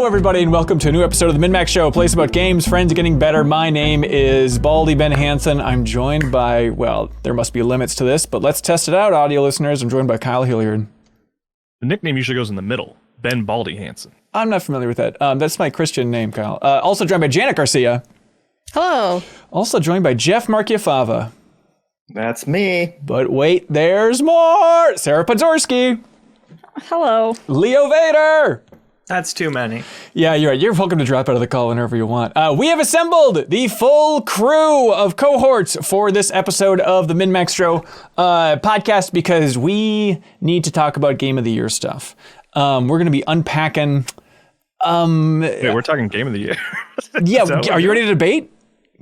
Hello, everybody, and welcome to a new episode of the MinnMax Show, a place about games, friends, getting better. My name is Baldy Ben Hansen. I'm joined by, well, there must be limits to this, but let's test it out, audio listeners. I'm joined by Kyle Hilliard. The nickname usually goes in the middle. Ben Baldy Hansen. I'm not familiar with that. That's my Christian name, Kyle. Also joined by Janet Garcia. Hello. Also joined by Jeff Markiafava. That's me. But wait, there's more! Sarah Podzorski. Hello. Leo Vader. That's too many. Yeah, you're right. You're welcome to drop out of the call whenever you want. We have assembled the full crew of cohorts for this episode of the MinnMax Show podcast because we need to talk about Game of the Year stuff. We're going to be unpacking... Wait, we're talking Game of the Year? Yeah, are you ready to debate?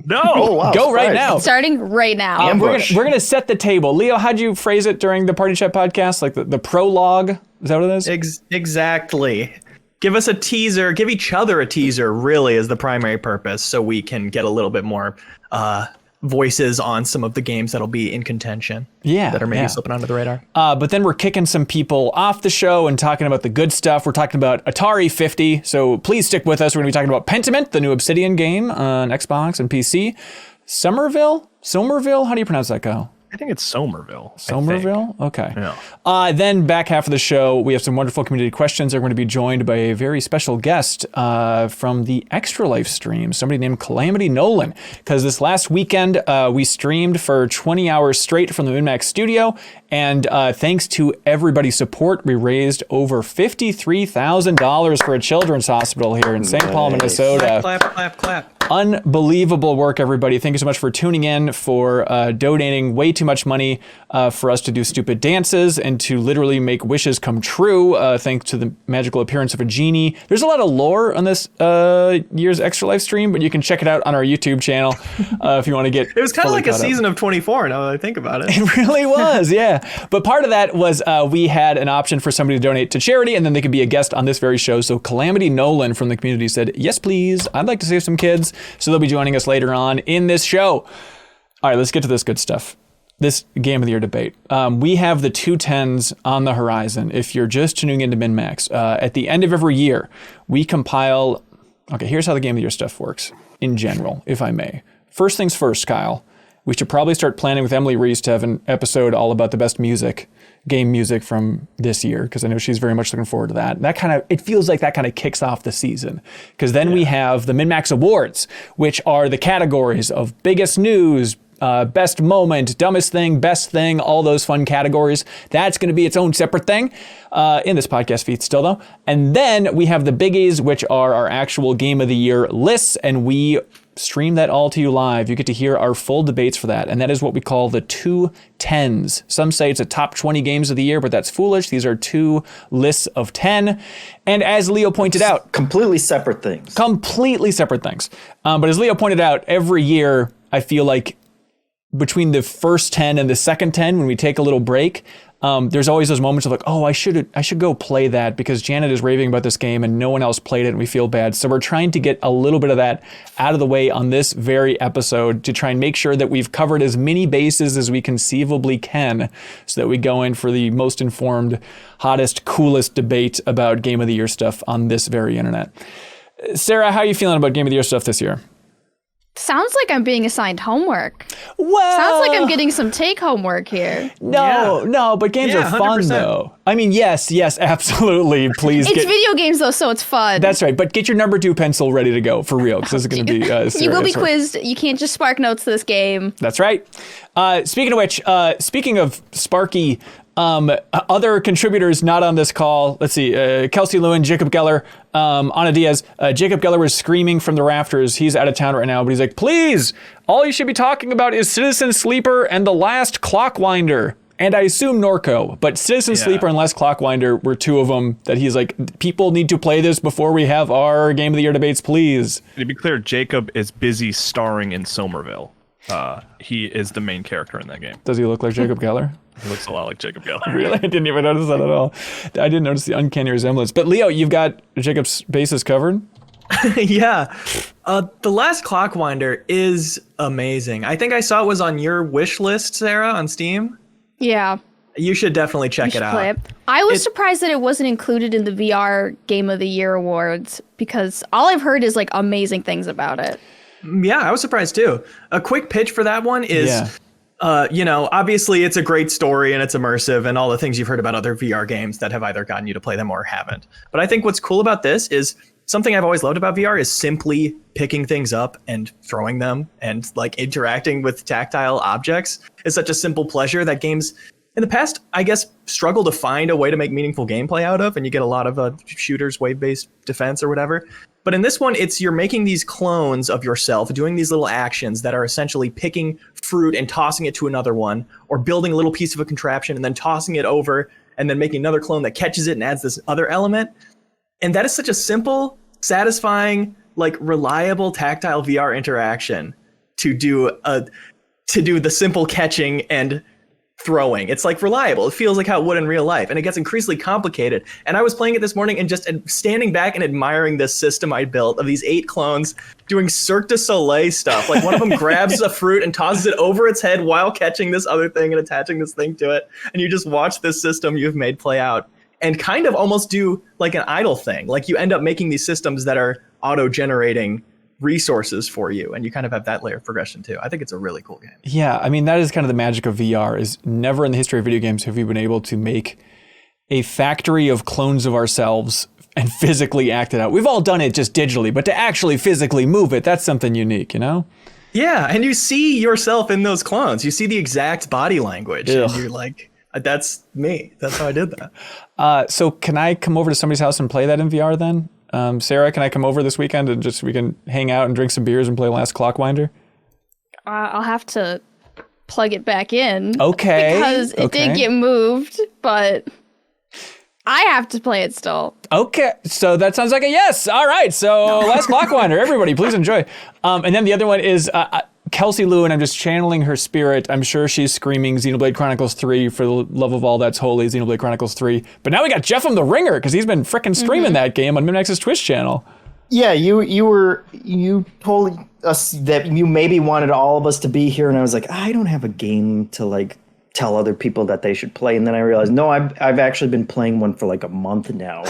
No! Oh, wow, Go right now. Starting right now. We're gonna set the table. Leo, how'd you phrase it during the Party Chat podcast? Like the prologue? Is that what it is? Exactly. Give us a teaser. Give each other a teaser, really, is the primary purpose, so we can get a little bit more voices on some of the games that'll be in contention. Yeah. That are maybe slipping under the radar. But then we're kicking some people off the show and talking about the good stuff. We're talking about Atari 50, so please stick with us. We're going to be talking about Pentiment, the new Obsidian game on Xbox and PC. Somerville? How do you pronounce that, Kyle? I think it's Somerville. Somerville? Okay. Yeah. Then back half of the show, we have some wonderful community questions. They're going to be joined by a very special guest from the Extra Life stream, somebody named Calamity Nolan. Because this last weekend, we streamed for 20 hours straight from the MinnMax studio. And thanks to everybody's support, we raised over $53,000 for a children's hospital here in St. Paul, Minnesota. Clap, clap, clap, clap. Unbelievable work, everybody. Thank you so much for tuning in, for donating way too much money for us to do stupid dances and to literally make wishes come true, thanks to the magical appearance of a genie. There's a lot of lore on this year's Extra Life stream, but you can check it out on our YouTube channel if you want to get It was kind of like a caught up. season of 24, now that I think about it. It really was, yeah. But part of that was we had an option for somebody to donate to charity, and then they could be a guest on this very show. So Calamity Nolan from the community said, yes, please. I'd like to save some kids. So they'll be joining us later on in this show. All right, let's get to this good stuff. This Game of the Year debate. We have the 210s on the horizon. If you're just tuning into MinnMax, at the end of every year, we compile... Okay, here's how the Game of the Year stuff works in general, if I may. First things first, Kyle. We should probably start planning with Emily Reese to have an episode all about the best music, game music from this year, because I know she's very much looking forward to that. It feels like that kind of kicks off the season, because then we have the MinnMax Awards, which are the categories of biggest news, best moment, dumbest thing, best thing, all those fun categories. That's going to be its own separate thing in this podcast feed still, though. And then we have the biggies, which are our actual Game of the Year lists, and we stream that all to you live. You get to hear our full debates for that, and that is what we call the 210s. Some say it's a top 20 games of the year, but that's foolish. These are two lists of 10. And as Leo pointed out... Completely separate things. But as Leo pointed out, every year, I feel like between the first 10 and the second 10, when we take a little break, there's always those moments of like, oh, I should go play that because Janet is raving about this game and no one else played it and we feel bad. So we're trying to get a little bit of that out of the way on this very episode to try and make sure that we've covered as many bases as we conceivably can so that we go in for the most informed, hottest, coolest debate about Game of the Year stuff on this very internet. Sarah, how are you feeling about Game of the Year stuff this year? Sounds like I'm being assigned homework. Well, sounds like I'm getting some take homework here. No, but games are fun 100%. though. I mean, yes, absolutely. Please It's video games though, so it's fun. That's right, but get your number 2 pencil ready to go for real, because this is going to be serious. You will be quizzed. You can't just spark notes this game. That's right. Speaking of which, speaking of Sparky, other contributors not on this call. Let's see, Kelsey Lewin, Jacob Geller, Ana Diaz. Jacob Geller was screaming from the rafters. He's out of town right now, but he's like, please, all you should be talking about is Citizen Sleeper and The Last Clockwinder. And I assume Norco, but Citizen Sleeper and Last Clockwinder were two of them that he's like, people need to play this before we have our Game of the Year debates, please. To be clear, Jacob is busy starring in Somerville. He is the main character in that game. Does he look like Jacob Geller? He looks a lot like Jacob Geller. Really? I didn't even notice that at all. I didn't notice the uncanny resemblance. But Leo, you've got Jacob's bases covered? Yeah. The Last Clockwinder is amazing. I think I saw it was on your wish list, Sarah, on Steam. Yeah. You should definitely check You it should play out. it. I was surprised that it wasn't included in the VR Game of the Year awards because all I've heard is like amazing things about it. Yeah, I was surprised too. A quick pitch for that one is, obviously it's a great story and it's immersive and all the things you've heard about other VR games that have either gotten you to play them or haven't. But I think what's cool about this is something I've always loved about VR is simply picking things up and throwing them and like interacting with tactile objects is such a simple pleasure that games in the past, I guess, struggle to find a way to make meaningful gameplay out of, and you get a lot of shooters, wave-based defense or whatever. But in this one, you're making these clones of yourself, doing these little actions that are essentially picking fruit and tossing it to another one, or building a little piece of a contraption and then tossing it over, and then making another clone that catches it and adds this other element. And that is such a simple, satisfying, like reliable tactile VR interaction to do the simple catching and throwing. It's like reliable. It feels like how it would in real life, and it gets increasingly complicated. And I was playing it this morning and just standing back and admiring this system I built of these 8 clones doing Cirque du Soleil stuff. Like one of them grabs a fruit and tosses it over its head while catching this other thing and attaching this thing to it. And you just watch this system you've made play out and kind of almost do like an idle thing. Like you end up making these systems that are auto-generating resources for you, and you kind of have that layer of progression too. I think it's a really cool game. Yeah, I mean, that is kind of the magic of VR, is never in the history of video games have we been able to make a factory of clones of ourselves and physically act it out. We've all done it just digitally, but to actually physically move it, that's something unique, you know? Yeah, and you see yourself in those clones. You see the exact body language, Ugh. and you're like, that's me. That's how I did that. So can I come over to somebody's house and play that in VR then? Sarah, can I come over this weekend and we can hang out and drink some beers and play Last Clockwinder? I'll have to plug it back in. Okay. Because it did get moved, but I have to play it still. Okay, so that sounds like a yes. All right, so Last Clockwinder, everybody, please enjoy. And then the other one is Kelsey Lou, and I'm just channeling her spirit. I'm sure she's screaming Xenoblade Chronicles 3 for the love of all that's holy, Xenoblade Chronicles 3. But now we got Jeffem the Ringer, because he's been frickin' streaming that game on MinnMax's Twitch channel. Yeah, you told us that you maybe wanted all of us to be here, and I was like, I don't have a game to like tell other people that they should play, and then I realized, no, I've actually been playing one for like a month now,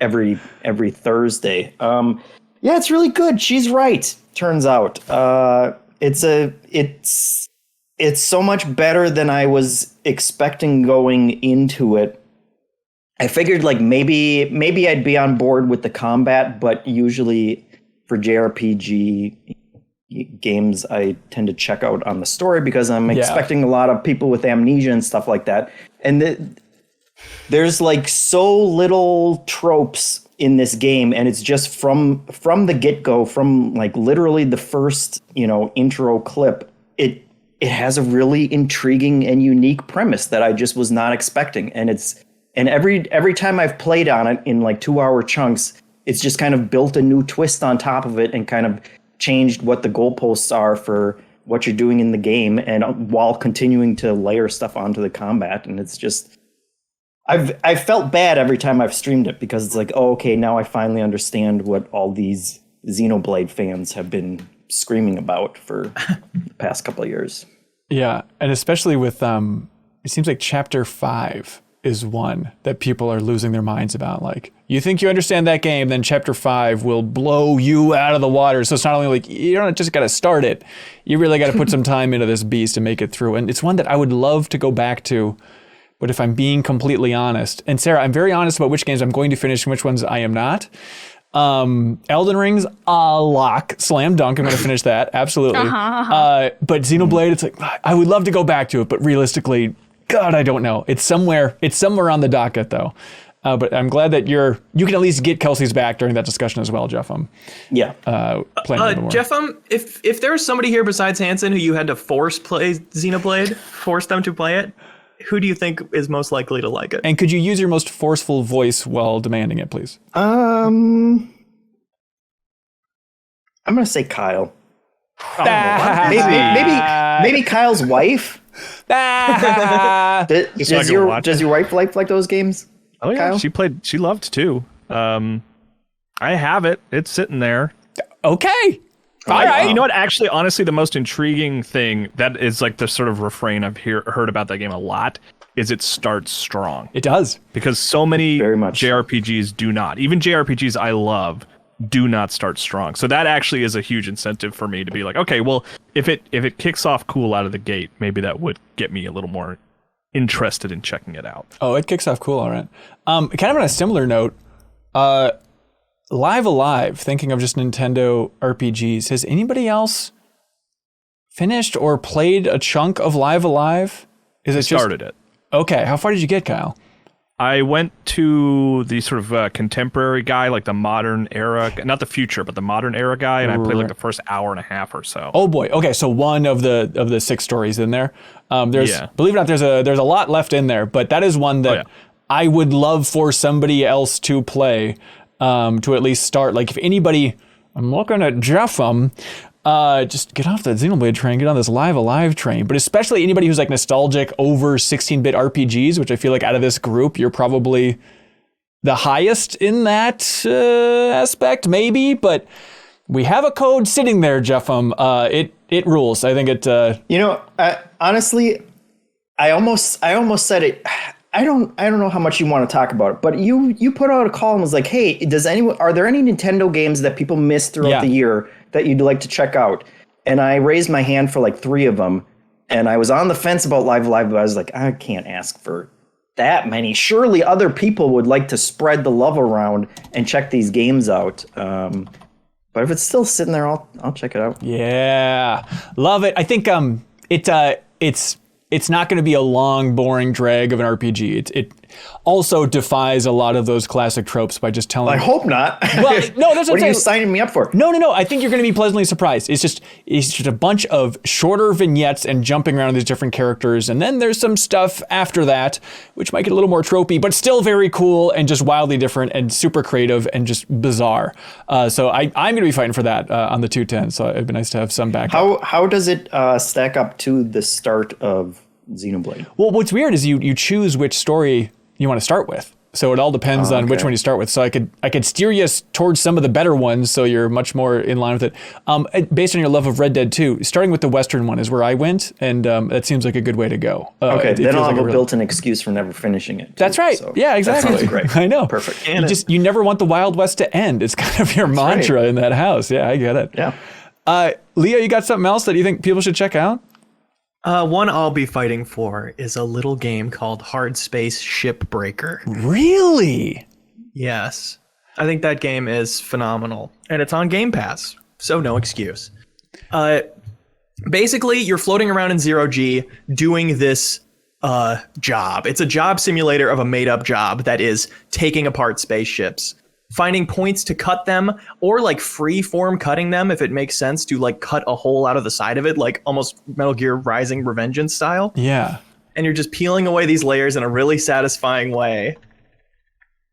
every Thursday. Yeah, it's really good. She's right. Turns out, it's so much better than I was expecting going into it. I figured like maybe I'd be on board with the combat, but usually for JRPG games, I tend to check out on the story because I'm expecting a lot of people with amnesia and stuff like that. And there's like so little tropes in this game, and it's just from the get-go, from like literally the first intro clip, it has a really intriguing and unique premise that I just was not expecting. And every time I've played on it in like 2-hour chunks, it's just kind of built a new twist on top of it and kind of changed what the goalposts are for what you're doing in the game, and while continuing to layer stuff onto the combat. And it's just, I've felt bad every time I've streamed it, because it's like, oh, okay, now I finally understand what all these Xenoblade fans have been screaming about for the past couple of years. Yeah, and especially with it seems like Chapter 5 is one that people are losing their minds about. Like, you think you understand that game, then Chapter 5 will blow you out of the water. So it's not only like, you don't just got to start it, you really got to put some time into this beast and make it through. And it's one that I would love to go back to. But if I'm being completely honest, and Sarah, I'm very honest about which games I'm going to finish and which ones I am not. Elden Ring's a lock, slam dunk. I'm going to finish that, absolutely. But Xenoblade, it's like, I would love to go back to it, but realistically, God, I don't know. It's somewhere on the docket though. But I'm glad that you can at least get Kelsey's back during that discussion as well, Jeffem. Yeah. Playing a little more. Jeffem, if there was somebody here besides Hanson who you had to force them to play it, who do you think is most likely to like it? And could you use your most forceful voice while demanding it, please? I'm gonna say Kyle. Maybe Kyle's wife. Does your wife like those games? Oh yeah, Kyle? She loved too. I have it. It's sitting there. Okay. All right. You know what? Actually, honestly, the most intriguing thing that is like the sort of refrain I've heard about that game a lot is it starts strong. It does. Because so many Very much. JRPGs do not. Even JRPGs I love do not start strong. So that actually is a huge incentive for me to be like, okay, well, if it kicks off cool out of the gate, maybe that would get me a little more interested in checking it out. Oh, it kicks off cool, all right. Kind of on a similar note, Live Alive, thinking of just Nintendo RPGs, has anybody else finished or played a chunk of Live Alive? Is it Started it. Okay, how far did you get, Kyle? I went to the sort of contemporary guy, like the modern era, not the future, but the modern era guy, and I played like the first hour and a half or so. Oh boy. Okay, so one of the 6 stories in there. Believe it or not, there's a lot left in there, but that is one that I would love for somebody else to play, to at least start. Like if anybody, I'm looking at Jeff, just get off the Xenoblade train, get on this Live Alive train. But especially anybody who's like nostalgic over 16-bit RPGs, which I feel like out of this group, you're probably the highest in that aspect, maybe. But we have a code sitting there, Jeff. It rules. I think it. Honestly, I almost said it. I don't know how much you want to talk about it, but you put out a call and was like, hey, are there any Nintendo games that people missed throughout the year that you'd like to check out? And I raised my hand for like 3 of them, and I was on the fence about Live Alive, but I was like, I can't ask for that many. Surely other people would like to spread the love around and check these games out. But if it's still sitting there, I'll check it out. Yeah, love it. I think it's not going to be a long, boring drag of an RPG. It also defies a lot of those classic tropes by just telling. I hope not. Well, no, that's what are you signing me up for? No. I think you're going to be pleasantly surprised. It's just a bunch of shorter vignettes and jumping around these different characters, and then there's some stuff after that, which might get a little more tropey, but still very cool and just wildly different and super creative and just bizarre. So I'm going to be fighting for that on the 210. So it'd be nice to have some backup. How does it stack up to the start of Xenoblade? Well, what's weird is you choose which story you want to start with. So it all depends on which one you start with. So I could steer you towards some of the better ones, so you're much more in line with it. Based on your love of Red Dead 2, starting with the Western one is where I went, and that seems like a good way to go. Then I'll have a built-in excuse for never finishing it. That's right. So yeah, exactly. That sounds great. I know. Perfect. You never want the Wild West to end. It's kind of your mantra in that house. Yeah, I get it. Yeah. Leo, you got something else that you think people should check out? One I'll be fighting for is a little game called Hard Space Shipbreaker. Really? Yes. I think that game is phenomenal. And it's on Game Pass, so no excuse. Basically, you're floating around in 0G doing this job. It's a job simulator of a made-up job that is taking apart spaceships, finding points to cut them, or like free form cutting them if it makes sense to like cut a hole out of the side of it, like almost Metal Gear Rising Revengeance style. Yeah. And you're just peeling away these layers in a really satisfying way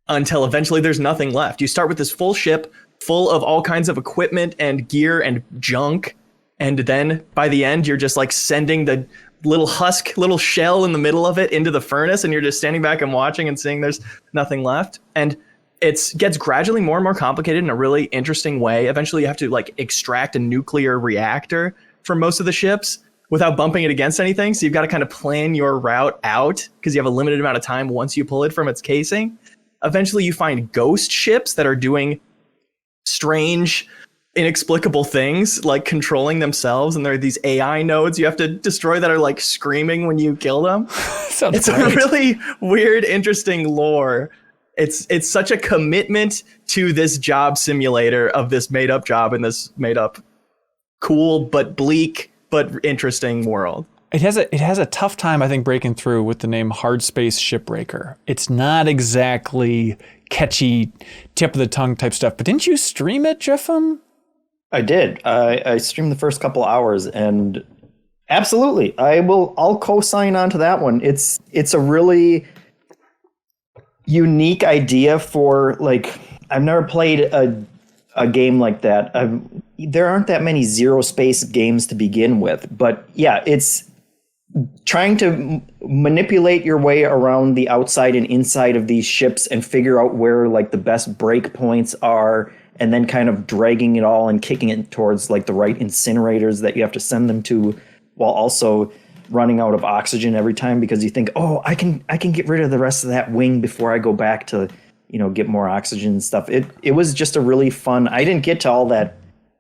until eventually there's nothing left. You start with this full ship full of all kinds of equipment and gear and junk. And then by the end, you're just like sending the little shell in the middle of it into the furnace, and you're just standing back and watching and seeing there's nothing left. And it gets gradually more and more complicated in a really interesting way. Eventually you have to like extract a nuclear reactor from most of the ships without bumping it against anything. So you've got to kind of plan your route out because you have a limited amount of time once you pull it from its casing. Eventually you find ghost ships that are doing strange, inexplicable things like controlling themselves. And there are these AI nodes you have to destroy that are like screaming when you kill them. It's a really weird, interesting lore. It's such a commitment to this job simulator of this made up job in this made up cool but bleak but interesting world. It has a tough time, I think, breaking through with the name Hard Space Shipbreaker. It's not exactly catchy, tip of the tongue type stuff. But didn't you stream it, Jeffem? I did. I streamed the first couple hours, and absolutely, I'll co-sign on to that one. It's a really unique idea for, like, I've never played a game like that. There aren't that many zero space games to begin with, but yeah, it's trying to manipulate your way around the outside and inside of these ships and figure out where like the best break points are and then kind of dragging it all and kicking it towards like the right incinerators that you have to send them to, while also running out of oxygen every time because you think, oh, I can get rid of the rest of that wing before I go back to, get more oxygen and stuff. It was just a really fun. I didn't get to all that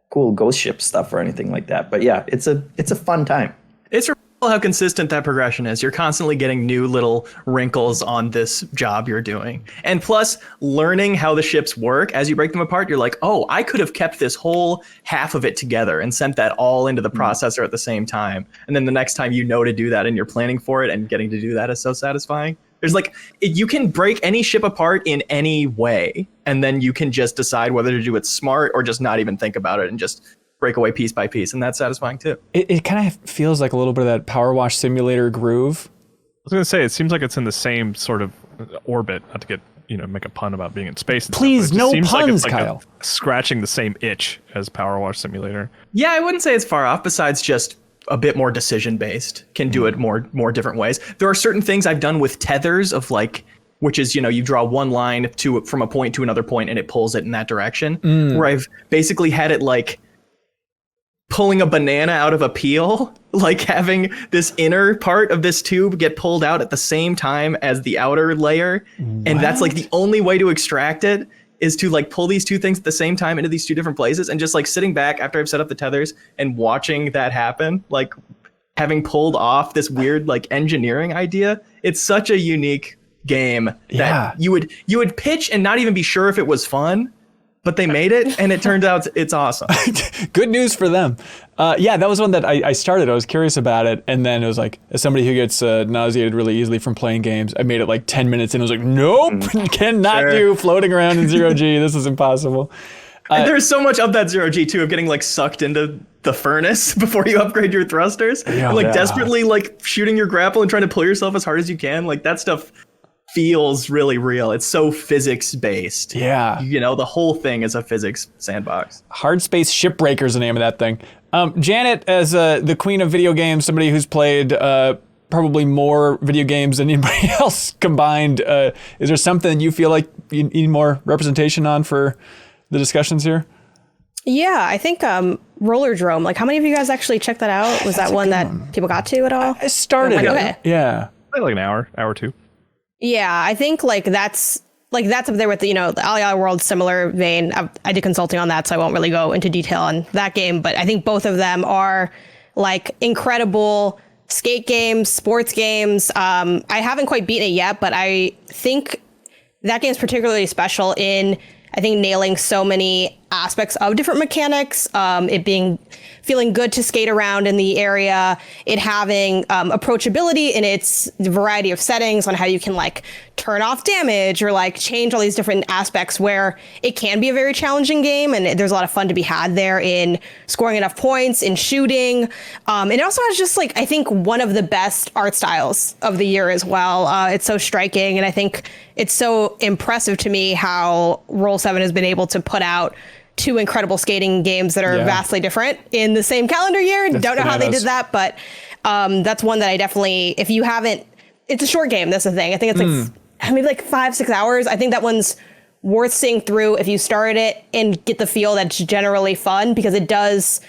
cool ghost ship stuff or anything like that, but yeah, it's a fun time. It's remarkable how consistent that progression is. You're constantly getting new little wrinkles on this job you're doing. And plus, learning how the ships work as you break them apart, you're like, oh, I could have kept this whole half of it together and sent that all into the processor at the same time. And then the next time to do that and you're planning for it, and getting to do that is so satisfying. There's you can break any ship apart in any way, and then you can just decide whether to do it smart or just not even think about it and just break away piece by piece, and that's satisfying too. It kind of feels like a little bit of that Power Wash Simulator groove. I was going to say, it seems like it's in the same sort of orbit, not to get, make a pun about being in space. Please, no seems puns, like Kyle. Scratching the same itch as Power Wash Simulator. Yeah, I wouldn't say it's far off, besides just a bit more decision-based, can do it more different ways. There are certain things I've done with tethers of which is, you draw one line from a point to another point and it pulls it in that direction, where I've basically had it pulling a banana out of a peel, having this inner part of this tube get pulled out at the same time as the outer layer. What? And that's the only way to extract it is to pull these two things at the same time into these two different places, and just sitting back after I've set up the tethers and watching that happen, having pulled off this weird engineering idea. It's such a unique game that you would pitch and not even be sure if it was fun, but they made it, and it turned out it's awesome. Good news for them. That was one that I started. I was curious about it, and then it was as somebody who gets nauseated really easily from playing games, I made it 10 minutes in. I was nope, cannot do floating around in 0G. This is impossible. And there's so much of that 0G too, of getting sucked into the furnace before you upgrade your thrusters, and desperately shooting your grapple and trying to pull yourself as hard as you can. That stuff feels really real. It's so physics based. Yeah. The whole thing is a physics sandbox. Hard Space Shipbreaker is the name of that thing. Janet, as the queen of video games, somebody who's played probably more video games than anybody else combined, is there something you feel like you need more representation on for the discussions here? Yeah, I think Rollerdrome. How many of you guys actually checked that out? Was that one that people got to at all? I started it. Okay. Yeah. An hour or two. Yeah, I think that's up there with the Ali World, similar vein. I did consulting on that, so I won't really go into detail on that game. But I think both of them are incredible skate games, sports games. I haven't quite beaten it yet, but I think that game's particularly special in nailing so many aspects of different mechanics, it feeling good to skate around in the area, it having approachability in its variety of settings on how you can turn off damage or change all these different aspects, where it can be a very challenging game, and there's a lot of fun to be had there in scoring enough points, in shooting. And it also has just I think one of the best art styles of the year as well. It's so striking, and I think it's so impressive to me how Roll7 has been able to put out two incredible skating games that are vastly different in the same calendar year. Don't know how they did that, but that's one that I definitely, if you haven't, it's a short game. That's the thing. I think it's maybe 5-6 hours. I think that one's worth seeing through if you started it and get the feel that's generally fun, because it does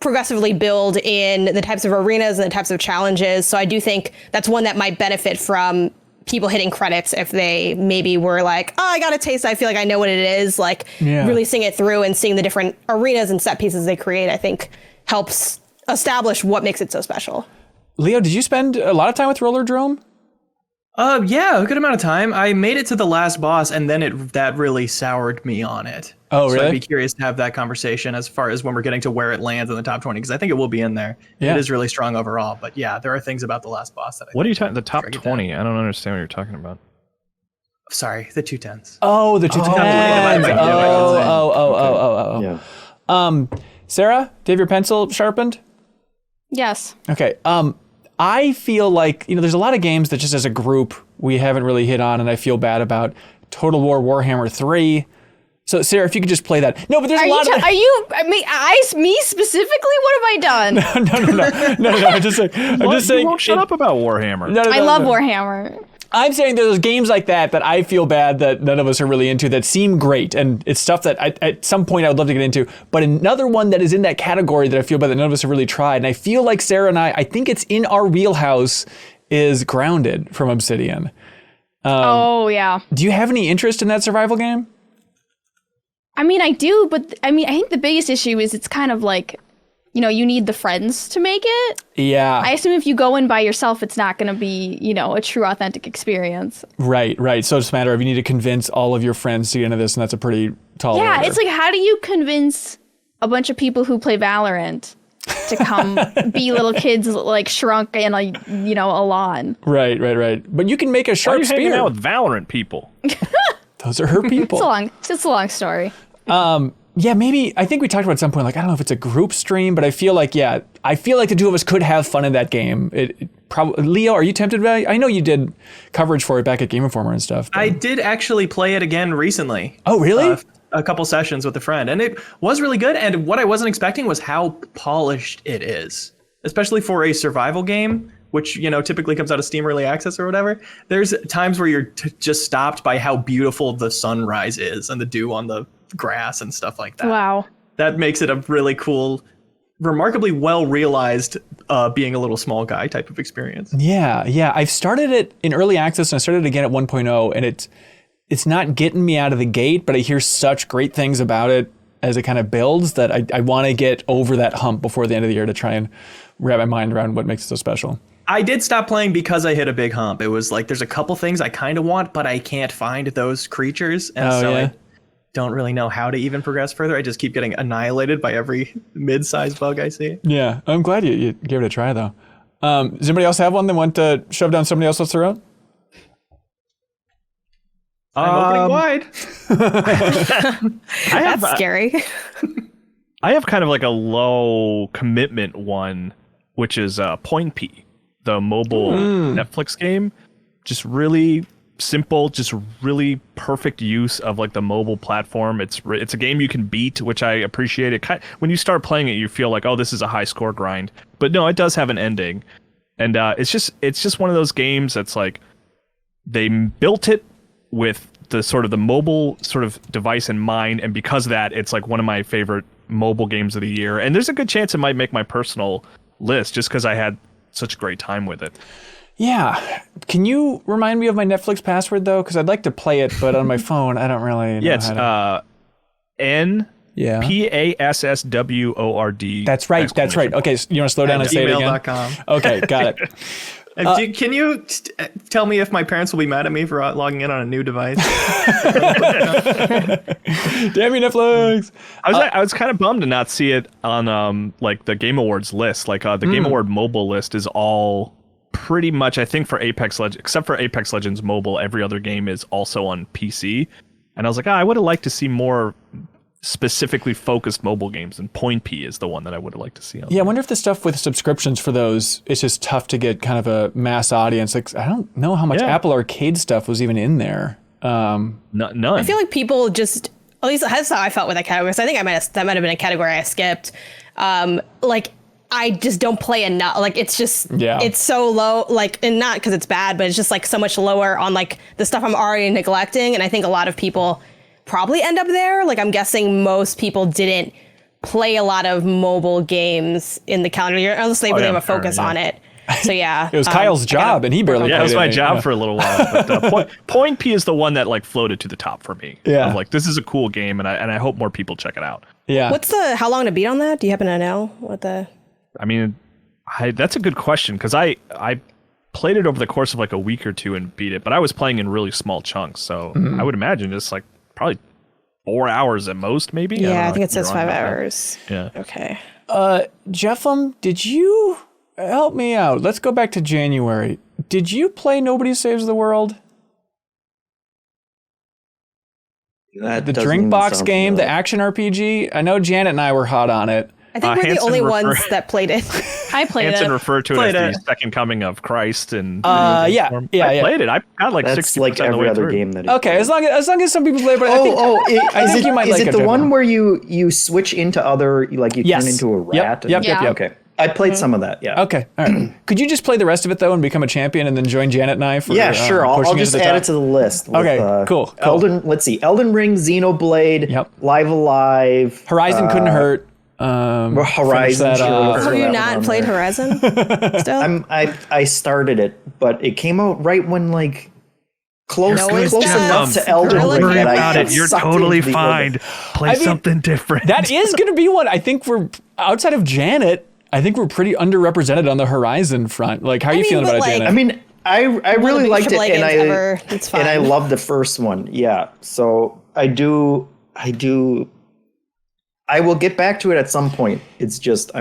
progressively build in the types of arenas and the types of challenges. So I do think that's one that might benefit from people hitting credits if they maybe were I got a taste. I feel I know what it is. Really seeing it through and seeing the different arenas and set pieces they create, I think helps establish what makes it so special. Leo, did you spend a lot of time with Rollerdrome? Yeah, a good amount of time. I made it to the last boss, and then that really soured me on it. Oh, really? So I'd be curious to have that conversation as far as when we're getting to where it lands in the top 20, because I think it will be in there. Yeah. It is really strong overall, but yeah, there are things about the last boss that What are you talking? The top 20? I don't understand what you're talking about. Sorry, the 210s. Oh, the 210s. Oh. Sarah, do you have your pencil sharpened? Yes. Okay. I feel there's a lot of games that just as a group we haven't really hit on, and I feel bad about. Total War Warhammer 3. So Sarah, if you could just play that. No, but there's a lot of. Are you? Me specifically? What have I done? No. I'm just saying. You won't shut up about Warhammer. I love Warhammer. I'm saying there's games like that I feel bad that none of us are really into that seem great. And it's stuff that at some point I would love to get into. But another one that is in that category that I feel bad that none of us have really tried. And I feel like Sarah and I think it's in our wheelhouse, is Grounded from Obsidian. Oh, yeah. Do you have any interest in that survival game? I mean, I do, but I think the biggest issue is it's kind of like, you need the friends to make it. Yeah. I assume if you go in by yourself, it's not going to be, a true, authentic experience. Right. So it's a matter of you need to convince all of your friends to get into this, and that's a pretty tall order. Yeah, it's like, how do you convince a bunch of people who play Valorant to come be little kids like shrunk in a lawn? Right. But you can make a sharp spear. Hanging out with Valorant people. Those are her people. It's just a long story. Yeah, maybe. I think we talked about at some point, like, I don't know if it's a group stream, but I feel like the two of us could have fun in that game. It probably. Leo, are you tempted by it? I know you did coverage for it back at Game Informer and stuff. But... I did actually play it again recently. Oh, really? A couple sessions with a friend, and it was really good. And what I wasn't expecting was how polished it is, especially for a survival game, which typically comes out of Steam Early Access or whatever. There's times where you're just stopped by how beautiful the sunrise is and the dew on the grass and stuff like that. Wow. That makes it a really cool, remarkably well realized being a little small guy type of experience. Yeah. I've started it in Early Access and I started it again at 1.0, and it's not getting me out of the gate, but I hear such great things about it as it kind of builds that I want to get over that hump before the end of the year to try and wrap my mind around what makes it so special. I did stop playing because I hit a big hump. It was like, there's a couple things I kind of want, but I can't find those creatures. And I don't really know how to even progress further. I just keep getting annihilated by every mid-sized bug I see. Yeah, I'm glad you gave it a try, though. Does anybody else have one they want to shove down somebody else's throat? I'm opening wide. That's scary. I have kind of like a low commitment one, which is Point P, the mobile Netflix game. Just really simple, just really perfect use of like the mobile platform. It's a game you can beat, which I appreciate. It when you start playing it, you feel like, oh, this is a high score grind. But no, it does have an ending, and it's just one of those games that's like they built it with the sort of the mobile sort of device in mind, and because of that, it's like one of my favorite mobile games of the year. And there's a good chance it might make my personal list just because I had such a great time with it. Yeah. Can you remind me of my Netflix password, though? Because I'd like to play it, but on my phone, I don't really know it's NPASSWORD. That's right. Okay, so you want to slow down and say it again? gmail.com. Okay, got it. Can you tell me if my parents will be mad at me for logging in on a new device? Damn you, Netflix! I was kind of bummed to not see it on like the Game Awards list. Like the Game Award mobile list is all pretty much, I think, for Apex Legends, except for Apex Legends Mobile, every other game is also on PC. And I was like, I would have liked to see more specifically focused mobile games, and Point P is the one that I would have liked to see on I wonder if the stuff with subscriptions for those, it's just tough to get kind of a mass audience. Like, I don't know how much Apple Arcade stuff was even in there. None. I feel like people just, at least that's how I felt with that category. So I think that might have been a category I skipped. Like, I just don't play enough. Like, it's just, it's so low, like, and not because it's bad, but it's just like so much lower on like the stuff I'm already neglecting. And I think a lot of people probably end up there. Like, I'm guessing most people didn't play a lot of mobile games in the calendar year, unless they really have a focus on it. So yeah, it was Kyle's job, and he barely. Yeah, it was my job for a little while. But Point P is the one that like floated to the top for me. Yeah, I'm like, this is a cool game, and I hope more people check it out. Yeah. What's how long to beat on that? Do you happen to know what the? I mean, that's a good question, because I played it over the course of like a week or two and beat it, but I was playing in really small chunks, so I would imagine just like probably 4 hours at most, maybe. Yeah, I think it says 5 hours. Yeah. Okay. Jeffem, did you help me out? Let's go back to January. Did you play Nobody Saves the World? That the doesn't drink even box sound game, the familiar. action RPG? I know Janet and I were hot on it. I think we're the Hanson only ones that played it. I played Hanson it. referred to it as the second coming of Christ, and yeah. I played it. I got like That's 60% like of the every way other through. game that. Okay, as long as some people play, but I think you might is like it it, the Jeffem. one where you switch into other, like you Yes. turn into a Yep, rat? yep. Okay. I played some of that, yeah. Okay, all right. Could you just play the rest of it, though, and become a champion and then join Janet and I for Yeah, sure. I'll just add it to the list. With, cool. Let's see. Elden Ring, Xenoblade, Yep. Live Alive. Horizon couldn't hurt. Horizon. Have you not played Horizon still? I started it, but it came out right when like close it's enough to Elden Don't Ring worry that about I it. You're sucked totally into the fine. orbit. Play something different. That is going to be one. I think we're outside of Janet. I think we're pretty underrepresented on the Horizon front. Like, how are you feeling about it, Janet? I mean, I really liked it, and it's fine. and I love the first one. Yeah, so I will get back to it at some point. It's just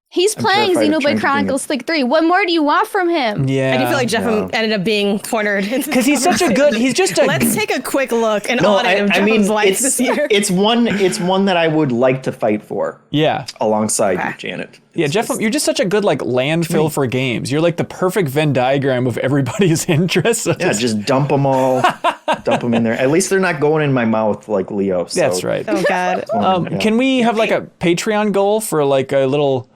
He's playing terrified of Xenoblade Chronicles 3. What more do you want from him? yeah. I do feel like Jeff ended up being cornered because he's such a good. He's just a. Let's take a quick look and audit of Jeff's life this year. It's one that I would like to fight for. Yeah. Alongside you, Janet. Yeah, Jeff, you're just such a good like landfill for games. You're like the perfect Venn diagram of everybody's interests. So just dump them all, dump them in there. At least they're not going in my mouth like Leo. So. That's right. Oh God. Can we have like a Patreon goal for like a little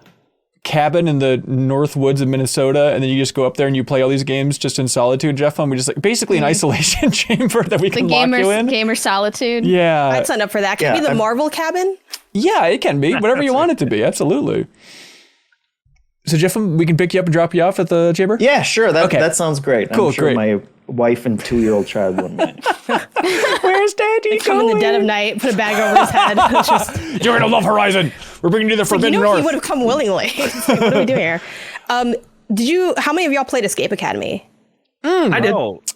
cabin in the north woods of Minnesota, and then you just go up there and you play all these games just in solitude, Jeff? And we just like basically an isolation chamber that we can lock you in. Gamer solitude. Yeah, I'd sign up for that. Can it be the Marvel cabin? Yeah, it can be whatever you want it to be. Absolutely. So Jeff, we can pick you up and drop you off at the chamber? Yeah, sure. That sounds great. Cool, I'm sure my wife and 2-year-old child wouldn't mind. Where's Daddy Come in the dead of night, put a bag over his head. You're gonna love Horizon. We're bringing you to the Forbidden North. He would have come willingly. It's like, what are we doing here? How many of y'all played Escape Academy? I did.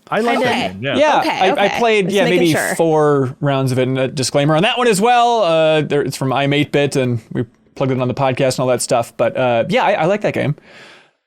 I like that game. Yeah, Okay, I played maybe 4 rounds of it, and a disclaimer on that one as well. It's from I'm 8-bit, and we plugged it on the podcast and all that stuff. But I like that game.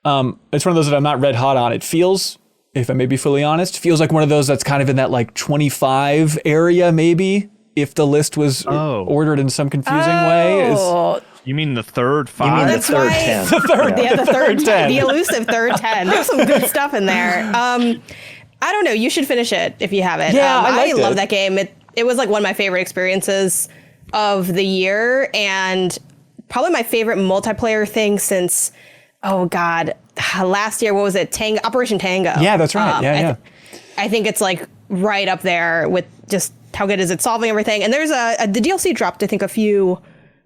It's one of those that I'm not red hot on. It feels, if I may be fully honest, feels like one of those that's kind of in that like 25 area maybe, if the list was ordered in some confusing way. You mean the third 5? You mean That's the third why- 10. The third 10. The elusive third 10. There's some good stuff in there. I don't know. You should finish it if you haven't. Yeah, I love it. that game. It was like one of my favorite experiences of the year, and probably my favorite multiplayer thing since, last year. What was it? Operation Tango. Yeah, that's right. I think it's like right up there with just how good is it solving everything. And there's the DLC dropped, I think, a few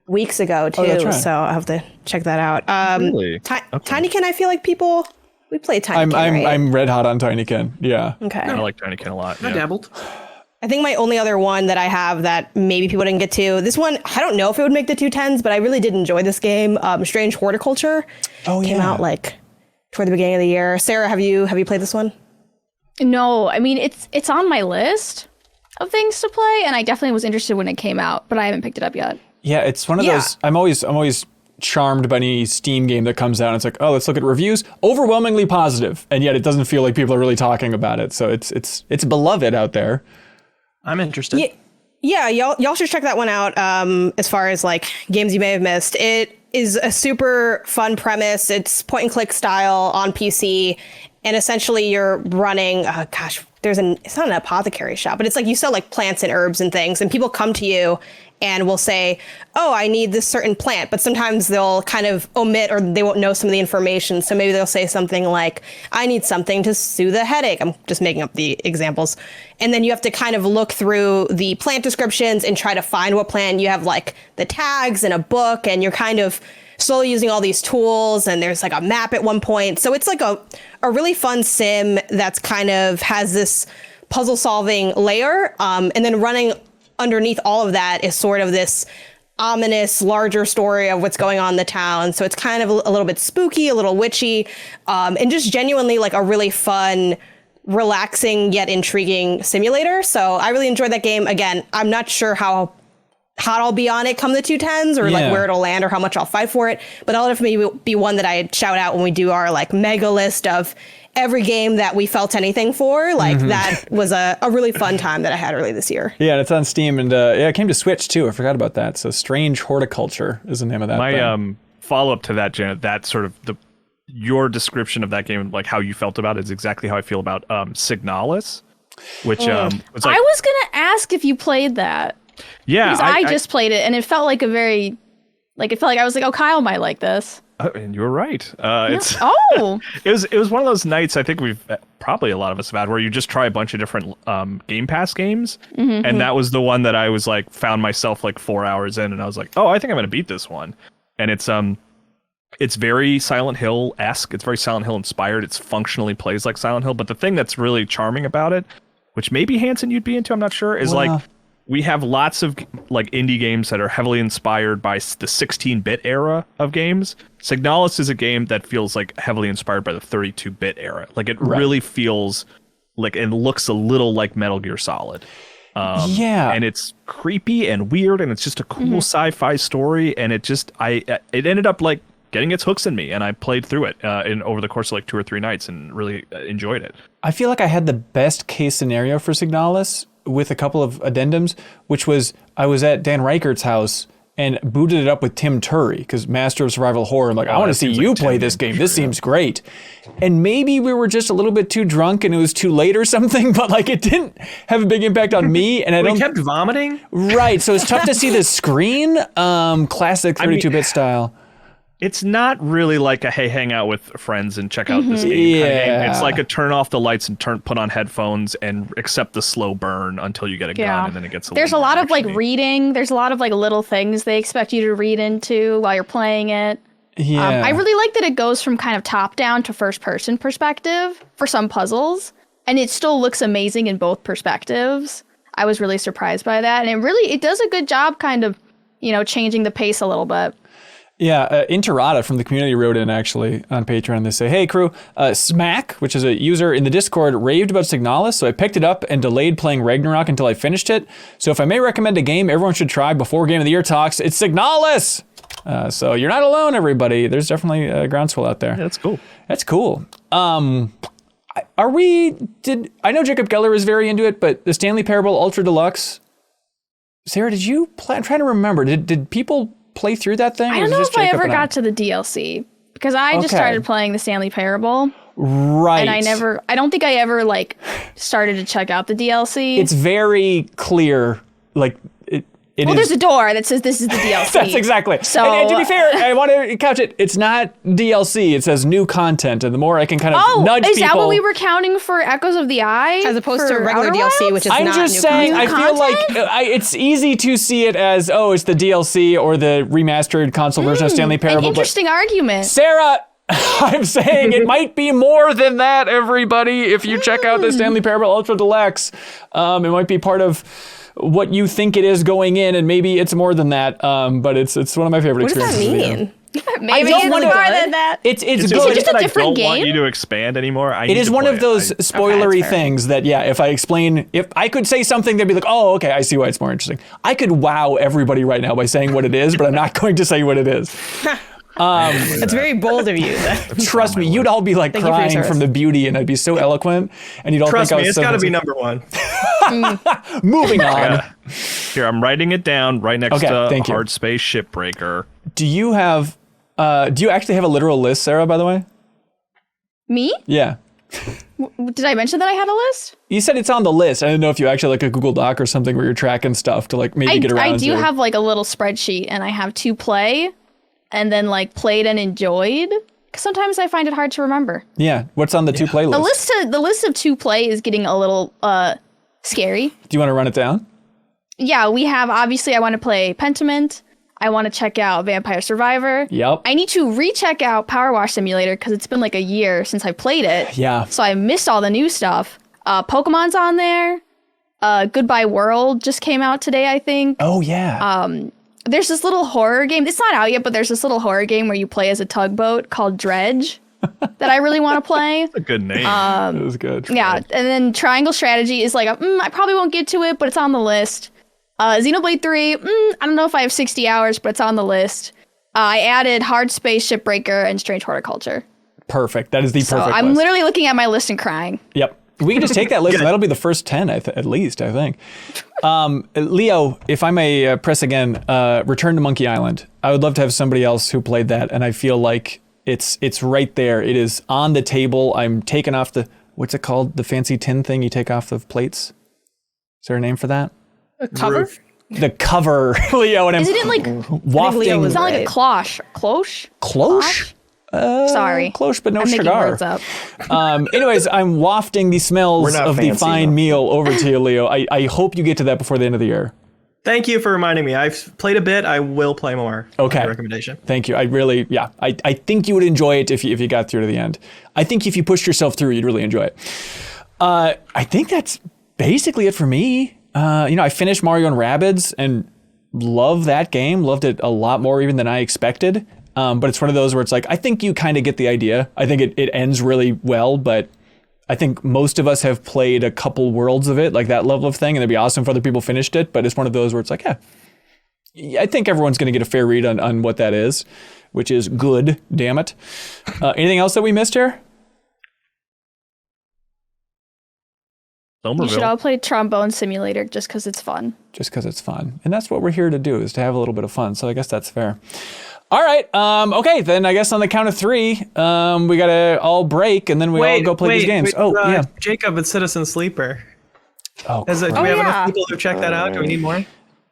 weeks ago too. That's right. So I'll have to check that out. Really? Tinykin, I feel like we play Tinykin. right? I'm red hot on Tinykin. Yeah. Okay. I like Tinykin a lot. I dabbled. I think my only other one that I have that maybe people didn't get to, this one, I don't know if it would make the 210s, but I really did enjoy this game. Strange Horticulture came out like toward the beginning of the year. Sarah, have you played this one? No, I mean it's on my list of things to play, and I definitely was interested when it came out, but I haven't picked it up yet. Yeah, it's one of those. I'm always charmed by any Steam game that comes out and it's like, oh, let's look at reviews. Overwhelmingly positive, and yet it doesn't feel like people are really talking about it. So it's beloved out there. I'm interested. Yeah, y'all should check that one out. As far as like games you may have missed, it is a super fun premise. It's point and click style on PC, and essentially you're running. It's not an apothecary shop, but it's like you sell like plants and herbs and things, and people come to you and will say, oh, I need this certain plant. But sometimes they'll kind of omit, or they won't know some of the information. So maybe they'll say something like, I need something to soothe a headache. I'm just making up the examples. And then you have to kind of look through the plant descriptions and try to find what plant. You have like the tags and a book, and you're kind of slowly using all these tools, and there's like a map at one point. So it's like a really fun sim that's kind of has this puzzle solving layer. And then running underneath all of that is sort of this ominous, larger story of what's going on in the town. So it's kind of a little bit spooky, a little witchy, and just genuinely like a really fun, relaxing yet intriguing simulator. So I really enjoyed that game. Again, I'm not sure how hot I'll be on it come the 210s, or like where it'll land or how much I'll fight for it. But I'll definitely be one that I shout out when we do our like mega list of every game that we felt anything for. Like that was a really fun time that I had early this year. Yeah, and it's on Steam, and it came to Switch too. I forgot about that. So Strange Horticulture is the name of that. My follow-up to that, Janet, that sort of your description of that game, like how you felt about it, is exactly how I feel about Signalis, which was like, I was gonna ask if you played that. yeah, Because I just played it, and it felt like a very Like, I feel like I was like, oh, Kyle might like this. And you were right. It's Oh, it was one of those nights I think we've probably a lot of us have had where you just try a bunch of different Game Pass games, and that was the one that I was like found myself like 4 hours in, and I was like, oh, I think I'm gonna beat this one, and it's very Silent Hill-esque. It's very Silent Hill inspired. It's functionally plays like Silent Hill, but the thing that's really charming about it, which maybe Hanson you'd be into, I'm not sure, is like we have lots of like indie games that are heavily inspired by the 16-bit era of games. Signalis is a game that feels like heavily inspired by the 32-bit era. Like it really feels like and looks a little like Metal Gear Solid. And it's creepy and weird, and it's just a cool sci-fi story, and it ended up like getting its hooks in me, and I played through it over the course of like 2 or 3 nights and really enjoyed it. I feel like I had the best case scenario for Signalis with a couple of addendums, which was I was at Dan Reichert's house and booted it up with Tim Turry, because Master of Survival Horror. I'm like, I want to see you play this game. This seems great. And maybe we were just a little bit too drunk and it was too late or something, but like it didn't have a big impact on me. And We kept vomiting? Right, so it's tough to see the screen. Classic 32-bit style. It's not really like a hey, hang out with friends and check out this game kind of game. It's like a turn off the lights and put on headphones and accept the slow burn until you get a gun, and then it gets There's a lot of like reading. There's a lot of like little things they expect you to read into while you're playing it. Yeah. I really like that it goes from kind of top down to first person perspective for some puzzles, and it still looks amazing in both perspectives. I was really surprised by that, and it does a good job kind of, changing the pace a little bit. Yeah, Interata from the community wrote in actually on Patreon. They say, hey crew, Smack, which is a user in the Discord, raved about Signalis, so I picked it up and delayed playing Ragnarok until I finished it. So if I may recommend a game everyone should try before Game of the Year talks, it's Signalis! So you're not alone, everybody. There's definitely a groundswell out there. Yeah, that's cool. That's cool. I know Jacob Geller is very into it, but the Stanley Parable Ultra Deluxe, Sarah, did you play? I'm trying to remember. Did people play through that thing? I don't know if I ever got to the DLC, because I just started playing the Stanley Parable. Right. And I don't think I ever like started to check out the DLC. It's very clear, like there's a door that says this is the DLC. That's exactly. So, and to be fair, I want to couch it. It's not DLC. It says new content, and the more I can kind of nudge people. Is that what we were counting for Echoes of the Eye? As opposed to regular Outer DLC, Wilds? which is I'm not just new saying, content. I feel like it's easy to see it as, it's the DLC or the remastered console version of Stanley Parable. An interesting argument. Sarah, I'm saying it might be more than that, everybody. If you check out the Stanley Parable Ultra Deluxe, it might be part of what you think it is going in, and maybe it's more than that. But it's one of my favorite experiences. What does that mean? Maybe it's more than that. It's good. just a different I don't game? want you to expand anymore. It is one of those spoilery things that, if I explain, if I could say something, they'd be like, oh, okay, I see why it's more interesting. I could wow everybody right now by saying what it is, but I'm not going to say what it is. It's very bold of you. Trust me, you'd all be like crying from the beauty, and I'd be so eloquent, and you'd all Trust think me, I was it's got to be number one. Moving on. Here, I'm writing it down right next to thank you. Hard Space Shipbreaker. Do you actually have a literal list, Sarah, by the way? Me? Yeah. Did I mention that I had a list? You said it's on the list. I didn't know if you actually like a Google Doc or something where you're tracking stuff to like maybe get around to. I do have like a little spreadsheet, and I have to play and then like played and enjoyed. Because sometimes I find it hard to remember. Yeah. What's on the to play list? The list of to play is getting a little scary. Do you want to run it down? Yeah, we have, obviously, I want to play Pentiment. I want to check out Vampire Survivor. Yep. I need to recheck out Power Wash Simulator because it's been like a year since I played it. Yeah. So I missed all the new stuff. Pokemon's on there. Goodbye World just came out today, I think. Oh, yeah. There's this little horror game. It's not out yet, but there's this little horror game where you play as a tugboat called Dredge that I really want to play. That's a good name. That was good. Yeah, and then Triangle Strategy is like, I probably won't get to it, but it's on the list. Xenoblade 3, I don't know if I have 60 hours, but it's on the list. I added Hard Space Shipbreaker and Strange Horticulture. Perfect. That is the perfect list. I'm literally looking at my list and crying. Yep. We can just take that list, and that'll be the first 10, at least, I think. Leo, if I may press again, Return to Monkey Island. I would love to have somebody else who played that, and I feel like it's right there. It is on the table. I'm taking off what's it called? The fancy tin thing you take off the plates? Is there a name for that? A cover? the cover, Leo, and I'm Is it in like wafting. Leo it's not like a Right. cloche? Cloche? Cloche? Sorry. Cloche, but no I'm making cigar. words up. Anyways, I'm wafting the smells We're not of the fancy fine enough. meal over to you, Leo. I hope you get to that before the end of the year. Thank you for reminding me. I've played a bit. I will play more. Okay. Your recommendation. Thank you. I really, I think you would enjoy it if you got through to the end. I think if you pushed yourself through, you'd really enjoy it. I think that's basically it for me. I finished Mario and Rabbids and love that game. Loved it a lot more even than I expected. But it's one of those where it's like, I think you kind of get the idea. I think it ends really well, but I think most of us have played a couple worlds of it, like that level of thing, and it'd be awesome if other people finished it. But it's one of those where it's like, I think everyone's going to get a fair read on what that is, which is good, damn it. Anything else that we missed here? You should all play Trombone Simulator just because it's fun. Just because it's fun. And that's what we're here to do, is to have a little bit of fun. So I guess that's fair. All right. Okay, then I guess on the count of 3, we got to all break, and then we all go play these games. Yeah. Jacob, it's Citizen Sleeper. Oh, Do we have enough people who check that out? Do we need more?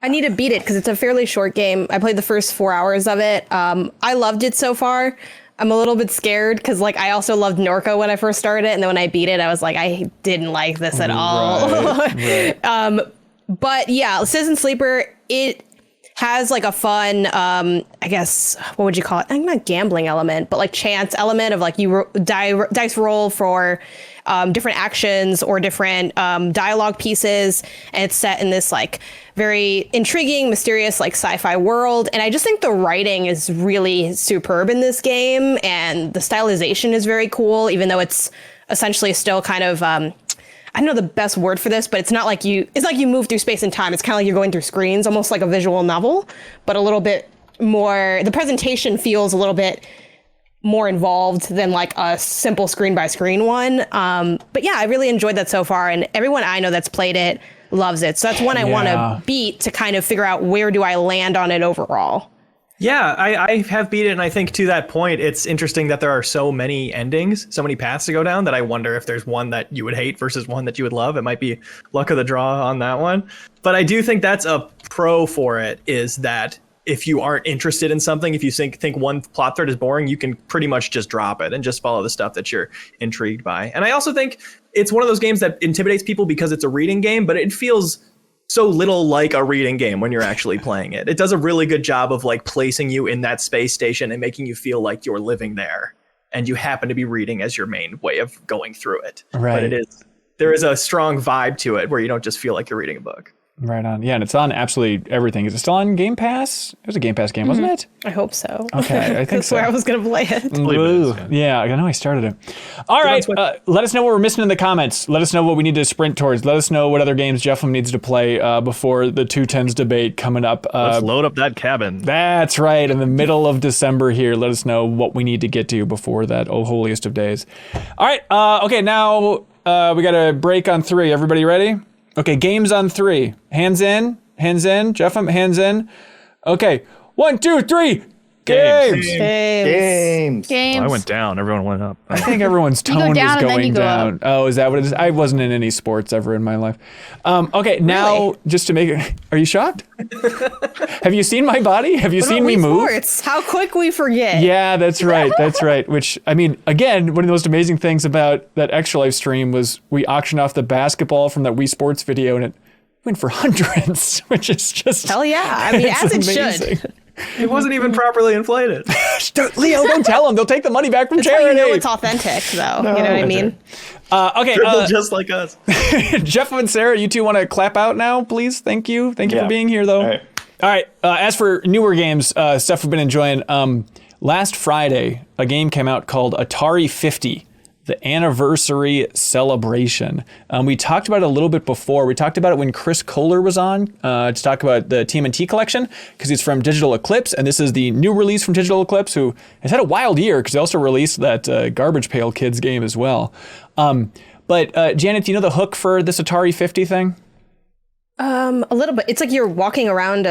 I need to beat it because it's a fairly short game. I played the first 4 hours of it. I loved it so far. I'm a little bit scared because I also loved Norco when I first started it, and then when I beat it, I was like, I didn't like this at all. Right. But yeah, Citizen Sleeper, it has a fun, I guess, what would you call it? Not gambling element, but chance element of you dice roll for different actions or different dialogue pieces, and it's set in this very intriguing, mysterious sci-fi world. And I just think the writing is really superb in this game, and the stylization is very cool, even though it's essentially still kind of I don't know the best word for this, but it's not it's like you move through space and time. It's kind of like you're going through screens, almost like a visual novel, but a little bit more, the presentation feels a little bit more involved than a simple screen by screen one. But yeah, I really enjoyed that so far, and everyone I know that's played it loves it. So that's one I want to beat to kind of figure out where do I land on it overall. Yeah, I have beat it, and I think to that point, it's interesting that there are so many endings, so many paths to go down, that I wonder if there's one that you would hate versus one that you would love. It might be luck of the draw on that one. But I do think that's a pro for it, is that if you aren't interested in something, if you think one plot thread is boring, you can pretty much just drop it and just follow the stuff that you're intrigued by. And I also think it's one of those games that intimidates people because it's a reading game, but it feels so little like a reading game when you're actually playing it. It does a really good job of placing you in that space station and making you feel like you're living there, and you happen to be reading as your main way of going through it. Right. But there is a strong vibe to it where you don't just feel like you're reading a book. Right on. Yeah, and it's on absolutely everything. Is it still on Game Pass? It was a Game Pass game, wasn't it? I hope so. Okay, I think That's so. where I was going to play it. Ooh, yeah, I know I started it. All right, let us know what we're missing in the comments. Let us know what we need to sprint towards. Let us know what other games Jeffem needs to play before the 2010’s debate coming up. Let's load up that cabin. That's right, in the middle of December here. Let us know what we need to get to before that holiest of days. All right, okay, now we got a break on 3. Everybody ready? Okay, games on 3. Hands in. Jeffem, hands in. Okay, 1, 2, 3. Games. Games. I went down. Everyone went up. I think everyone's go tone down is and then going you go down. Oh, is that what it is? I wasn't in any sports ever in my life. Okay, now just to make it. Are you shocked? Have you seen my body? Have you seen me move? Sports? How quick we forget. Yeah, that's right. That's right. Which, I mean, again, one of the most amazing things about that Extra Life stream was we auctioned off the basketball from that Wii Sports video, and it went for hundreds, which is just. Hell yeah. I mean, as it amazing. should. It wasn't even properly inflated. Leo, don't tell them. They'll take the money back from That's how charity. you know it's authentic, though. You know what I mean? Okay, Just like us. Jeff and Sarah, you two want to clap out now, please? Thank you. Thank you for being here, though. All right. As for newer games, stuff we've been enjoying, last Friday, a game came out called Atari 50. The anniversary celebration. We talked about it a little bit before. We talked about it when Chris Kohler was on to talk about the TMNT collection, because it's from Digital Eclipse, and this is the new release from Digital Eclipse, who has had a wild year because they also released that Garbage Pail Kids game as well. But Janet, do you know the hook for this Atari 50 thing? A little bit. It's like you're walking around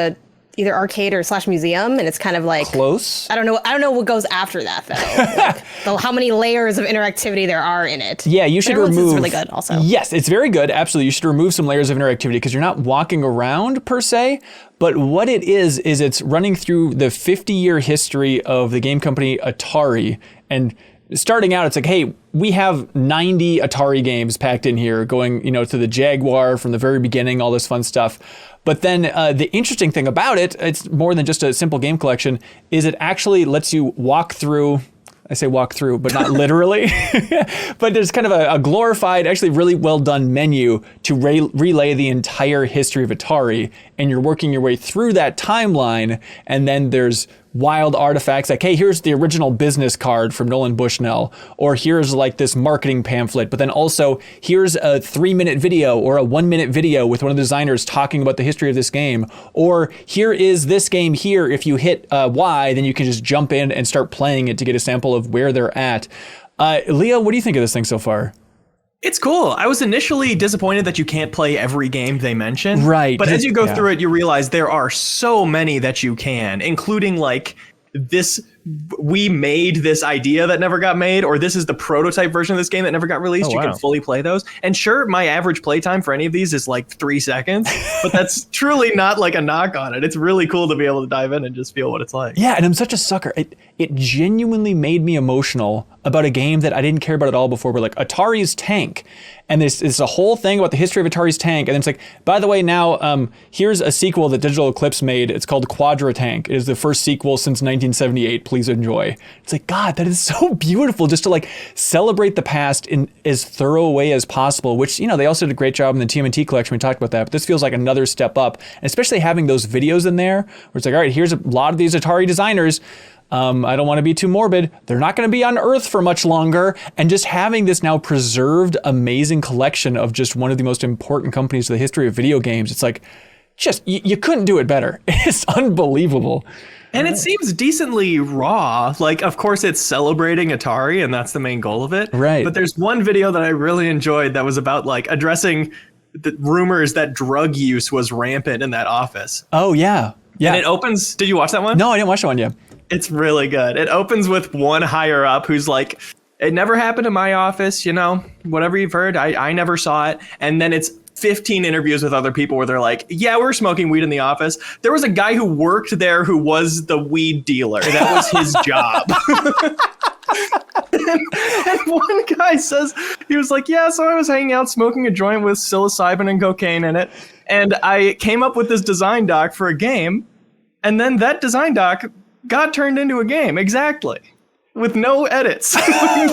either arcade or / museum, and it's kind of like Close. I don't know what goes after that though. Like how many layers of interactivity there are in it. Yeah, you should remove. It's really good also. Yes, it's very good. Absolutely, you should remove some layers of interactivity because you're not walking around per se. But what it is it's running through the 50-year history of the game company Atari. And starting out, it's like, hey, we have 90 Atari games packed in here, going, to the Jaguar from the very beginning, all this fun stuff. But then the interesting thing about it, it's more than just a simple game collection, is it actually lets you walk through. I say walk through, but not literally. But there's kind of a glorified, actually really well done menu to relay the entire history of Atari. And you're working your way through that timeline. And then there's wild artifacts like, hey, here's the original business card from Nolan Bushnell, or here's like this marketing pamphlet, but then also here's a 3-minute video or a 1-minute video with one of the designers talking about the history of this game, or here is this game here. If you hit Y, then you can just jump in and start playing it to get a sample of where they're at. Leo, what do you think of this thing so far? It's cool. I was initially disappointed that you can't play every game they mention. Right. But as you go through it, you realize there are so many that you can, including like this, we made this idea that never got made, or this is the prototype version of this game that never got released. You can fully play those. And sure, my average playtime for any of these is like 3 seconds, but that's truly not like a knock on it. It's really cool to be able to dive in and just feel what it's like. Yeah, and I'm such a sucker. It genuinely made me emotional about a game that I didn't care about at all before, but like Atari's Tank. And it's a whole thing about the history of Atari's Tank. And then it's like, by the way, now here's a sequel that Digital Eclipse made. It's called Quadra Tank. It is the first sequel since 1978. Please enjoy. It's like, God, that is so beautiful just to like celebrate the past in as thorough a way as possible, which, they also did a great job in the TMNT collection. We talked about that, but this feels like another step up. And especially having those videos in there where it's like, all right, here's a lot of these Atari designers. I don't want to be too morbid. They're not going to be on Earth for much longer. And just having this now preserved, amazing collection of just one of the most important companies in the history of video games. It's like, just, you couldn't do it better. It's unbelievable. And it seems decently raw. Like, of course, it's celebrating Atari, and that's the main goal of it. Right. But there's one video that I really enjoyed that was about like addressing the rumors that drug use was rampant in that office. Oh, yeah. Yeah. And it opens. Did you watch that one? No, I didn't watch that one yet. It's really good. It opens with one higher up who's like, it never happened in my office, whatever you've heard, I never saw it. And then it's 15 interviews with other people where they're like, yeah, we're smoking weed in the office. There was a guy who worked there who was the weed dealer. That was his job. And one guy says, he was like, yeah, so I was hanging out smoking a joint with psilocybin and cocaine in it. And I came up with this design doc for a game. And then that design doc got turned into a game, exactly, with no edits.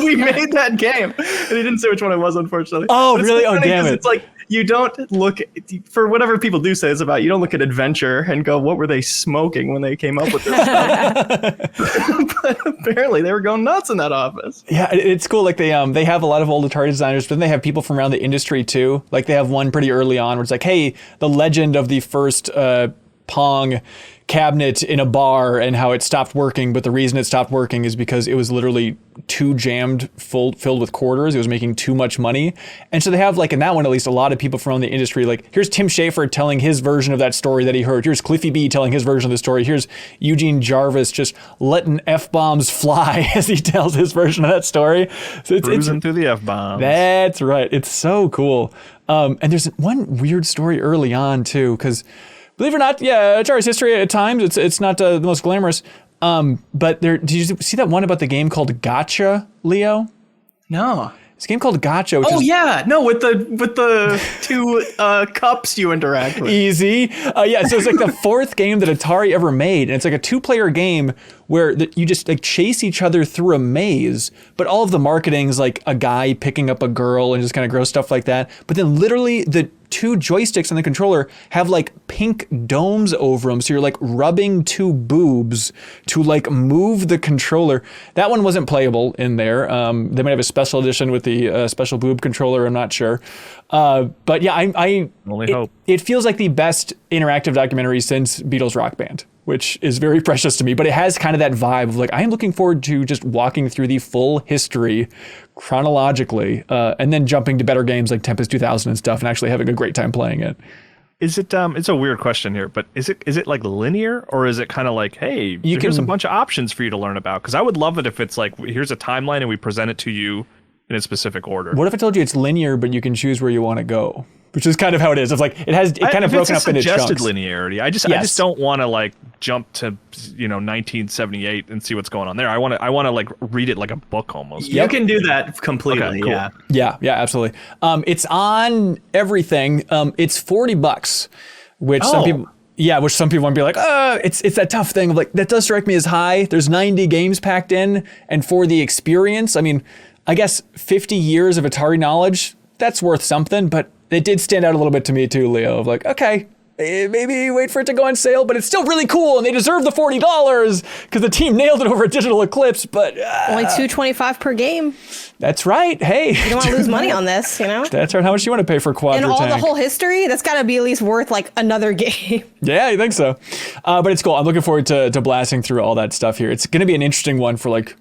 We made that game, and he didn't say which one it was, unfortunately. Oh, really? Oh, damn it! It's like you don't look for whatever people do say it's about. You don't look at Adventure and go, "What were they smoking when they came up with this stuff?" But apparently, they were going nuts in that office. Yeah, it's cool. Like they have a lot of old Atari designers, but then they have people from around the industry too. Like they have one pretty early on where it's like, "Hey, the legend of the first Pong cabinet in a bar and how it stopped working, but the reason it stopped working is because it was literally too jammed filled with quarters. It was making too much money." And so they have, like in that one at least, a lot of people from the industry. Like here's Tim Schafer telling his version of that story that he heard. Here's Cliffy B telling his version of the story. Here's Eugene Jarvis just letting F-bombs fly as he tells his version of that story. So it's cruising through the F-bombs. That's right. It's so cool. And there's one weird story early on too, because believe it or not, yeah, Atari's history at times, it's not the most glamorous. But did you see that one about the game called Gotcha, Leo? No. It's a game called Gotcha. Which with the two cups you interact with. Easy. Yeah, so it's like the fourth game that Atari ever made, and it's like a 2-player game where you just like chase each other through a maze, but all of the marketing is like a guy picking up a girl and just kind of gross stuff like that. But then literally the 2 joysticks on the controller have like pink domes over them, so you're like rubbing 2 boobs to like move the controller. That one wasn't playable in there. They might have a special edition with the special boob controller, I'm not sure. But yeah, I only hope. It feels like the best interactive documentary since Beatles Rock Band, which is very precious to me, but it has kind of that vibe of like, I am looking forward to just walking through the full history chronologically, and then jumping to better games like Tempest 2000 and stuff and actually having a great time playing it. Is it it's a weird question here, but is it like linear, or is it kind of like, hey, here's a bunch of options for you to learn about? Because I would love it if it's like, here's a timeline and we present it to you in a specific order. What if I told you it's linear, but you can choose where you want to go? Which is kind of how it is. It's like it kind of broken up into chunks. Suggested linearity. I just don't want to like jump to 1978 and see what's going on there. I want to like read it like a book almost. You can do that completely. Okay, cool. Yeah, absolutely. It's on everything. It's $40, which some people. Yeah, which some people want to be like, it's that tough thing of like, that does strike me as high. There's 90 games packed in, and for the experience, I mean, I guess 50 years of Atari knowledge, that's worth something, but it did stand out a little bit to me too, Leo, of like, okay, maybe wait for it to go on sale, but it's still really cool, and they deserve the $40 because the team nailed it over a digital eclipse, but... only $2.25 per game. That's right. Hey. You don't want to lose money on this, you know? That's right. How much do you want to pay for Quadra And all Tank? the whole history, that's got to be at least worth like another game. Yeah, I think so. But it's cool. I'm looking forward to blasting through all that stuff here. It's going to be an interesting one for like,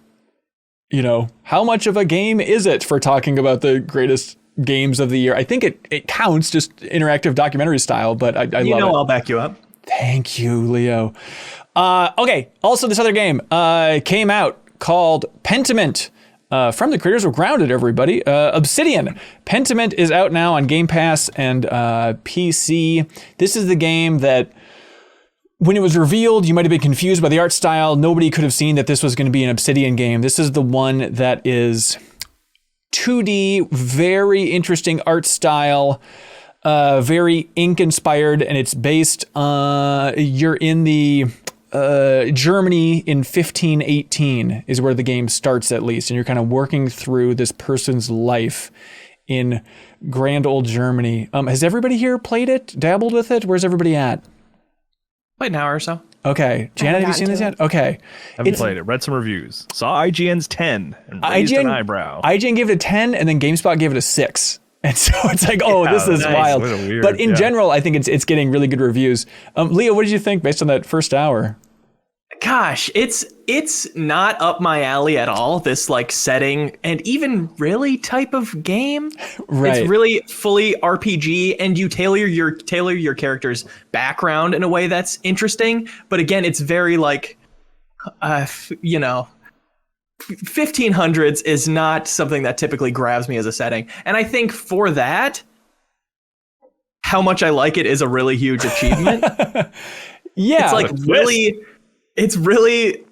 how much of a game is it for talking about the greatest games of the year? I think it counts, just interactive documentary style, but I love it. I'll back you up. Thank you, Leo. Okay, also this other game came out called Pentiment, from the creators of Grounded, everybody. Obsidian. Pentiment is out now on Game Pass and PC. This is the game that when it was revealed, you might have been confused by the art style. Nobody could have seen that this was going to be an Obsidian game. This is the one that is 2D, very interesting art style, very ink inspired, and it's based you're in the Germany in 1518 is where the game starts, at least, and you're kind of working through this person's life in grand old Germany. Has everybody here played it, dabbled with it? Where's everybody at? Like an hour or so. Okay. Janet, have you seen this yet? Okay. Haven't played it. Read some reviews. Saw IGN's 10 and raised an eyebrow. IGN gave it a 10 and then GameSpot gave it a 6. And so it's like, this is wild. Weird, but in general, I think it's getting really good reviews. Leo, what did you think based on that first hour? Gosh, it's not up my alley at all, this like setting and even really type of game. Right. It's really fully RPG, and you tailor your character's background in a way that's interesting. But again, it's very like 1500s is not something that typically grabs me as a setting. And I think for that, how much I like it is a really huge achievement. Yeah. It's like it's really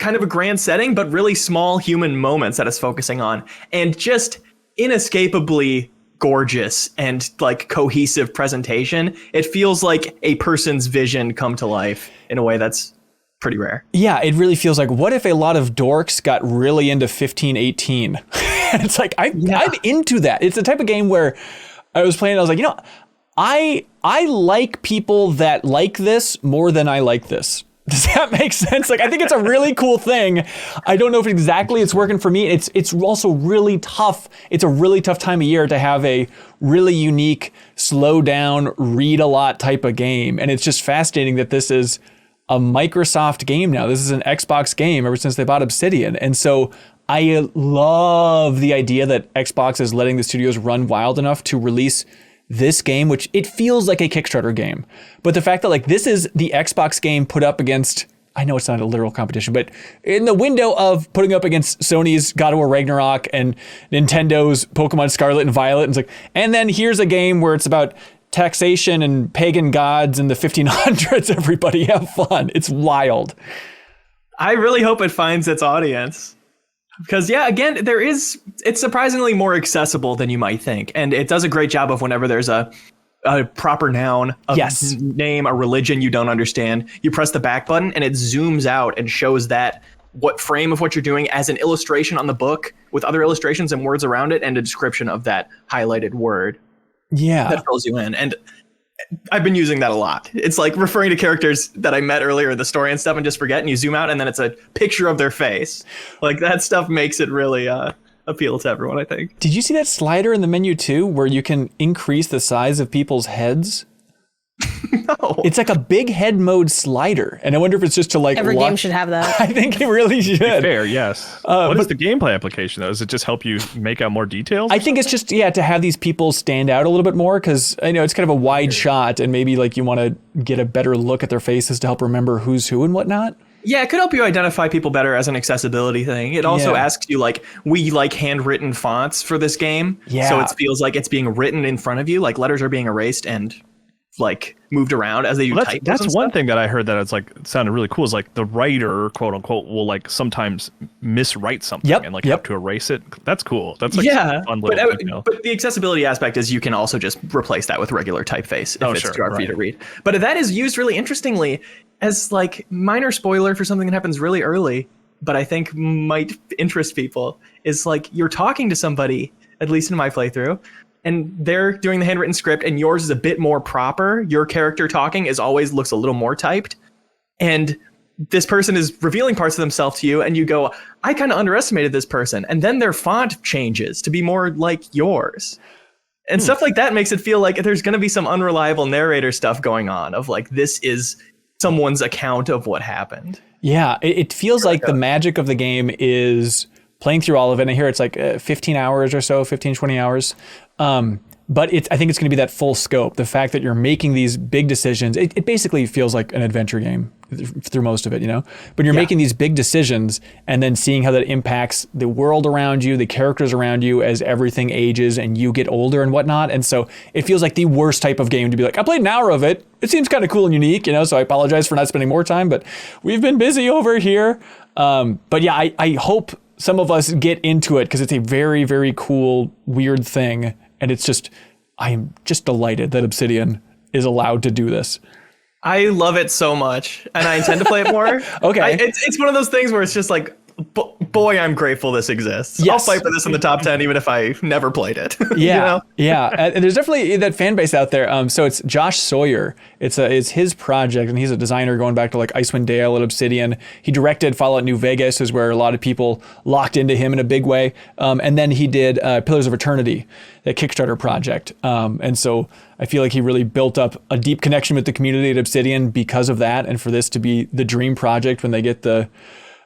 kind of a grand setting, but really small human moments that it's focusing on, and just inescapably gorgeous and like cohesive presentation. It feels like a person's vision come to life in a way that's pretty rare. Yeah, it really feels like, what if a lot of dorks got really into 1518? It's like, I'm into that. It's the type of game where I was playing, I was like, I like people that like this more than I like this. Does that make sense? Like, I think it's a really cool thing. I don't know if it's working for me. It's also really tough. It's a really tough time of year to have a really unique, slow down, read a lot type of game. And it's just fascinating that this is a Microsoft game now. This is an Xbox game ever since they bought Obsidian. And so I love the idea that Xbox is letting the studios run wild enough to release this game, which it feels like a Kickstarter game. But the fact that like this is the Xbox game put up against, I know it's not a literal competition, but in the window of putting up against Sony's God of War Ragnarok and Nintendo's Pokemon Scarlet and Violet. And it's like, and then here's a game where it's about taxation and pagan gods in the 1500s. Everybody have fun. It's wild. I really hope it finds its audience. Because, again, it's surprisingly more accessible than you might think. And it does a great job of whenever there's a proper noun, name, a religion you don't understand, you press the back button and it zooms out and shows that what frame of what you're doing as an illustration on the book with other illustrations and words around it and a description of that highlighted word. Yeah. That fills you in. And I've been using that a lot. It's like referring to characters that I met earlier in the story and stuff and just forget, and you zoom out and then it's a picture of their face. Like that stuff makes it really appeal to everyone, I think. Did you see that slider in the menu too, where you can increase the size of people's heads? No. It's like a big head mode slider, and I wonder if it's just to like Every game should have that. I think it really should. Fair, yes. What is the gameplay application though? Does it just help you make out more details? I think it's just to have these people stand out a little bit more, because I know it's kind of a wide shot, and maybe like you want to get a better look at their faces to help remember who's who and whatnot. Yeah, it could help you identify people better as an accessibility thing. It also asks you, like, we like handwritten fonts for this game. Yeah. So it feels like it's being written in front of you. Like letters are being erased and like moved around as they do typos. That's one thing that I heard that it's like sounded really cool is like the writer, quote unquote, will like sometimes miswrite something and like have to erase it. That's cool. That's like a fun little detail. But the accessibility aspect is you can also just replace that with regular typeface if it's too hard for you to read. But that is used really interestingly as like minor spoiler for something that happens really early, but I think might interest people, is like you're talking to somebody, at least in my playthrough, and they're doing the handwritten script and yours is a bit more proper. Your character talking is always looks a little more typed. And this person is revealing parts of themselves to you and you go, I kind of underestimated this person. And then their font changes to be more like yours. And stuff like that makes it feel like there's going to be some unreliable narrator stuff going on of like, this is someone's account of what happened. Yeah, it feels like the magic of the game is playing through all of it. And I hear it's like 15 hours or so, 15, 20 hours. But I think it's going to be that full scope. The fact that you're making these big decisions, it basically feels like an adventure game through most of it, you know? But you're making these big decisions and then seeing how that impacts the world around you, the characters around you as everything ages and you get older and whatnot. And so it feels like the worst type of game to be like, I played an hour of it. It seems kind of cool and unique, you know? So I apologize for not spending more time, but we've been busy over here. But yeah, I hope some of us get into it because it's a very, very cool, weird thing. And it's just, I am just delighted that Obsidian is allowed to do this. I love it so much, and I intend to play it more. Okay. It's one of those things where it's just like, boy, I'm grateful this exists. Yes. I'll fight for this in the top 10, even if I never played it. Yeah, You know? yeah. And there's definitely that fan base out there. So it's Josh Sawyer. It's his project, and he's a designer going back to like Icewind Dale at Obsidian. He directed Fallout New Vegas, is where a lot of people locked into him in a big way. And then he did Pillars of Eternity, that Kickstarter project. And so I feel like he really built up a deep connection with the community at Obsidian because of that, and for this to be the dream project when they get the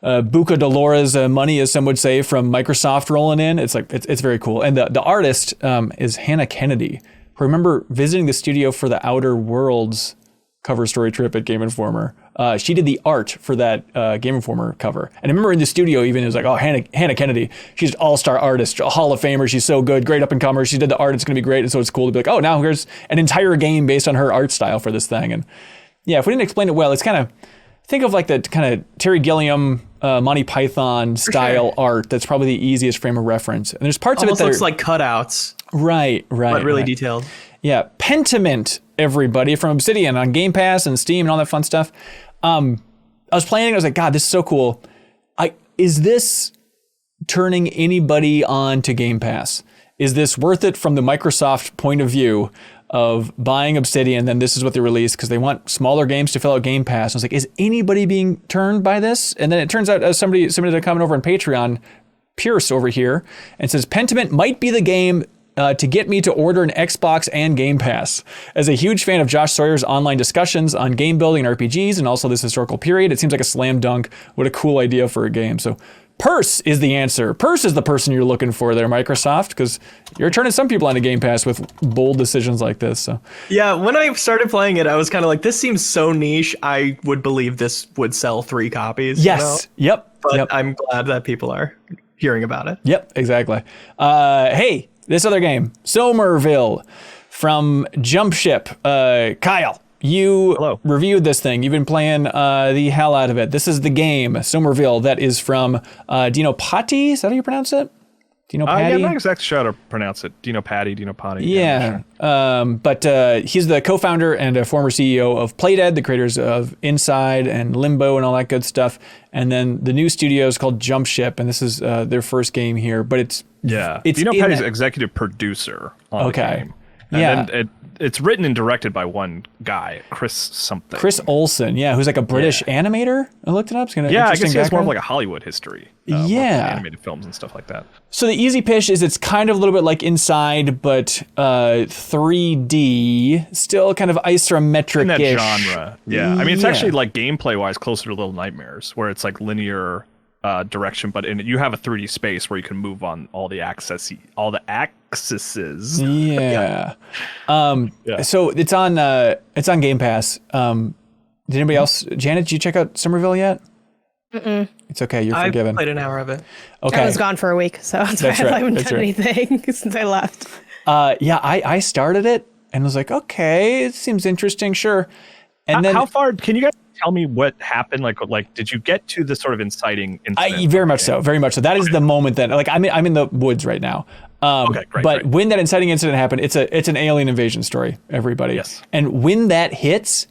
Buca Dolores money, as some would say, from Microsoft rolling in. It's like it's very cool. And the artist is Hannah Kennedy, who I remember visiting the studio for the Outer Worlds cover story trip at Game Informer. She did the art for that Game Informer cover. And I remember in the studio even, it was like, oh, Hannah Kennedy, she's an all-star artist, a Hall of Famer. She's so good, great up-and-comer. She did the art. It's going to be great. And so it's cool to be like, oh, now here's an entire game based on her art style for this thing. And yeah, if we didn't explain it well, it's kind of, think of like the kind of Terry Gilliam, Monty Python style art. That's probably the easiest frame of reference. And there's parts Almost of it that looks like cutouts. Right. But really detailed. Yeah. Pentiment, everybody, from Obsidian on Game Pass and Steam and all that fun stuff. I was playing it. I was like, God, this is so cool. Is this turning anybody on to Game Pass? Is this worth it from the Microsoft point of view of buying Obsidian? Then this is what they released because they want smaller games to fill out Game Pass. I was like, is anybody being turned by this? And then it turns out somebody that comment over on Patreon, Pierce over here, and says Pentiment might be the game to get me to order an Xbox and Game Pass. As a huge fan of Josh Sawyer's online discussions on game building and RPGs and also this historical period, it seems like a slam dunk. What a cool idea for a game. So Purse is the answer. Purse is the person you're looking for there, Microsoft, because you're turning some people onto Game Pass with bold decisions like this. So yeah, when I started playing it, I was kind of like, this seems so niche. I would believe this would sell 3 copies. Yes. You know? Yep. But yep. I'm glad that people are hearing about it. Yep, exactly. Hey, this other game, Somerville from Jump Ship. Kyle, you reviewed this thing. You've been playing the hell out of it. This is the game, Somerville, that is from Dino Patti. Is that how you pronounce it? Dino Patti? Yeah, I'm not exactly sure how to pronounce it. Dino Patti. Yeah. But he's the co-founder and a former CEO of Playdead, the creators of Inside and Limbo and all that good stuff. And then the new studio is called Jump Ship, and this is their first game here. But it's Dino Patti's executive producer on the game. And then it's written and directed by one guy, Chris something. Chris Olsen, who's like a British animator. I looked it up. It's I guess he has more of like a Hollywood history. Animated films and stuff like that. So the easy pitch is it's kind of a little bit like Inside, but 3D, still kind of isometric-ish. In that genre, yeah. I mean, it's actually like gameplay-wise closer to Little Nightmares, where it's like linear direction, but you have a 3D space where you can move on all the axes. Yeah. So it's on Game Pass. Did anybody else? Janet, did you check out Somerville yet? Mm-mm. It's okay. You're forgiven. I played an hour of it. Okay. I was gone for a week, so that's why I haven't done anything since I left. I started it and was like, okay, it seems interesting. Sure. And then how far can you guys tell me what happened? Like, did you get to the sort of inciting incident? Very much so. That is the moment that, like, I'm in the woods right now. Okay, great. But when that inciting incident happened, it's an alien invasion story, everybody. Yes. And when that hits,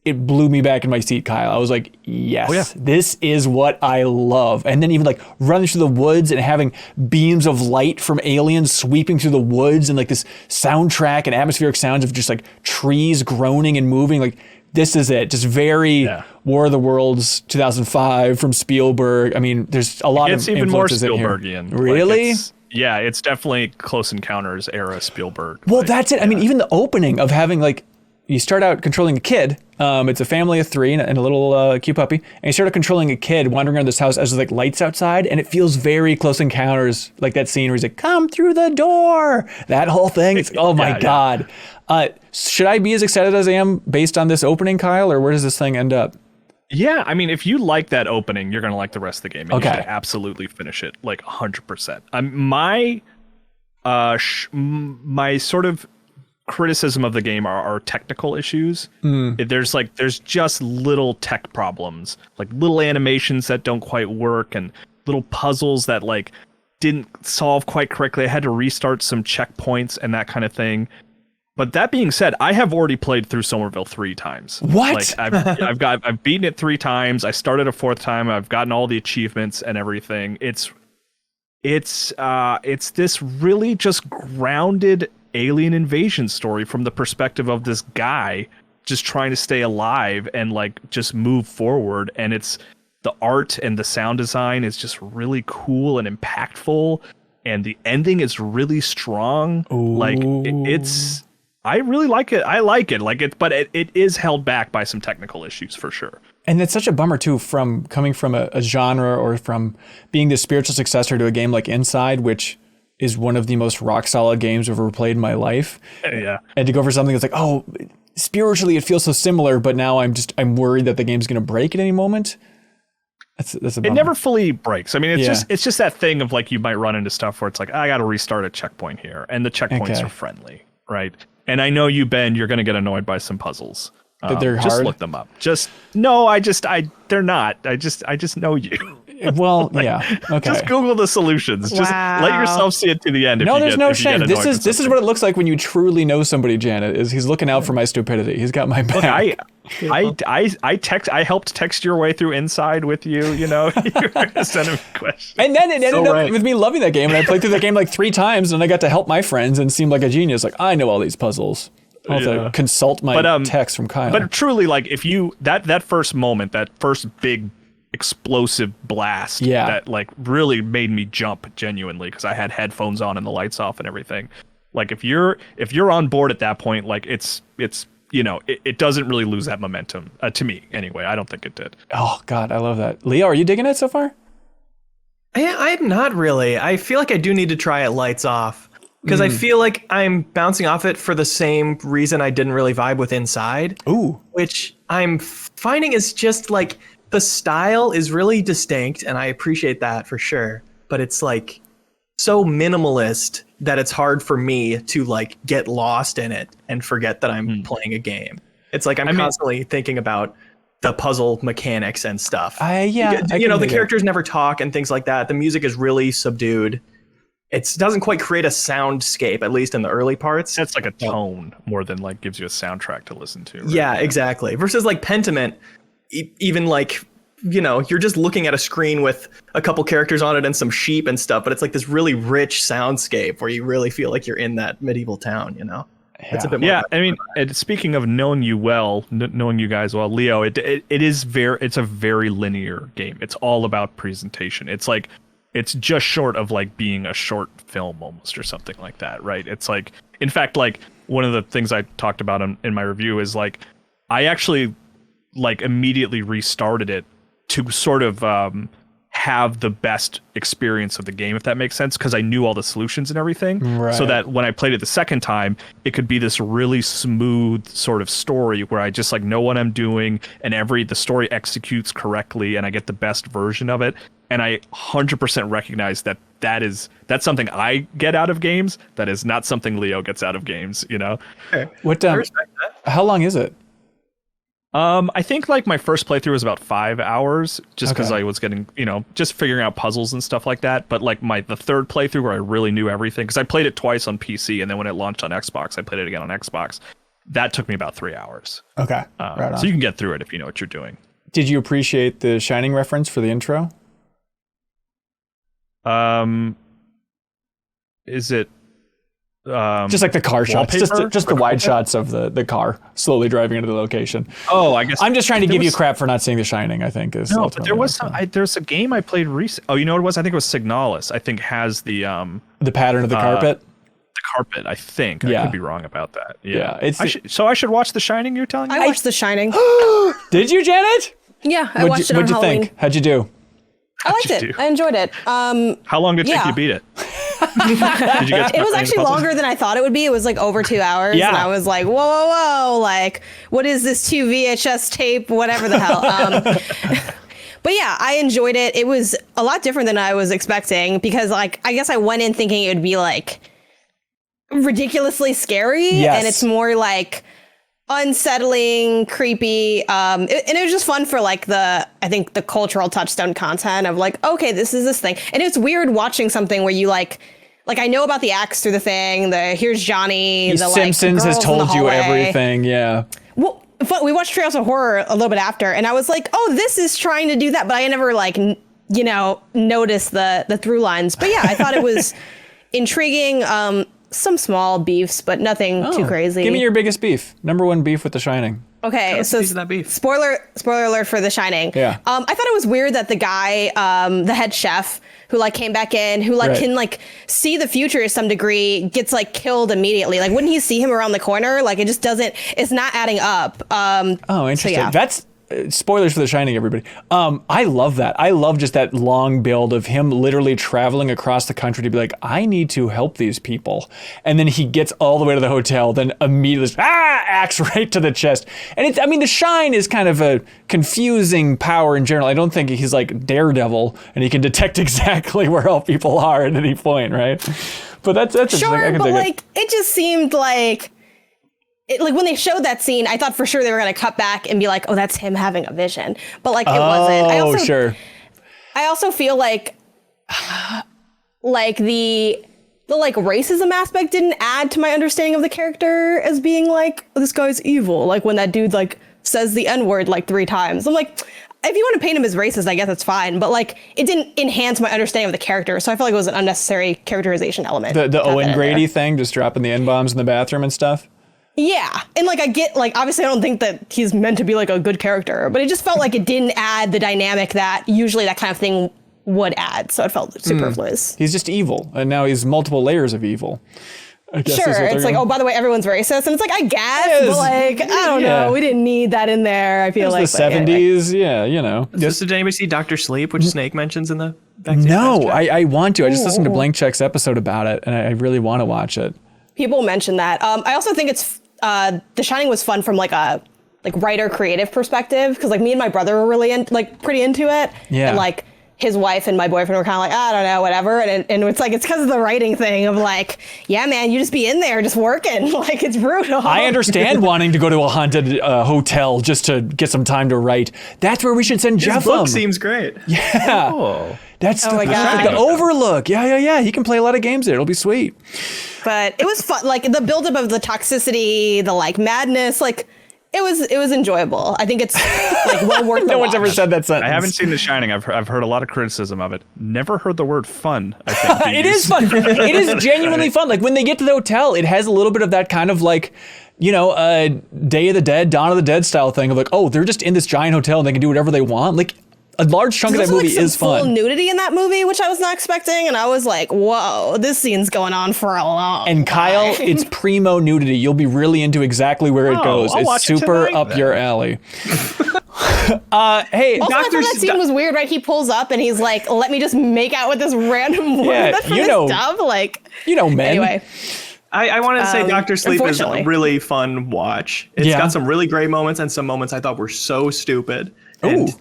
it blew me back in my seat, Kyle. I was like, yes, this is what I love. And then even like running through the woods and having beams of light from aliens sweeping through the woods and like this soundtrack and atmospheric sounds of just like trees groaning and moving. Like, this is it. Just very War of the Worlds 2005 from Spielberg. I mean, there's a lot of influences in here. It's even more Spielbergian. Really? It's definitely Close Encounters era Spielberg. Well, that's it. I mean, even the opening of having like, you start out controlling a kid. It's a family of 3 and a little cute puppy. And you start out controlling a kid wandering around this house as there's like lights outside. And it feels very Close Encounters, like that scene where he's like, come through the door. That whole thing. Oh my God. Should I be as excited as I am based on this opening, Kyle? Or where does this thing end up? Yeah, I mean, if you like that opening, you're going to like the rest of the game. And Okay. You should absolutely finish it, like 100%. My sort of criticism of the game are technical issues. There's just little tech problems, like little animations that don't quite work and little puzzles that like didn't solve quite correctly. I had to restart some checkpoints and that kind of thing. But that being said, I have already played through Somerville 3 times. What? Like I've beaten it 3 times. I started a 4th time. I've gotten all the achievements and everything. It's this really just grounded alien invasion story from the perspective of this guy just trying to stay alive and like just move forward. And it's the art and the sound design is just really cool and impactful. And the ending is really strong. Ooh. Like I really like it. I like it, but it is held back by some technical issues for sure. And it's such a bummer too, from coming from a genre or from being the spiritual successor to a game like Inside, which is one of the most rock solid games I've ever played in my life. Yeah. And to go for something that's like, oh, spiritually it feels so similar, but now I'm worried that the game's going to break at any moment. That's a bummer. It never fully breaks. I mean, it's just that thing of like, you might run into stuff where it's like, I got to restart a checkpoint here. And the checkpoints are friendly, right? And I know you, Ben, you're going to get annoyed by some puzzles. That they're just hard? look them up. They're not. I just know you. Well, yeah. Okay. Just Google the solutions. Just let yourself see it to the end. There's no shame. This is what it looks like when you truly know somebody, Janet, is he's looking out for my stupidity. He's got my back. Look, I helped text your way through Inside with you, you know. You were sending me questions. And then it ended up with me loving that game, and I played through the game like 3 times, and I got to help my friends and seemed like a genius. Like, I know all these puzzles. I'll have to consult my text from Kyle. But truly, like, if you that first moment, that first big explosive blast that like really made me jump genuinely, because I had headphones on and the lights off and everything. Like, if you're on board at that point, like it's you know, it doesn't really lose that momentum to me anyway. I don't think it did. Oh God, I love that. Leo, are you digging it so far? I'm not really. I feel like I do need to try it lights off, because I feel like I'm bouncing off it for the same reason I didn't really vibe with Inside. Ooh. Which I'm finding is just like, the style is really distinct, and I appreciate that for sure. But it's like so minimalist that it's hard for me to like get lost in it and forget that I'm playing a game. It's like I'm constantly thinking about the puzzle mechanics and stuff. The characters never talk and things like that. The music is really subdued. It doesn't quite create a soundscape, at least in the early parts. That's like a tone more than like gives you a soundtrack to listen to. Right? Yeah, exactly. Versus like Pentiment, even like, you know, you're just looking at a screen with a couple characters on it and some sheep and stuff, but it's like this really rich soundscape where you really feel like you're in that medieval town, you know? It's a bit more. Yeah, I mean, speaking of knowing you well, knowing you guys well, Leo, it's a very linear game. It's all about presentation. It's like, it's just short of like being a short film almost or something like that, right? It's like, in fact, like one of the things I talked about in my review is like, I actually like immediately restarted it to sort of have the best experience of the game, if that makes sense, because I knew all the solutions and everything. Right. So that when I played it the second time, it could be this really smooth sort of story where I just like know what I'm doing, and the story executes correctly, and I get the best version of it. And I 100% recognize that's something I get out of games. That is not something Leo gets out of games, you know? Okay. What? I respect that. How long is it? I think like my first playthrough was about 5 hours, just because I was getting, just figuring out puzzles and stuff like that. But like the third playthrough where I really knew everything, because I played it twice on PC, and then when it launched on Xbox, I played it again on Xbox. That took me about 3 hours. Okay. Right on. So you can get through it if you know what you're doing. Did you appreciate the Shining reference for the intro? Is it just like the car shots, wallpaper? just the wide shots of the car slowly driving into the location. Oh, I guess I'm just trying to give you crap for not seeing The Shining, I think is. No, but there was there's a game I played recently. Oh, you know what it was? I think it was Signalis. I think has the pattern of the carpet. The carpet, I think. Yeah. I could be wrong about that. Yeah. Yeah, I should watch The Shining, you're telling me? I watched The Shining. Did you, Janet? Yeah, I watched it on What'd you Halloween. think? How'd you do? I liked How'd you it. do? I enjoyed it. How long did it take you to beat it? Did you get It was actually longer than I thought it would be. It was like over 2 hours. Yeah. And I was like, whoa. Like, what is this 2 VHS tape? Whatever the hell. But yeah, I enjoyed it. It was a lot different than I was expecting because like, I guess I went in thinking it would be like ridiculously scary. Yes. And it's more like unsettling, creepy, and it was just fun for like I think the cultural touchstone content of like, okay, this is this thing. And it's weird watching something where you like I know about the axe through the thing, here's Johnny, the Simpsons like, has girls in the told you hallway. everything, yeah. Well, we watched Treehouse of Horror a little bit after, and I was like, oh, this is trying to do that, but I never like noticed the through lines. But yeah, I thought it was intriguing. Some small beefs, but nothing too crazy. Give me your biggest beef. Number one beef with The Shining. Okay, so piece of that beef. spoiler alert for The Shining. Yeah. I thought it was weird that the guy, the head chef, who like came back in, who like Right. can like see the future to some degree, gets like killed immediately. Like wouldn't he see him around the corner? Like it just doesn't. It's not adding up. Oh, interesting. So, yeah. That's spoilers for The Shining, everybody. I love that. I love just that long build of him literally traveling across the country to be like, I need to help these people. And then he gets all the way to the hotel, then immediately, axe right to the chest. And the Shine is kind of a confusing power in general. I don't think he's like Daredevil and he can detect exactly where all people are at any point, right? But that's interesting. I Sure, can but dig like it just seemed like. Like when they showed that scene, I thought for sure they were going to cut back and be like, "Oh, that's him having a vision," but like it wasn't. Sure. I also feel like the like racism aspect didn't add to my understanding of the character as being like, oh, this guy's evil. Like when that dude like says the N-word like 3 times, I'm like, if you want to paint him as racist, I guess that's fine. But like, it didn't enhance my understanding of the character, so I feel like it was an unnecessary characterization element. The Owen in Grady there. thing, just dropping the N-bombs in the bathroom and stuff. Yeah, and like I get like obviously I don't think that he's meant to be like a good character, but it just felt like it didn't add the dynamic that usually that kind of thing would add. So it felt superfluous. He's just evil, and now he's multiple layers of evil. I guess Sure, is what it's they're like, oh, by the way, everyone's racist, and it's like I guess, Yes. but like I don't Yeah. know, we didn't need that in there. I feel It was like the but anyway. 70s, yeah. So did anybody see Dr. Sleep, which Snake mentions in the backstage No, pass chat? I want to. I just listened to Blank Check's episode about it, and I really want to watch it. People mention that. I also think it's The Shining was fun from like a writer creative perspective because like me and my brother were really pretty into it. Yeah. And like his wife and my boyfriend were kind of like, I don't know, whatever. And it's like, it's because of the writing thing of like, yeah, man, you just be in there just working. Like it's brutal. I understand wanting to go to a haunted hotel just to get some time to write. That's where we should send His Jeff. book seems great. Yeah. Oh. That's my God. the Overlook. Yeah. He can play a lot of games there. It'll be sweet. But it was fun. Like the buildup of the toxicity, the like madness, like it was enjoyable. I think it's like well worth. No one's ever said that sentence. I haven't seen The Shining. I've heard a lot of criticism of it. Never heard the word fun. I think It is fun. It is genuinely fun. Like when they get to the hotel, it has a little bit of that kind of like, you know, Day of the Dead, Dawn of the Dead style thing of like, oh, they're just in this giant hotel and they can do whatever they want. Like a large chunk of that movie is fun. Full nudity in that movie, which I was not expecting, and I was like, whoa, this scene's going on for a long And Kyle, it's primo nudity. You'll be really into exactly where it goes. I'll It's watch it super tonight, up then. your alley. Hey, Also, I thought that scene was weird, right? He pulls up and he's like, let me just make out with this random woman Yeah, from you this know- dub. Like, you know, men. anyway. I want to say Dr. Sleep is a unfortunately. really fun watch. It's Yeah. got some really great moments and some moments I thought were so stupid. And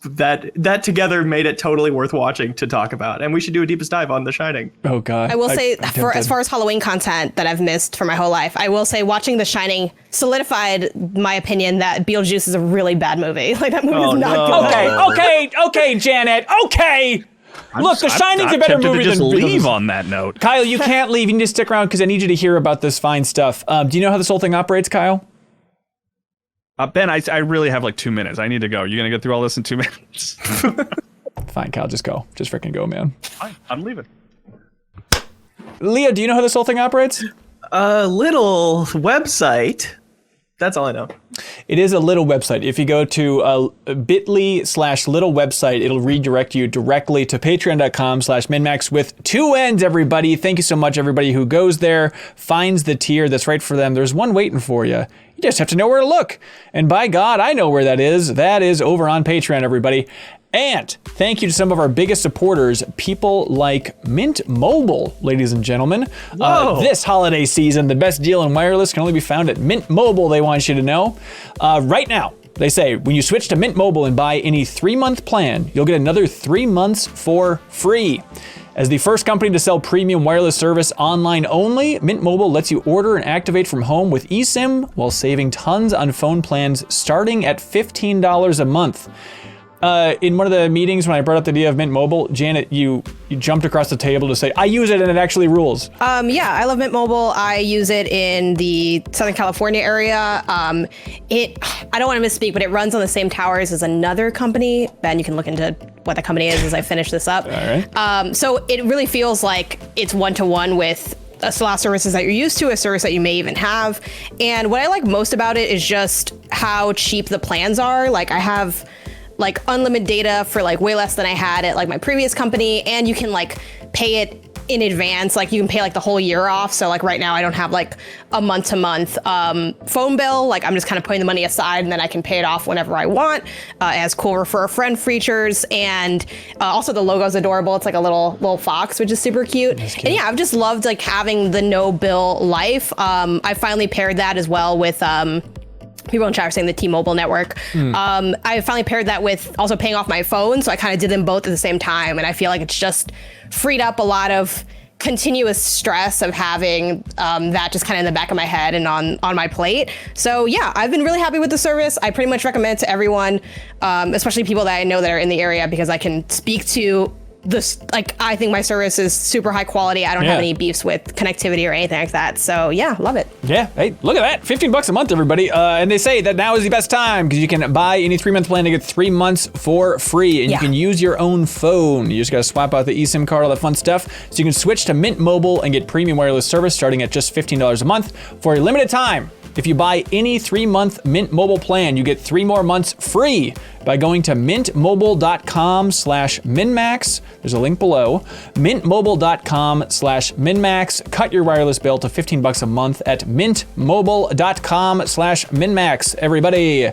that together made it totally worth watching to talk about. And we should do a deepest dive on The Shining. Oh God. I will say, I'm for as tempted. far as Halloween content that I've missed for my whole life, I will say watching The Shining solidified my opinion that Beetlejuice is a really bad movie. Like that movie is not good. Okay, Janet. Okay. Look, The Shining's I'm a better tempted movie to just than leave Beetlejuice. on that note. Kyle, you can't leave. You need to stick around because I need you to hear about this fine stuff. Do you know how this whole thing operates, Kyle? Ben, I really have like 2 minutes. I need to go. You're gonna get through all this in 2 minutes. Fine, Kyle, just go. Just freaking go, man. Fine, I'm leaving. Leo, do you know how this whole thing operates? A little website. That's all I know. It is a little website. If you go to bit.ly/little website, it'll redirect you directly to patreon.com/MinnMax with 2 N's, everybody. Thank you so much, everybody who goes there, finds the tier that's right for them. There's one waiting for you. You just have to know where to look. And by God, I know where that is. That is over on Patreon, everybody. And thank you to some of our biggest supporters, people like Mint Mobile, ladies and gentlemen. This holiday season, the best deal in wireless can only be found at Mint Mobile, they want you to know. Right now, they say, when you switch to Mint Mobile and buy any 3-month plan, you'll get another 3 months for free. As the first company to sell premium wireless service online only, Mint Mobile lets you order and activate from home with eSIM while saving tons on phone plans starting at $15 a month. In one of the meetings when I brought up the idea of Mint Mobile, Janet, you jumped across the table to say, I use it and it actually rules. Yeah, I love Mint Mobile. I use it in the Southern California area. I don't want to misspeak, but it runs on the same towers as another company. Ben, you can look into what the company is as I finish this up. All right. So it really feels like it's one-to-one with a lot of services that you're used to, a service that you may even have. And what I like most about it is just how cheap the plans are. Like I have like unlimited data for like way less than I had at like my previous company, and you can like pay it in advance. Like you can pay like the whole year off. So like right now I don't have like a month-to-month phone bill. Like I'm just kind of putting the money aside and then I can pay it off whenever I want. It has cool refer a friend features, and also the logo's adorable. It's like a little fox, which is super cute. And yeah, I've just loved like having the no bill life. I finally paired that as well with people in chat are saying the T-Mobile network. I finally paired that with also paying off my phone. So I kind of did them both at the same time. And I feel like it's just freed up a lot of continuous stress of having that just kind of in the back of my head and on my plate. So yeah, I've been really happy with the service. I pretty much recommend it to everyone, especially people that I know that are in the area, because I can speak to this. Like, I think my service is super high quality. I don't have any beefs with connectivity or anything like that. So yeah, love it. Yeah, hey, look at that. $15 a month, everybody. And they say that now is the best time because you can buy any 3-month plan to get 3 months for free. And you can use your own phone. You just got to swap out the eSIM card, all that fun stuff. So you can switch to Mint Mobile and get premium wireless service starting at just $15 a month for a limited time. If you buy any 3-month Mint Mobile plan, you get 3 more months free by going to mintmobile.com/MinnMax. There's a link below. Mintmobile.com/MinnMax. Cut your wireless bill to $15 a month at mintmobile.com/MinnMax. Everybody.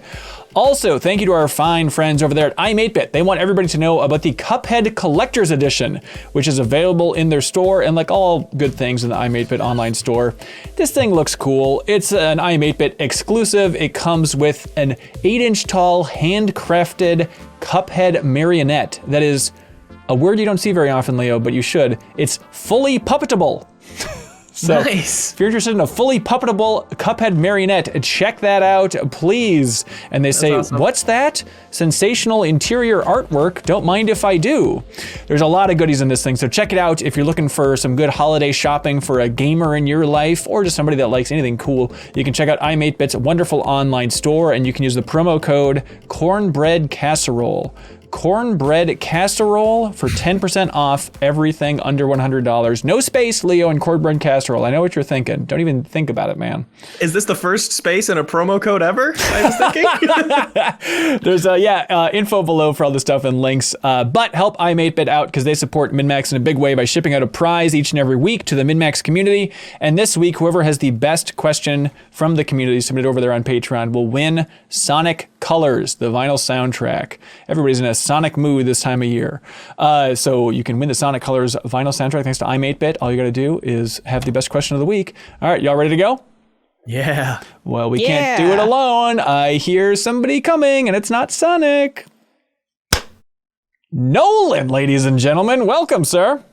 Also, thank you to our fine friends over there at I'm8bit. They want everybody to know about the Cuphead Collector's Edition, which is available in their store, and like all good things in the I'm8bit online store, this thing looks cool. It's an I'm8bit exclusive. It comes with an 8-inch tall handcrafted Cuphead marionette. That is a word you don't see very often, Leo, but you should. It's fully puppetable. So Nice. if you're interested in a fully puppetable Cuphead marionette, check that out, please. And they say, awesome. what's that? Sensational interior artwork. Don't mind if I do. There's a lot of goodies in this thing, so check it out if you're looking for some good holiday shopping for a gamer in your life or just somebody that likes anything cool. You can check out I'm 8bit's wonderful online store, and you can use the promo code Cornbread Casserole. Cornbread Casserole for 10% off everything under $100. No space, Leo, in Cornbread Casserole. I know what you're thinking. Don't even think about it, man. Is this the first space in a promo code ever? I was thinking. There's info below for all the stuff and links. But help I'm 8bit out because they support MinnMax in a big way by shipping out a prize each and every week to the MinnMax community. And this week, whoever has the best question from the community submitted over there on Patreon will win Sonic Colors, the vinyl soundtrack. Everybody's in a Sonic mood this time of year. So you can win the Sonic Colors vinyl soundtrack thanks to I'm 8bit. All you got to do is have the best question of the week. All right, y'all ready to go? Yeah. Well, we can't do it alone. I hear somebody coming, and it's not Sonic. Nolan, ladies and gentlemen. Welcome, sir.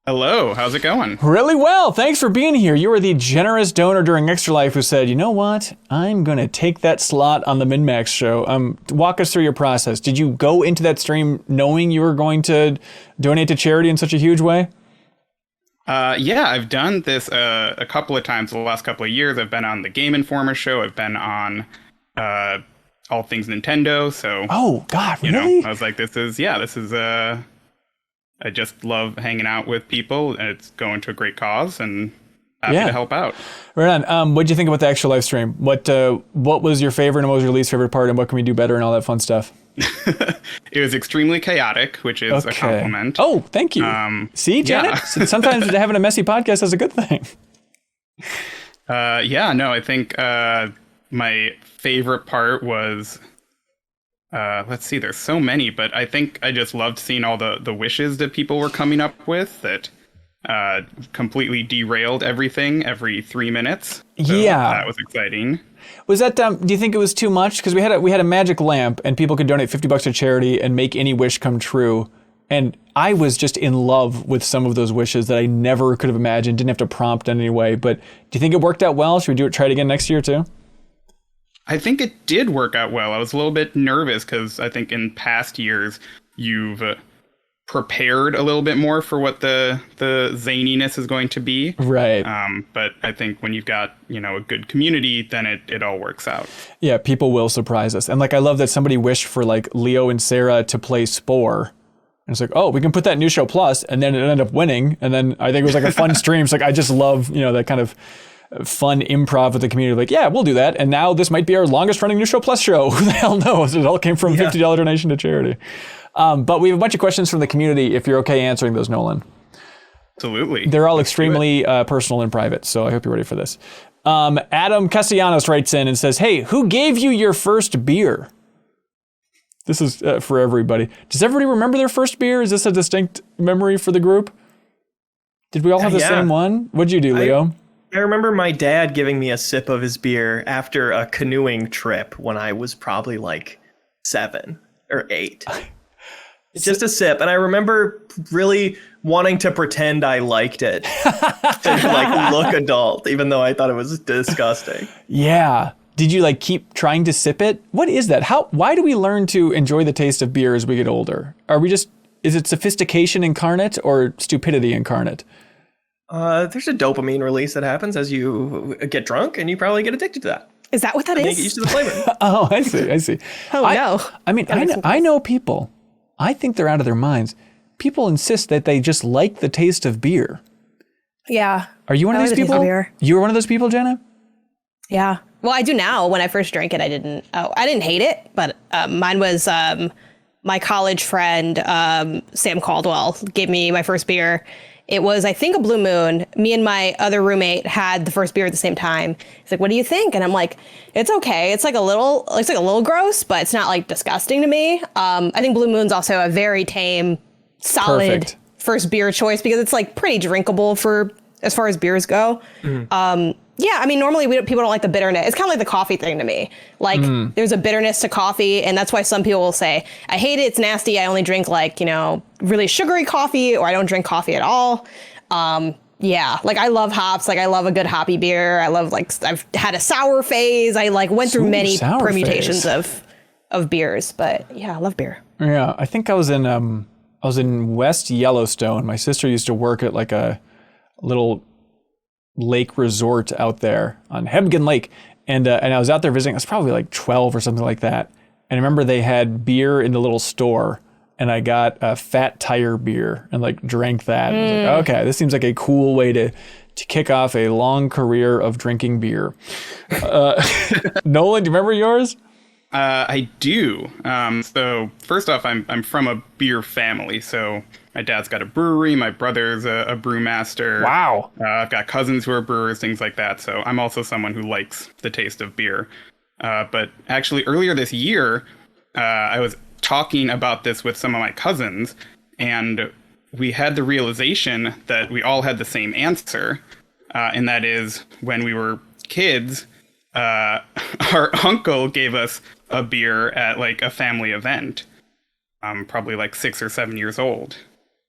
Hello, how's it going? Really well. Thanks for being here. You were the generous donor during Extra Life who said, you know what? I'm going to take that slot on the MinnMax show. Walk us through your process. Did you go into that stream knowing you were going to donate to charity in such a huge way? Yeah, I've done this a couple of times the last couple of years. I've been on the Game Informer show. I've been on All Things Nintendo. So, oh, God, you really? know, I was like, this is I just love hanging out with people, and it's going to a great cause, and happy to help out. Right on. What'd you think about the Extra Life stream? What was your favorite and what was your least favorite part, and what can we do better and all that fun stuff? It was extremely chaotic, which is a compliment. Oh, thank you. See, Janet? Yeah. Sometimes having a messy podcast is a good thing. I think my favorite part was... let's see, there's so many, but I think I just loved seeing all the wishes that people were coming up with that completely derailed everything every 3 minutes. So that was exciting. Was that, do you think it was too much? Because we had a magic lamp and people could donate $50 to charity and make any wish come true. And I was just in love with some of those wishes that I never could have imagined, didn't have to prompt in any way. But do you think it worked out well? Should we try it again next year too? I think it did work out well. I was a little bit nervous because I think in past years you've prepared a little bit more for what the zaniness is going to be. Right. But I think when you've got, a good community, then it all works out. Yeah, people will surprise us. And I love that somebody wished for Leo and Sarah to play Spore. And it's oh, we can put that in New Show Plus, and then it ended up winning. And then I think it was a fun stream. It's I just love, that kind of fun improv with the community. Yeah, we'll do that. And now this might be our longest running New Show Plus show. Who the hell knows? It all came from $50 donation to charity. But we have a bunch of questions from the community if you're okay answering those, Nolan. Absolutely. They're all extremely personal and private, so I hope you're ready for this. Adam Castellanos writes in and says, hey, who gave you your first beer? This is for everybody. Does everybody remember their first beer? Is this a distinct memory for the group? Did we all have the same one? What'd you do, Leo? I remember my dad giving me a sip of his beer after a canoeing trip when I was probably 7 or 8. It's just a sip. And I remember really wanting to pretend I liked it to look adult, even though I thought it was disgusting. Yeah. Did you keep trying to sip it? What is that? Why do we learn to enjoy the taste of beer as we get older? Is it sophistication incarnate or stupidity incarnate? There's a dopamine release that happens as you get drunk, and you probably get addicted to that. Is that what that is? You get used to the flavor. Oh, I see. Oh, no. I mean, I know people. I think they're out of their minds. People insist that they just like the taste of beer. Yeah. Are you one of these people? You were one of those people, Jenna? Yeah. Well, I do now. When I first drank it, I didn't hate it, but mine was my college friend, Sam Caldwell, gave me my first beer. It was, I think, a Blue Moon. Me and my other roommate had the first beer at the same time. He's like, what do you think? And I'm like, it's okay. It's a little gross, but it's not disgusting to me. I think Blue Moon's also a very tame, solid first beer choice because it's pretty drinkable for as far as beers go. Yeah, I mean, normally people don't like the bitterness. It's kind of like the coffee thing to me. There's a bitterness to coffee, and that's why some people will say, I hate it, it's nasty, I only drink really sugary coffee, or I don't drink coffee at all. Yeah, like I love hops. Like I love a good hoppy beer. I love like I've had a sour phase. I like went through many sour permutations phase. of beers. But yeah, I love beer. Yeah, I think I was in West Yellowstone. My sister used to work at like a little lake resort out there on Hebgen Lake, and I was out there visiting. I was probably like 12 or something like that. And I remember they had beer in the little store, and I got a Fat Tire beer and like drank that. And I was like, okay, this seems like a cool way to kick off a long career of drinking beer. Nolan, do you remember yours? I do. So first off, I'm from a beer family. So my dad's got a brewery. My brother's a brewmaster. Wow. I've got cousins who are brewers, things like that. So I'm also someone who likes the taste of beer. But actually earlier this year, I was talking about this with some of my cousins, and we had the realization that we all had the same answer. And that is, when we were kids, our uncle gave us a beer at like a family event, probably like 6 or 7 years old.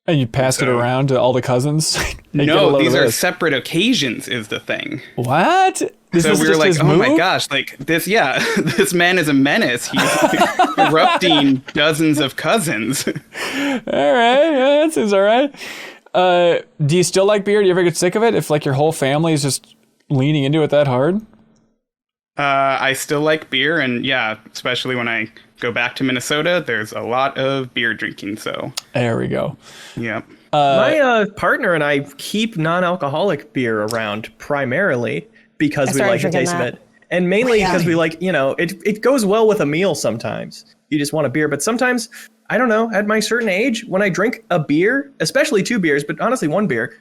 And you passed it around to all the cousins? No, these are separate occasions is the thing. What? So we were like, oh my gosh, like this, this man is a menace. He's corrupting dozens of cousins. All right, yeah, that seems all right. Do you still like beer? Do you ever get sick of it if like your whole family is just leaning into it that hard? I still like beer, and yeah, especially when I go back to Minnesota, there's a lot of beer drinking, so. There we go. Yeah. My partner and I keep non-alcoholic beer around primarily because we like the taste of it. And mainly because we like, it goes well with a meal sometimes. You just want a beer, but sometimes, I don't know, at my certain age, when I drink a beer, especially 2 beers, but honestly 1 beer,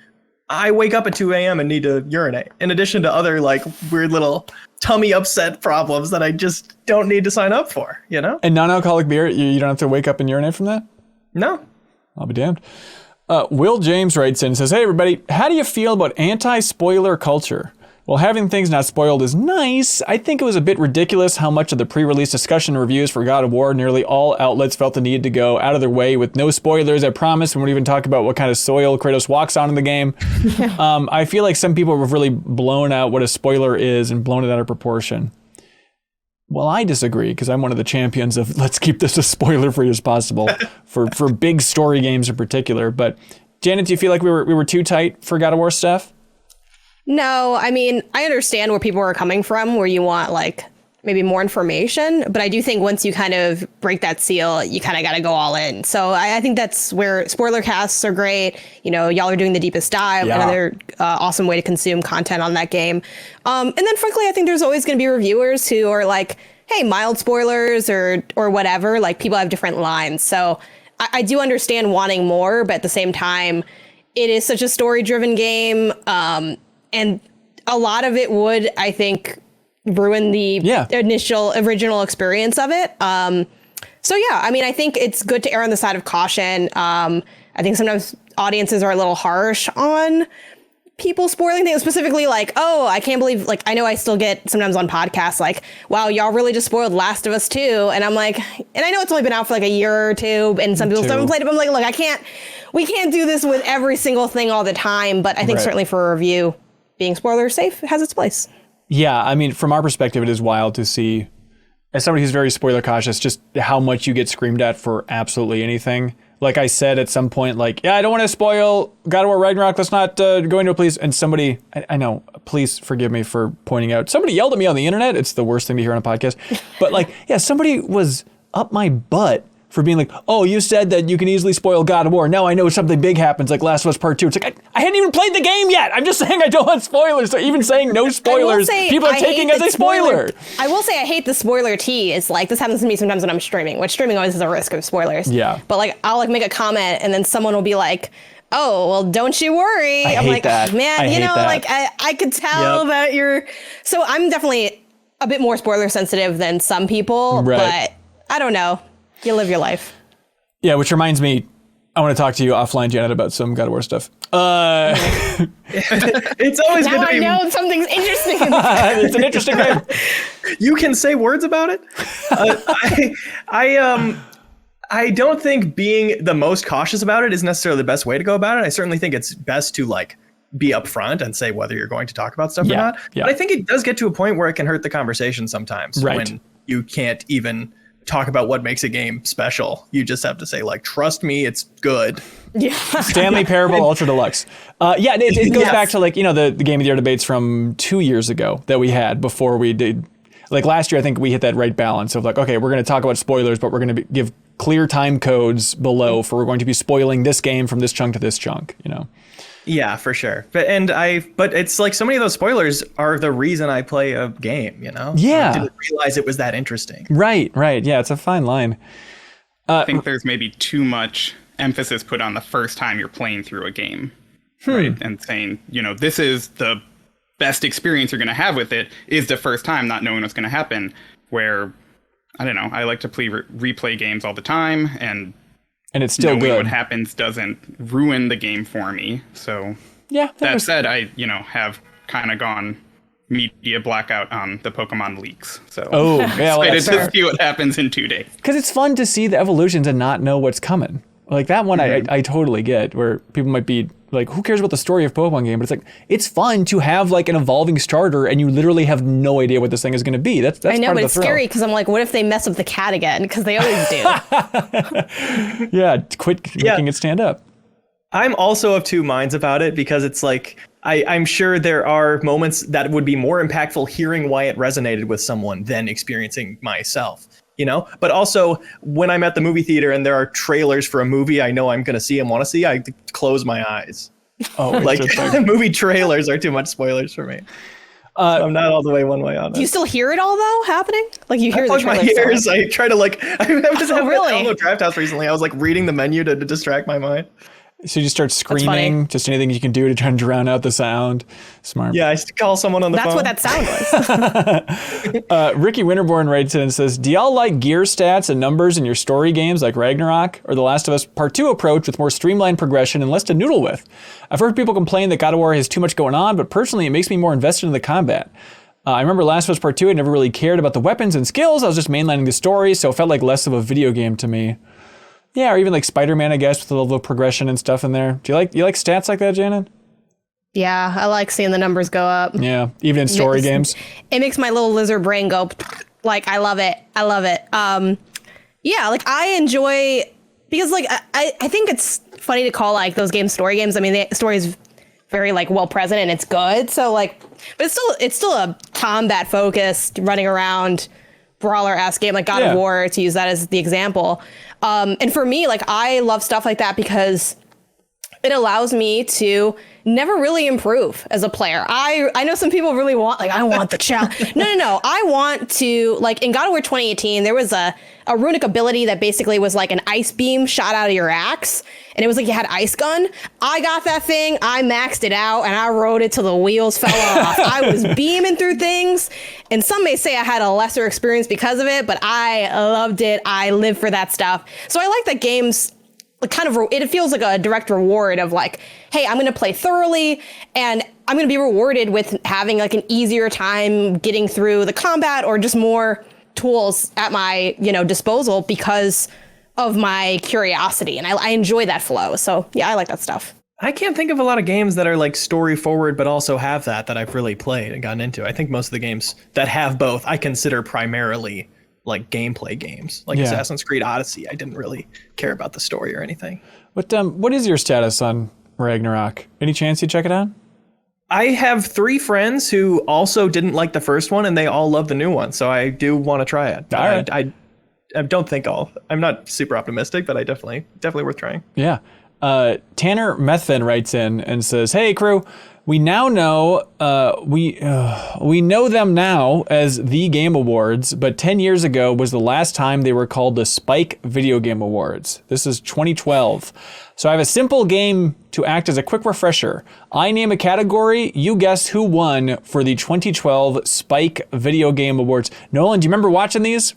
I wake up at 2 a.m. and need to urinate, in addition to other like weird little tummy upset problems that I just don't need to sign up for, And non-alcoholic beer, you don't have to wake up and urinate from that? No. I'll be damned. Will James writes in and says, hey everybody, how do you feel about anti-spoiler culture? While having things not spoiled is nice, I think it was a bit ridiculous how much of the pre-release discussion reviews for God of War, nearly all outlets felt the need to go out of their way with no spoilers. I promise we won't even talk about what kind of soil Kratos walks on in the game. I feel like some people have really blown out what a spoiler is and blown it out of proportion. Well, I disagree because I'm one of the champions of let's keep this as spoiler-free as possible for big story games in particular. But Janet, do you feel like we were too tight for God of War stuff? No, I mean, I understand where people are coming from, where you want like maybe more information, but I do think once you kind of break that seal, you kind of got to go all in. So I think that's where spoiler casts are great. Y'all are doing the deepest dive, another awesome way to consume content on that game. And then frankly, I think there's always going to be reviewers who are like, hey, mild spoilers or whatever, like people have different lines. So I do understand wanting more, but at the same time, it is such a story-driven game. And a lot of it would, I think, ruin the original experience of it. So yeah, I mean, I think it's good to err on the side of caution. I think sometimes audiences are a little harsh on people spoiling things, specifically like, oh, I can't believe, like, I know I still get sometimes on podcasts like, wow, y'all really just spoiled Last of Us 2. And I'm like, and I know it's only been out for like a year or two, and some people still haven't played it, but I'm like, look, we can't do this with every single thing all the time. But I think certainly for a review, being spoiler safe has its place. Yeah, I mean, from our perspective, it is wild to see, as somebody who's very spoiler cautious, just how much you get screamed at for absolutely anything. Like I said at some point, like, yeah, I don't want to spoil God of War Ragnarok. Let's not go into it, please. And somebody, I know, please forgive me for pointing out, somebody yelled at me on the internet. It's the worst thing to hear on a podcast. But like, yeah, somebody was up my butt for being like, oh, you said that you can easily spoil God of War. Now I know something big happens, like Last of Us Part 2. It's like, I hadn't even played the game yet. I'm just saying I don't want spoilers. So even saying no spoilers, people are taking as a spoiler. I will say I hate the spoiler tea. It's like, this happens to me sometimes when I'm streaming, which streaming always has a risk of spoilers. Yeah. But like, I'll like make a comment and then someone will be like, oh, well, don't you worry. I'm like, man, like I could tell that you're, so I'm definitely a bit more spoiler sensitive than some people, but I don't know. You live your life. Yeah, which reminds me, I want to talk to you offline, Janet, about some God of War stuff. It's always now good to I know something's interesting. It's an interesting game. You can say words about it. I don't think being the most cautious about it is necessarily the best way to go about it. I certainly think it's best to like be upfront and say whether you're going to talk about stuff or Yeah, not. yeah. But I think it does get to a point where it can hurt the conversation sometimes Right. when you can't even talk about what makes a game special. You just have to say, like, trust me, it's good. Yeah. Stanley Parable Ultra Deluxe. It goes Yes. back to, like, the Game of the Year debates from 2 years ago that we had before we did. Like last year, I think we hit that right balance of like, okay, we're going to talk about spoilers, but we're going to give clear time codes below for we're going to be spoiling this game from this chunk to this chunk, Yeah, for sure. But it's like so many of those spoilers are the reason I play a game, Yeah. I didn't realize it was that interesting. Right. Yeah, it's a fine line. I think there's maybe too much emphasis put on the first time you're playing through a game, right? And saying, this is the best experience you're going to have with it is the first time, not knowing what's going to happen. Where, I don't know, I like to replay games all the time, and it's still knowing good. what happens doesn't ruin the game for me. So Yeah. that said, I have kind of gone media blackout on the Pokemon leaks. So Oh, yeah. Well, excited to see what happens in 2 days. because it's fun to see the evolutions and not know what's coming. Like that one, I totally get where people might be like, who cares about the story of Pokemon game? But it's like, it's fun to have like an evolving starter and you literally have no idea what this thing is going to be. That's I know, part but of it's the thrill. scary because I'm like, what if they mess up the cat again? Because they always do. Yeah, quit making it stand up. I'm also of two minds about it because it's like, I'm sure there are moments that would be more impactful hearing why it resonated with someone than experiencing myself, But also, when I'm at the movie theater and there are trailers for a movie I know I'm going to see and want to see, I close my eyes. Oh, Like, interesting. movie trailers are too much spoilers for me. So I'm not all the way one way on Do you it. still hear it all though happening? Like you hear I the plug my trailer ears. I try to I was having really? a Draft House recently. I was like reading the menu to distract my mind. So you just start funny. screaming, just anything you can do to try and drown out the sound. Smart. Yeah, I used to call someone on the That's phone. what that sound was. Ricky Winterborn writes in and says, do y'all like gear stats and numbers in your story games like Ragnarok or The Last of Us Part 2 approach with more streamlined progression and less to noodle with? I've heard people complain that God of War has too much going on, but personally it makes me more invested in the combat. I remember Last of Us Part 2, I never really cared about the weapons and skills. I was just mainlining the story, so it felt like less of a video game to me. Yeah, or even like Spider-Man, I guess, with the level of progression and stuff in there. Do you like stats like that, Janet? Yeah, I like seeing the numbers go up. Yeah, even in story games. It makes my little lizard brain go like, I love it. Yeah, like I enjoy because like I think it's funny to call like those games story games. I mean, the story is very like well present and it's good. So like, but it's still a combat focused running around brawler-esque game like God of War, to use that as the example. And for me, like I love stuff like that because it allows me to never really improve as a player. I know some people really want, like, I want the challenge. No. I want to, like, in God of War 2018, there was a runic ability that basically was like an ice beam shot out of your axe. And it was like you had ice gun. I got that thing. I maxed it out and I rode it till the wheels fell off. I was beaming through things. And some may say I had a lesser experience because of it, but I loved it. I live for that stuff. So I like that games kind of, it feels like a direct reward of like, hey, I'm going to play thoroughly and I'm going to be rewarded with having like an easier time getting through the combat or just more tools at my, disposal because of my curiosity. And I enjoy that flow. So yeah, I like that stuff. I can't think of a lot of games that are like story forward, but also have that I've really played and gotten into. I think most of the games that have both, I consider primarily like gameplay games, like Assassin's Creed Odyssey. I didn't really care about the story or anything. What is your status on Ragnarok? Any chance you check it out? I have 3 friends who also didn't like the first one, and they all love the new one. So I do want to try it. All right. I don't think I'm not super optimistic, but I definitely worth trying. Yeah. Tanner Methvin writes in and says, "Hey crew, we now know we know them now as the Game Awards, but 10 years ago was the last time they were called the Spike Video Game Awards. This is 2012. So I have a simple game to act as a quick refresher. I name a category, you guess who won for the 2012 Spike Video Game Awards. Nolan, do you remember watching these?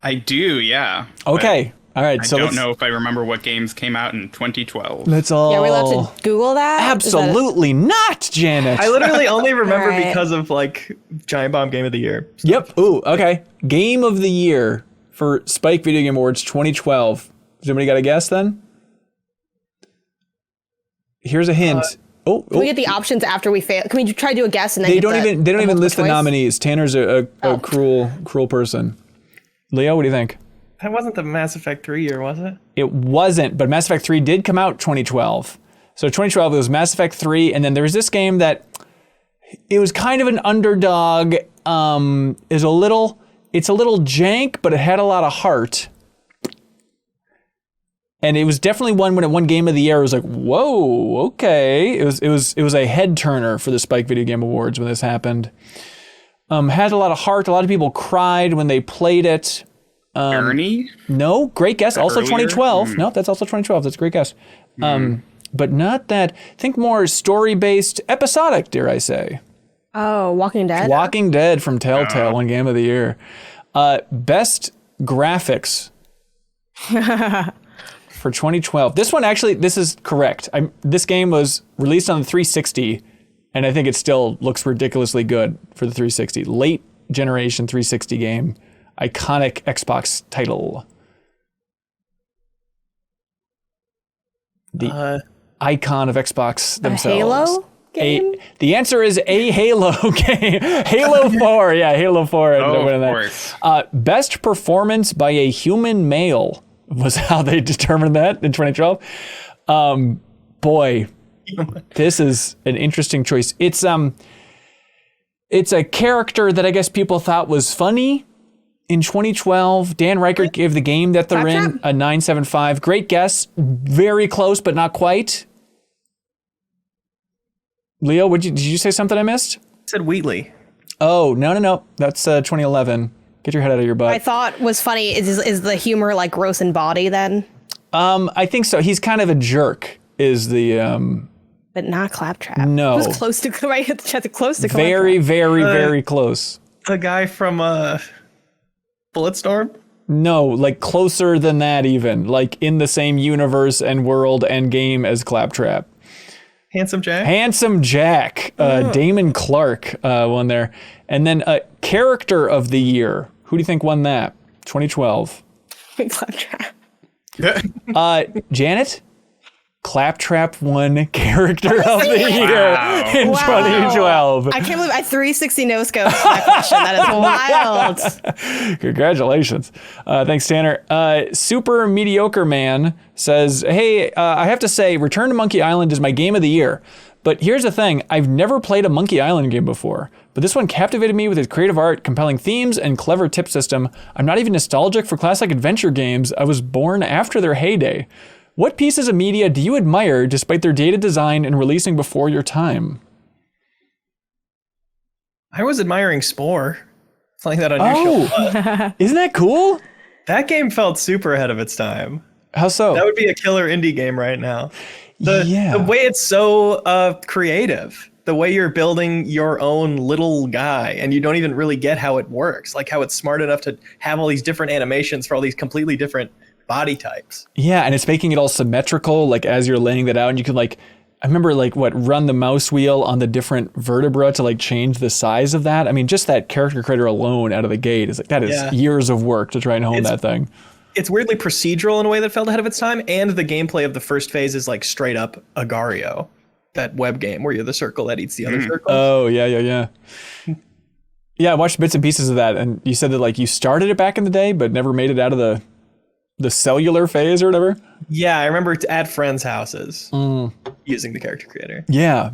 I do, yeah. Okay. All right. I So don't know if I remember what games came out in 2012. Let's all. Yeah, we're allowed to Google that? Absolutely not, Janet. I literally only remember All right. because of like Giant Bomb Game of the Year. Yep. Ooh, okay. Game of the Year for Spike Video Game Awards 2012. Has anybody got a guess then? Here's a hint. Can we get the options after we fail? Can we try to do a guess and then They don't even list the nominees. Tanner's a cruel person. Leo, what do you think? That wasn't the Mass Effect 3 year, was it? It wasn't, but Mass Effect 3 did come out 2012. So 2012 it was Mass Effect 3, and then there was this game that it was kind of an underdog. It's a little jank, but it had a lot of heart. And it was definitely one when it won Game of the Year. It was like, whoa, okay. It was a head turner for the Spike Video Game Awards when this happened. Had a lot of heart. A lot of people cried when they played it. Ernie? No, great guess. Also Earlier? 2012. No, that's also 2012. That's a great guess. But not that. Think more story-based, episodic, dare I say. Oh, Walking Dead? Walking Dead from Telltale won Game of the Year. Best graphics for 2012. This one actually, this is correct. This game was released on the 360, and I think it still looks ridiculously good for the 360. Late generation 360 game. Iconic Xbox title. The icon of Xbox themselves. A Halo game? The answer is a Halo game. Halo 4. Yeah, Halo 4. Of course. Best performance by a human male was how they determined that in 2012. Boy, this is an interesting choice. It's a character that I guess people thought was funny. In 2012, Dan Reichert gave the game that they're in a 9.75. Great guess. Very close, but not quite. Leo, did you say something I missed? I said Wheatley. Oh, no. That's 2011. Get your head out of your butt. I thought was funny is the humor like gross in body then? I think so. He's kind of a jerk is the... But not Claptrap. No. It was close to, right? Close to Claptrap. Very, very, very close. The guy from Bulletstorm? No, like closer than that even. Like in the same universe and world and game as Claptrap. Handsome Jack? Handsome Jack. Damon Clark won there. And then Character of the Year. Who do you think won that? 2012. Claptrap. Janet? Claptrap won Character of the Year in 2012. I can't believe I 360 no scope that question. That is wild. Congratulations. Thanks, Tanner. Super Mediocre Man says, hey, I have to say, Return to Monkey Island is my game of the year. But here's the thing. I've never played a Monkey Island game before. But this one captivated me with its creative art, compelling themes, and clever tip system. I'm not even nostalgic for classic adventure games. I was born after their heyday. What pieces of media do you admire despite their dated design and releasing before your time? I was admiring Spore. Playing that on your show. Isn't that cool? That game felt super ahead of its time. How so? That would be a killer indie game right now. The way it's so creative. The way you're building your own little guy and you don't even really get how it works. Like how it's smart enough to have all these different animations for all these completely different body types. Yeah, and it's making it all symmetrical, like as you're laying that out, and you can I remember run the mouse wheel on the different vertebra to change the size of that. I mean, just that character creator alone out of the gate is that is years of work to try and hone that thing. It's weirdly procedural in a way that felt ahead of its time, and the gameplay of the first phase is straight up Agario, that web game where you're the circle that eats the other circles. Oh, yeah. Yeah, I watched bits and pieces of that, and you said that you started it back in the day, but never made it out of the cellular phase or whatever? Yeah, I remember at friends' houses using the character creator. Yeah.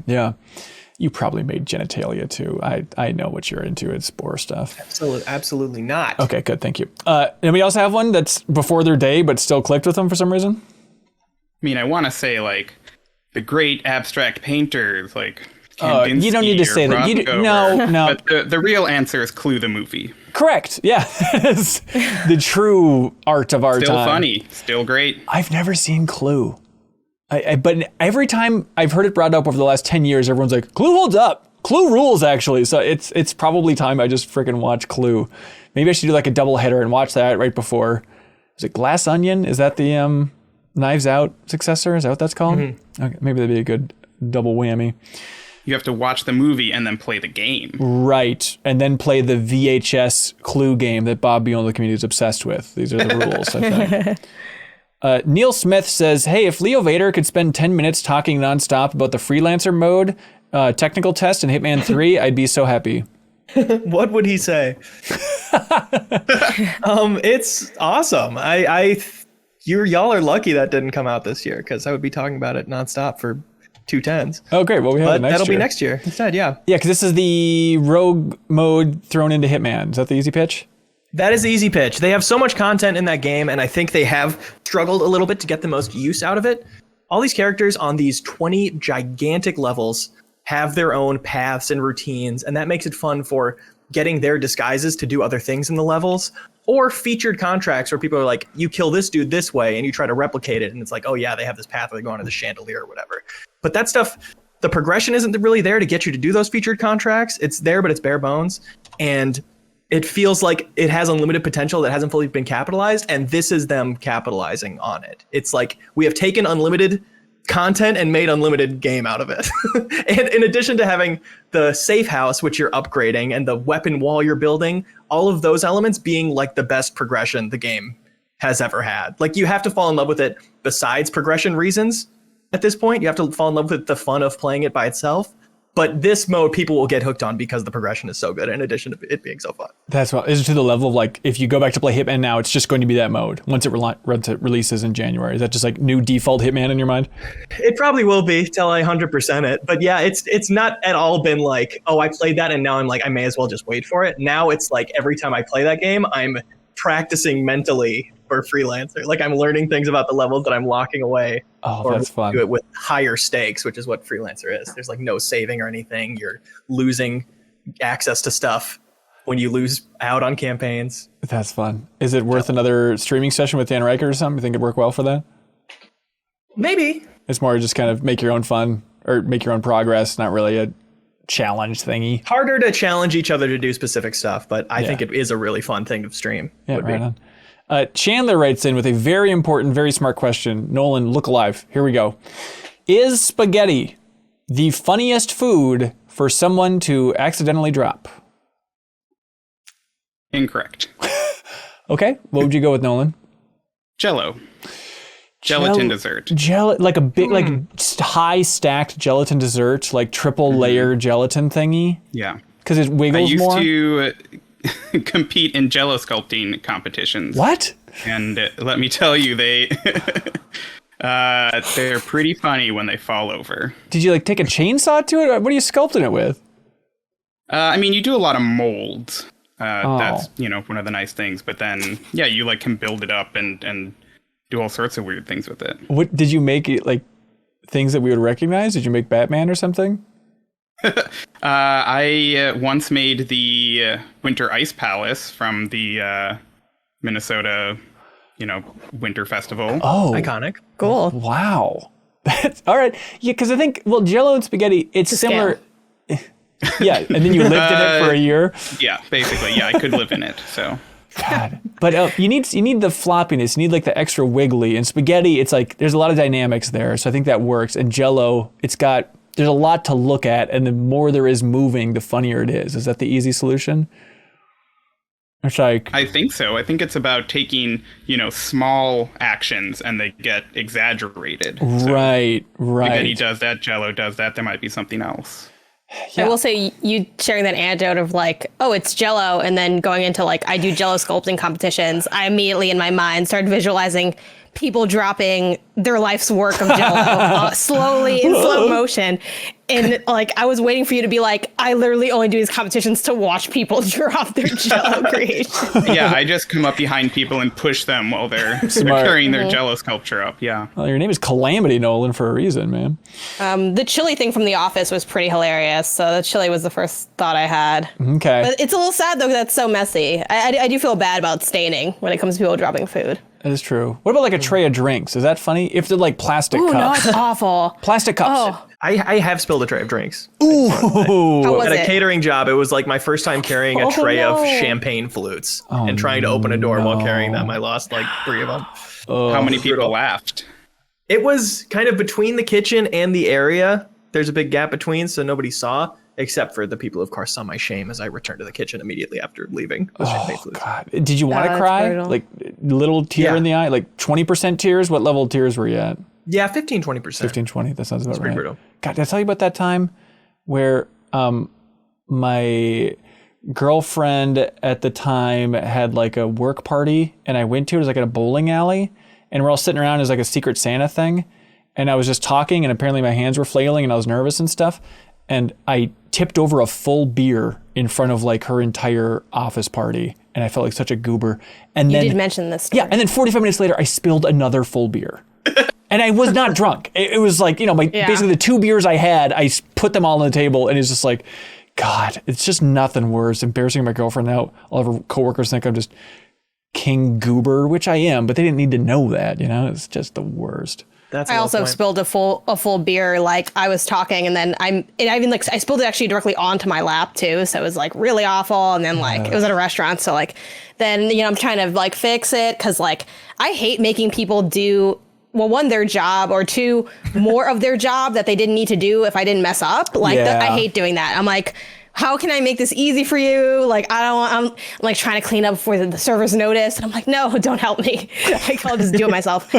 You probably made genitalia too. I know what you're into. It's Spore stuff. Absolutely not. Okay, good. Thank you. And we also have one that's before their day, but still clicked with them for some reason. I mean, I want to say the great abstract painters you don't need to say that. No. But the real answer is Clue the movie. Correct. Yeah. It's the true art of our time. Still funny. Still great. I've never seen Clue. But every time I've heard it brought up over the last 10 years, everyone's like, Clue holds up. Clue rules, actually. So it's probably time I just freaking watch Clue. Maybe I should do a double header and watch that right before. Is it Glass Onion? Is that the Knives Out successor? Is that what that's called? Mm-hmm. Okay, maybe that'd be a good double whammy. You have to watch the movie and then play the game. Right. And then play the VHS Clue game that Bob Beyond the community is obsessed with. These are the rules, I think. Neil Smith says, hey, if Leo Vader could spend 10 minutes talking nonstop about the freelancer mode, technical test in Hitman 3, I'd be so happy. What would he say? It's awesome. Y'all are lucky that didn't come out this year, because I would be talking about it nonstop for 2 10s. Oh, great. Well, we have it next year. That'll be next year instead, yeah. Yeah, because this is the rogue mode thrown into Hitman. Is that the easy pitch? That is the easy pitch. They have so much content in that game, and I think they have struggled a little bit to get the most use out of it. All these characters on these 20 gigantic levels have their own paths and routines, and that makes it fun for getting their disguises to do other things in the levels, or featured contracts where people are like, you kill this dude this way, and you try to replicate it, and it's like, oh yeah, they have this path where they go onto the chandelier or whatever. But that stuff, the progression isn't really there to get you to do those featured contracts. It's there, but it's bare bones, and it feels like it has unlimited potential that hasn't fully been capitalized, and this is them capitalizing on it. It's like, we have taken unlimited content and made unlimited game out of it. And in addition to having the safe house, which you're upgrading, and the weapon wall you're building, all of those elements being like the best progression the game has ever had. Like, you have to fall in love with it besides progression reasons at this point. You have to fall in love with the fun of playing it by itself. But this mode, people will get hooked on because the progression is so good, in addition to it being so fun. That's what is it, to the level of like, if you go back to play Hitman now, it's just going to be that mode once it releases in January. Is that just like new default Hitman in your mind? It probably will be till I 100% it. But yeah, it's not at all been like, oh, I played that and now I'm like, I may as well just wait for it. Now it's like every time I play that game, I'm practicing mentally for freelancer. Like, I'm learning things about the levels that I'm locking away. Oh, that's fun. Do it with higher stakes, which is what freelancer is. There's like no saving or anything. You're losing access to stuff when you lose out on campaigns. That's fun. Is it worth another streaming session with Dan Riker or something? You think it'd work well for that? Maybe. It's more just kind of make your own fun or make your own progress, not really a challenge thingy. Harder to challenge each other to do specific stuff, but I think it is a really fun thing to stream. Yeah, right on. Chandler writes in with a very important, very smart question. Nolan, look alive. Here we go. Is spaghetti the funniest food for someone to accidentally drop? Incorrect. Okay. What would you go with, Nolan? Jello. Gelatin dessert. Like a big, like high stacked gelatin dessert, like triple layer gelatin thingy? Yeah. Because it wiggles more? I used to compete in Jello sculpting competitions. What? And let me tell you, they're pretty funny when they fall over. Did you like take a chainsaw to it? What are you sculpting it with? I mean, you do a lot of molds. That's, one of the nice things. But then, yeah, you like can build it up and do all sorts of weird things with it. What did you make it like things that we would recognize? Did you make Batman or something? I once made the Winter Ice Palace from the Minnesota, Winter Festival. Oh, iconic. Cool. Wow. That's all right. Yeah, because I think, Jello and spaghetti, it's similar. Yeah, and then you lived in it for a year. Yeah, basically. Yeah, I could live in it. So. God, but you need the floppiness. You need like the extra wiggly. And spaghetti, it's like there's a lot of dynamics there, so I think that works. And Jello, there's a lot to look at, and the more there is moving, the funnier it is. Is that the easy solution? I think so. I think it's about taking, small actions and they get exaggerated. Right. Spaghetti does that, Jello does that. There might be something else. Yeah. I will say, you sharing that anecdote of like, oh, it's Jello, and then going into like, I do Jello sculpting competitions. I immediately in my mind started visualizing people dropping their life's work of Jello slowly in slow motion. And like, I was waiting for you to be like, I literally only do these competitions to watch people drop their Jello creation. Yeah, I just come up behind people and push them while they're carrying their Jello sculpture up. Yeah. Well, your name is Calamity Nolan for a reason, man. The chili thing from The Office was pretty hilarious. So the chili was the first thought I had. Okay. But it's a little sad though, 'cause that's so messy. I do feel bad about staining when it comes to people dropping food. That is true. What about like a tray of drinks? Is that funny? If they're like plastic cups. No, it's awful. Plastic cups. Oh. I have spilled a tray of drinks. Ooh. How was At a it? catering job, it was like my first time carrying a tray of champagne flutes and trying to open a door while carrying them. I lost like 3 of them. How many people laughed? It was kind of between the kitchen and the area. There's a big gap between, so nobody saw. except for the people who, of course, saw my shame as I returned to the kitchen immediately after leaving. Oh, God. Did you want to that's cry? brutal. Like, little tear in the eye? Like, 20% tears? What level of tears were you at? Yeah, 15, 20%. 15, 20. That sounds about right. pretty brutal. God, did I tell you about that time where my girlfriend at the time had like a work party and I went to it. It was like at a bowling alley and we're all sitting around as like a Secret Santa thing. And I was just talking and apparently my hands were flailing and I was nervous and stuff. And I tipped over a full beer in front of like her entire office party. And I felt like such a goober. And You then, did mention this story. yeah. And then 45 minutes later, I spilled another full beer. And I was not drunk. It was like, basically the 2 beers I had, I put them all on the table and it's just like, God, it's just nothing worse. Embarrassing my girlfriend now. All of her coworkers think I'm just King Goober, which I am, but they didn't need to know that, It's just the worst. That's I also spilled a full beer. Like I was talking, and then I spilled it actually directly onto my lap too. So it was like really awful. And then like it was at a restaurant, so like then I'm trying to like fix it because like I hate making people do one, their job, or two, more of their job that they didn't need to do if I didn't mess up. Like I hate doing that. I'm like, how can I make this easy for you? Like, I'm like trying to clean up before the servers notice. And I'm like, no, don't help me. I'll just do it myself.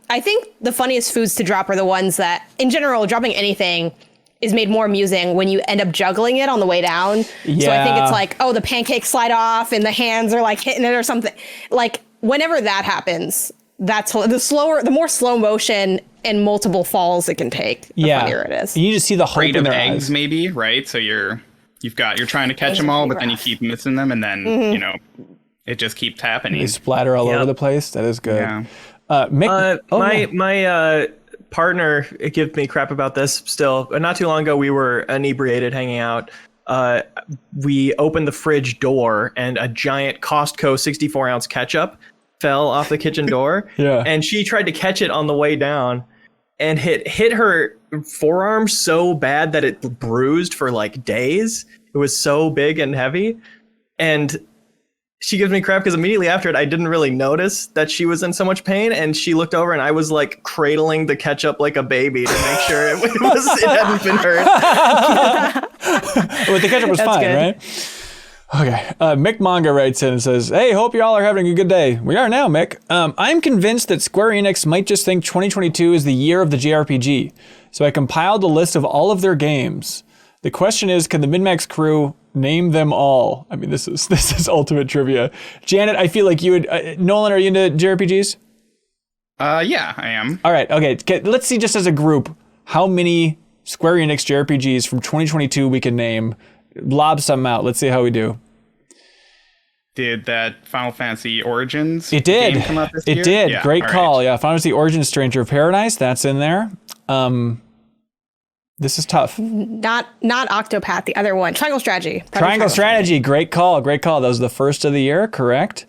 I think the funniest foods to drop are the ones that, in general, dropping anything is made more amusing when you end up juggling it on the way down. Yeah. So I think it's like, oh, the pancakes slide off and the hands are like hitting it or something. Like, whenever that happens, that's the more slow motion and multiple falls it can take, the funnier it is. You just see the hope Crate in of their eggs, eyes. maybe, right? So you're trying to catch them all, but then you keep missing them, and then it just keeps happening. They splatter all over the place. That is good. Yeah. Mick, my partner gives me crap about this still. Not too long ago, we were inebriated hanging out. We opened the fridge door and a giant Costco 64-ounce ketchup fell off the kitchen door. Yeah. And she tried to catch it on the way down and hit her forearm so bad that it bruised for like days. It was so big and heavy. And she gives me crap because immediately after it, I didn't really notice that she was in so much pain. And she looked over and I was like cradling the ketchup like a baby to make sure it hadn't been hurt. Well, the ketchup was fine, good. right? Okay. Mick Manga writes in and says, hey, hope you all are having a good day. We are now, Mick. I'm convinced that Square Enix might just think 2022 is the year of the JRPG. So I compiled a list of all of their games. The question is, can the MinnMax crew name them all? I mean, this is ultimate trivia. Janet, I feel like you would... Nolan, are you into JRPGs? Yeah, I am. All right, okay. Let's see just as a group how many Square Enix JRPGs from 2022 we can name. Lob something out. Let's see how we do. Did that Final Fantasy Origins It did. game come out this year? It did. Yeah, Great all call. right. Yeah, Final Fantasy Origins Stranger of Paradise. That's in there. This is tough. Not Octopath, the other one. Triangle Strategy. Triangle Strategy. Great call. Great call. That was the first of the year. Correct.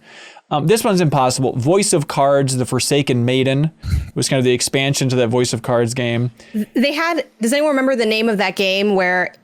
This one's impossible. Voice of Cards, The Forsaken Maiden was kind of the expansion to that Voice of Cards game. They had, does anyone remember the name of that game where,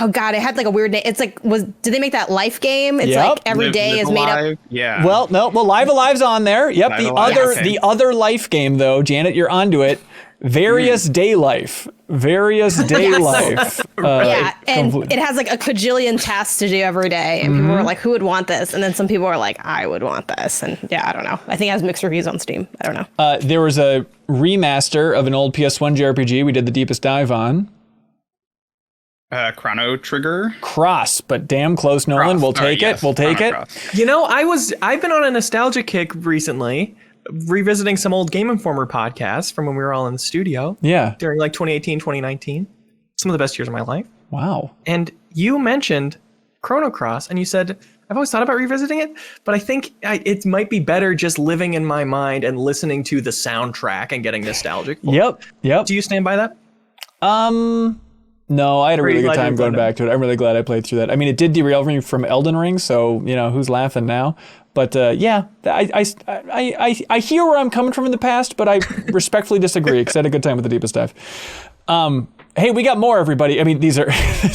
oh God, it had like a weird name. It's like, did they make that Life game? It's Yep. like every day Live is made Alive? up. Yeah. Well, Live Alive's on there. Yep. Live The Alive, other okay. the other Life game though, Janet, you're onto it. Various Day Life. Various Day Life. Yeah, and complete- it has like a quadrillion tasks to do every day. And people were like, who would want this? And then some people were like, I would want this. And yeah, I don't know. I think it has mixed reviews on Steam. I don't know. There was a remaster of an old PS1 JRPG we did the deepest dive on. Chrono Trigger. Cross, but damn close, Nolan. Cross. We'll Sorry, take yes, it. We'll take Chrono it. Cross. I've been on a nostalgia kick recently, revisiting some old Game Informer podcasts from when we were all in the studio Yeah. during like 2018, 2019. Some of the best years of my life. Wow. And you mentioned Chrono Cross, and you said, I've always thought about revisiting it, but I think it might be better just living in my mind and listening to the soundtrack and getting nostalgic. for it. Yep. Do you stand by that? No, I had a really Pretty good glad time you've going done back to it. I'm really glad I played through that. I mean, it did derail me from Elden Ring, so who's laughing now? But yeah, I hear where I'm coming from in the past, but I respectfully disagree because I had a good time with the deepest dive. Hey, we got more, everybody. I mean, this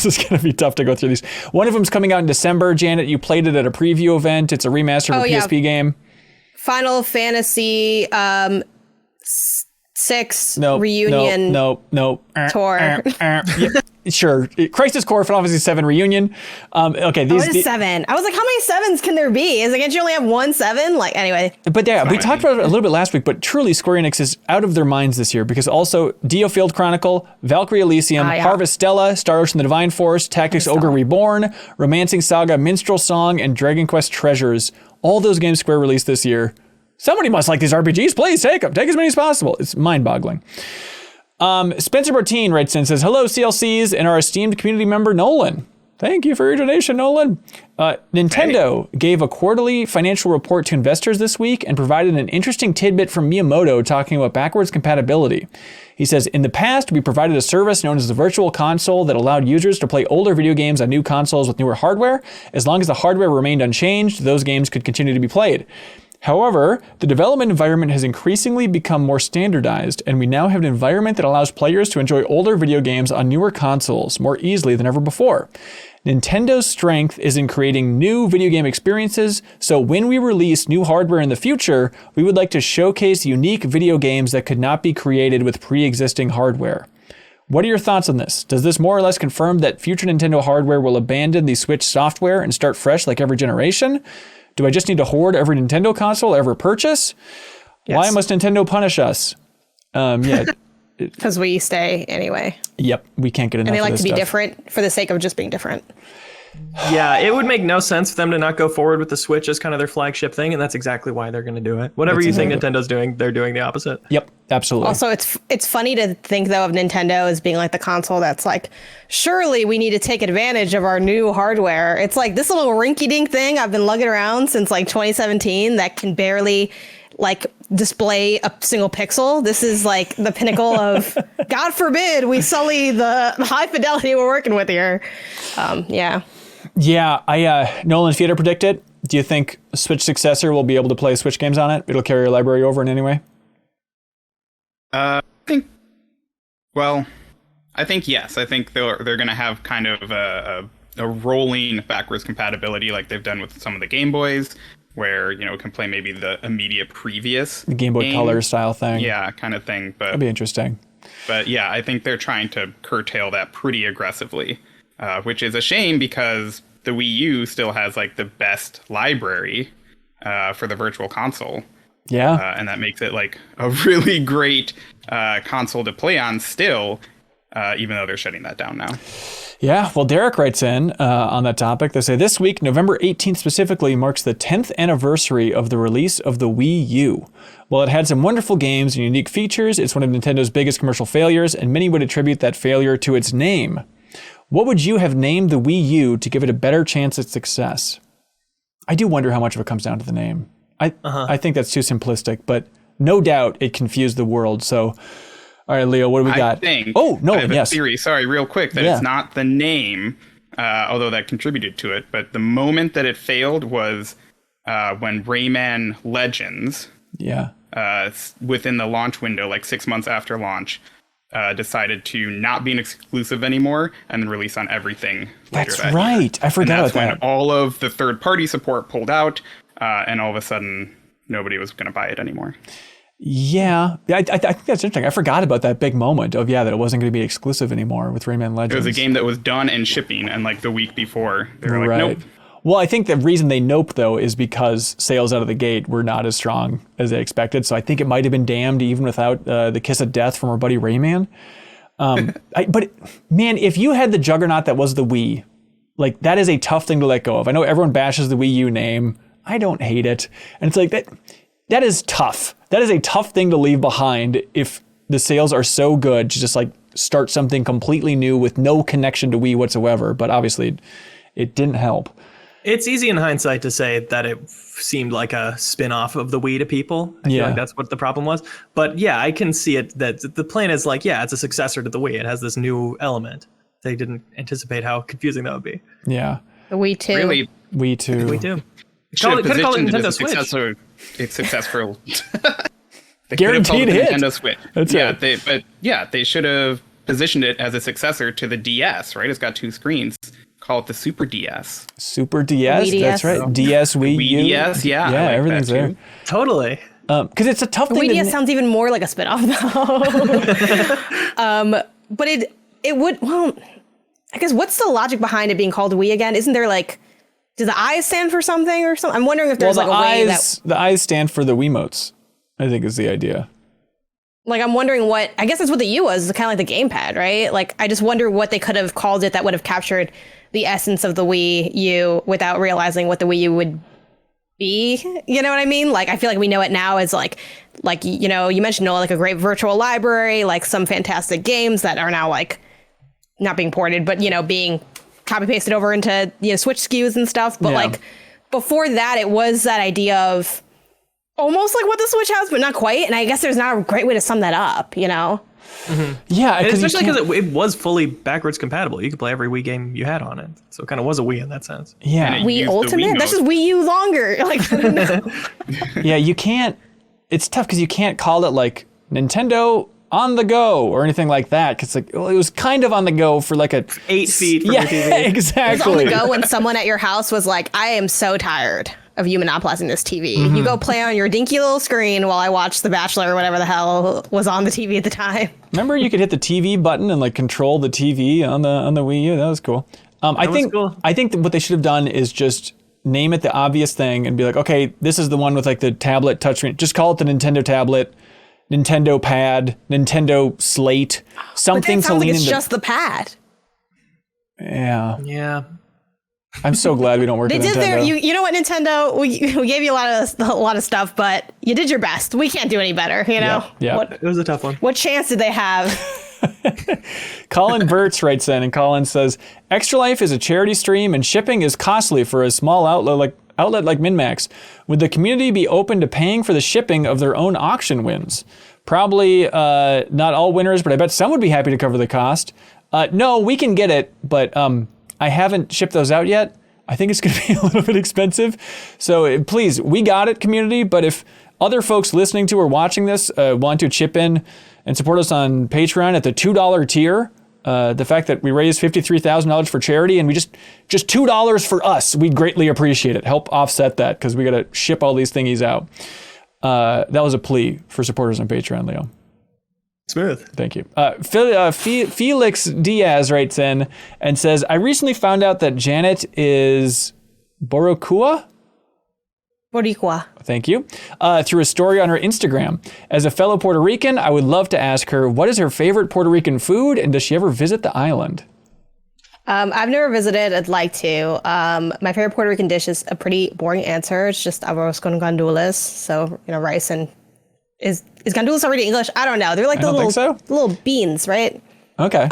is going to be tough to go through these. One of them's coming out in December. Janet, you played it at a preview event. It's a remaster of a PSP game. Final Fantasy 6 Nope, reunion Nope. tour. sure. Crisis Core, Final Fantasy 7 Reunion. Okay, It is 7. I was like, how many 7s can there be? Is it, can't you only have one 7? Like, anyway. But yeah, we talked about it a little bit last week, but truly Square Enix is out of their minds this year because also Diofield Chronicle, Valkyrie Elysium, Harvestella, Star Ocean the Divine Force, Tactics Ogre Reborn, Romancing Saga, Minstrel Song, and Dragon Quest Treasures. All those games Square released this year. Somebody must like these RPGs. Please take them. Take as many as possible. It's mind-boggling. Spencer Martin writes in, says, hello, CLCs, and our esteemed community member, Nolan. Thank you for your donation, Nolan. Nintendo gave a quarterly financial report to investors this week and provided an interesting tidbit from Miyamoto talking about backwards compatibility. He says, in the past, we provided a service known as the Virtual Console that allowed users to play older video games on new consoles with newer hardware. As long as the hardware remained unchanged, those games could continue to be played. However, the development environment has increasingly become more standardized, and we now have an environment that allows players to enjoy older video games on newer consoles more easily than ever before. Nintendo's strength is in creating new video game experiences, so when we release new hardware in the future, we would like to showcase unique video games that could not be created with pre-existing hardware. What are your thoughts on this? Does this more or less confirm that future Nintendo hardware will abandon the Switch software and start fresh like every generation? Do I just need to hoard every Nintendo console I ever purchase? Yes. Why must Nintendo punish us? Yeah. Because we stay anyway. Yep, we can't get enough of this And they like to be stuff. different for the sake of just being different. Yeah, it would make no sense for them to not go forward with the Switch as kind of their flagship thing, and that's exactly why they're going to do it. Whatever you think Nintendo's doing, they're doing the opposite. Yep, absolutely. Also, it's funny to think, though, of Nintendo as being like the console that's like, surely we need to take advantage of our new hardware. It's like this little rinky-dink thing I've been lugging around since like 2017 that can barely like display a single pixel. This is like the pinnacle of, God forbid, we sully the high fidelity we're working with here. Yeah. Yeah, Nolan, if you had to predict it, do you think Switch successor will be able to play Switch games on it? It'll carry your library over in any way? I think yes. I think they're going to have kind of a rolling backwards compatibility like they've done with some of the Game Boys, where, you know, it can play maybe the immediate previous the Game Boy Color style thing. Yeah, kind of thing. But that'd be interesting. But yeah, I think they're trying to curtail that pretty aggressively, which is a shame because the Wii U still has like the best library for the Virtual Console. Yeah. And that makes it like a really great console to play on still, even though they're shutting that down now. Yeah, well, Derek writes in on that topic. They say, this week, November 18th specifically, marks the 10th anniversary of the release of the Wii U. While it had some wonderful games and unique features, it's one of Nintendo's biggest commercial failures, and many would attribute that failure to its name. What would you have named the Wii U to give it a better chance at success? I do wonder how much of it comes down to the name. I think that's too simplistic, but no doubt it confused the world. So, all right, Leo, what do we got? I have a theory, sorry, real quick, that it's not the name, although that contributed to it, but the moment that it failed was when Rayman Legends, within the launch window, like 6 months after launch, decided to not be an exclusive anymore and then release on everything later that year. I forgot about that. That's when all of the third-party support pulled out, and all of a sudden, nobody was going to buy it anymore. Yeah, I think that's interesting. I forgot about that big moment of, that it wasn't going to be exclusive anymore with Rayman Legends. It was a game that was done and shipping, and like the week before, they were like, nope. Well, I think the reason they noped, though, is because sales out of the gate were not as strong as they expected. So I think it might have been damned even without the kiss of death from our buddy Rayman. But man, if you had the juggernaut that was the Wii, like that is a tough thing to let go of. I know everyone bashes the Wii U name. I don't hate it. And it's like that is tough. That is a tough thing to leave behind if the sales are so good to just like start something completely new with no connection to Wii whatsoever. But obviously it didn't help. It's easy in hindsight to say that it seemed like a spin-off of the Wii to people. I feel like that's what the problem was. But yeah, I can see it that the plan is like, it's a successor to the Wii. It has this new element. They didn't anticipate how confusing that would be. Yeah. The Wii 2. Really? Wii 2. Wii 2. Could have called it Nintendo Switch. It's successful. Guaranteed hit. Nintendo Switch. That's right. They should have positioned it as a successor to the DS, right? It's got two screens. Call it the Super DS. Super DS? Wii That's DS. right. DS, Wii U. Wii DS, yeah. Yeah, like everything's there. Totally. Because it's a tough thing Wii DS sounds even more like a spin-off, though. But it would, I guess what's the logic behind it being called Wii again? Isn't there like, do the eyes stand for something or something? I'm wondering if there's like a way that the eyes stand for the Wiimotes, I think is the idea. Like, I'm wondering what, I guess that's what the U was, kind of like the gamepad, right? Like, I just wonder what they could have called it that would have captured the essence of the Wii U without realizing what the Wii U would be. You know what I mean? Like, I feel like we know it now as like, you know, you mentioned Nolan, like a great virtual library, like some fantastic games that are now like not being ported, but, you know, being copy pasted over into, you know, Switch SKUs and stuff. But like before that, it was that idea of almost like what the Switch has, but not quite. And I guess there's not a great way to sum that up, you know? Yeah, and especially because it was fully backwards compatible. You could play every Wii game you had on it, so it kind of was a Wii in that sense. Yeah, Wii Ultimate. That's just Wii U longer. Like, I don't know. Yeah, you can't. It's tough because you can't call it like Nintendo on the go or anything like that. Because like, well, it was kind of on the go for like 8 feet from yeah, your TV. Exactly. It was on the go when someone at your house was like, "I am so tired of you monopolizing this TV. You go play on your dinky little screen while I watch The Bachelor or whatever the hell was on the TV at the time." Remember, you could hit the TV button and like control the TV on the Wii U. That was cool. I think that what they should have done is just name it the obvious thing and be like, okay, this is the one with like the tablet touchscreen. Just call it the Nintendo tablet, Nintendo pad, Nintendo slate, something to lean into. It's just the pad. Yeah. Yeah. I'm so glad we don't work at Nintendo. They did you know what, Nintendo? We gave you a lot of stuff, but you did your best. We can't do any better, you know? Yeah. It was a tough one. What chance did they have? Colin Burtz writes in, and Colin says, Extra Life is a charity stream and shipping is costly for a small outlet like MinnMax. Would the community be open to paying for the shipping of their own auction wins? Probably not all winners, but I bet some would be happy to cover the cost. No, we can get it, but I haven't shipped those out yet. I think it's going to be a little bit expensive. So please, we got it, community. But if other folks listening to or watching this want to chip in and support us on Patreon at the $2 tier, the fact that we raised $53,000 for charity and we just $2 for us, we'd greatly appreciate it. Help offset that because we got to ship all these thingies out. That was a plea for supporters on Patreon, Leo. Smooth. Thank you. Felix Diaz writes in and says, I recently found out that Janet is Boricua? Boricua. Thank you. Through a story on her Instagram. As a fellow Puerto Rican, I would love to ask her, what is her favorite Puerto Rican food and does she ever visit the island? I've never visited. I'd like to. My favorite Puerto Rican dish is a pretty boring answer. It's just arroz con gandules. So, you know, rice and... Is gandules already English? I don't know. They're like the little beans, right? Okay.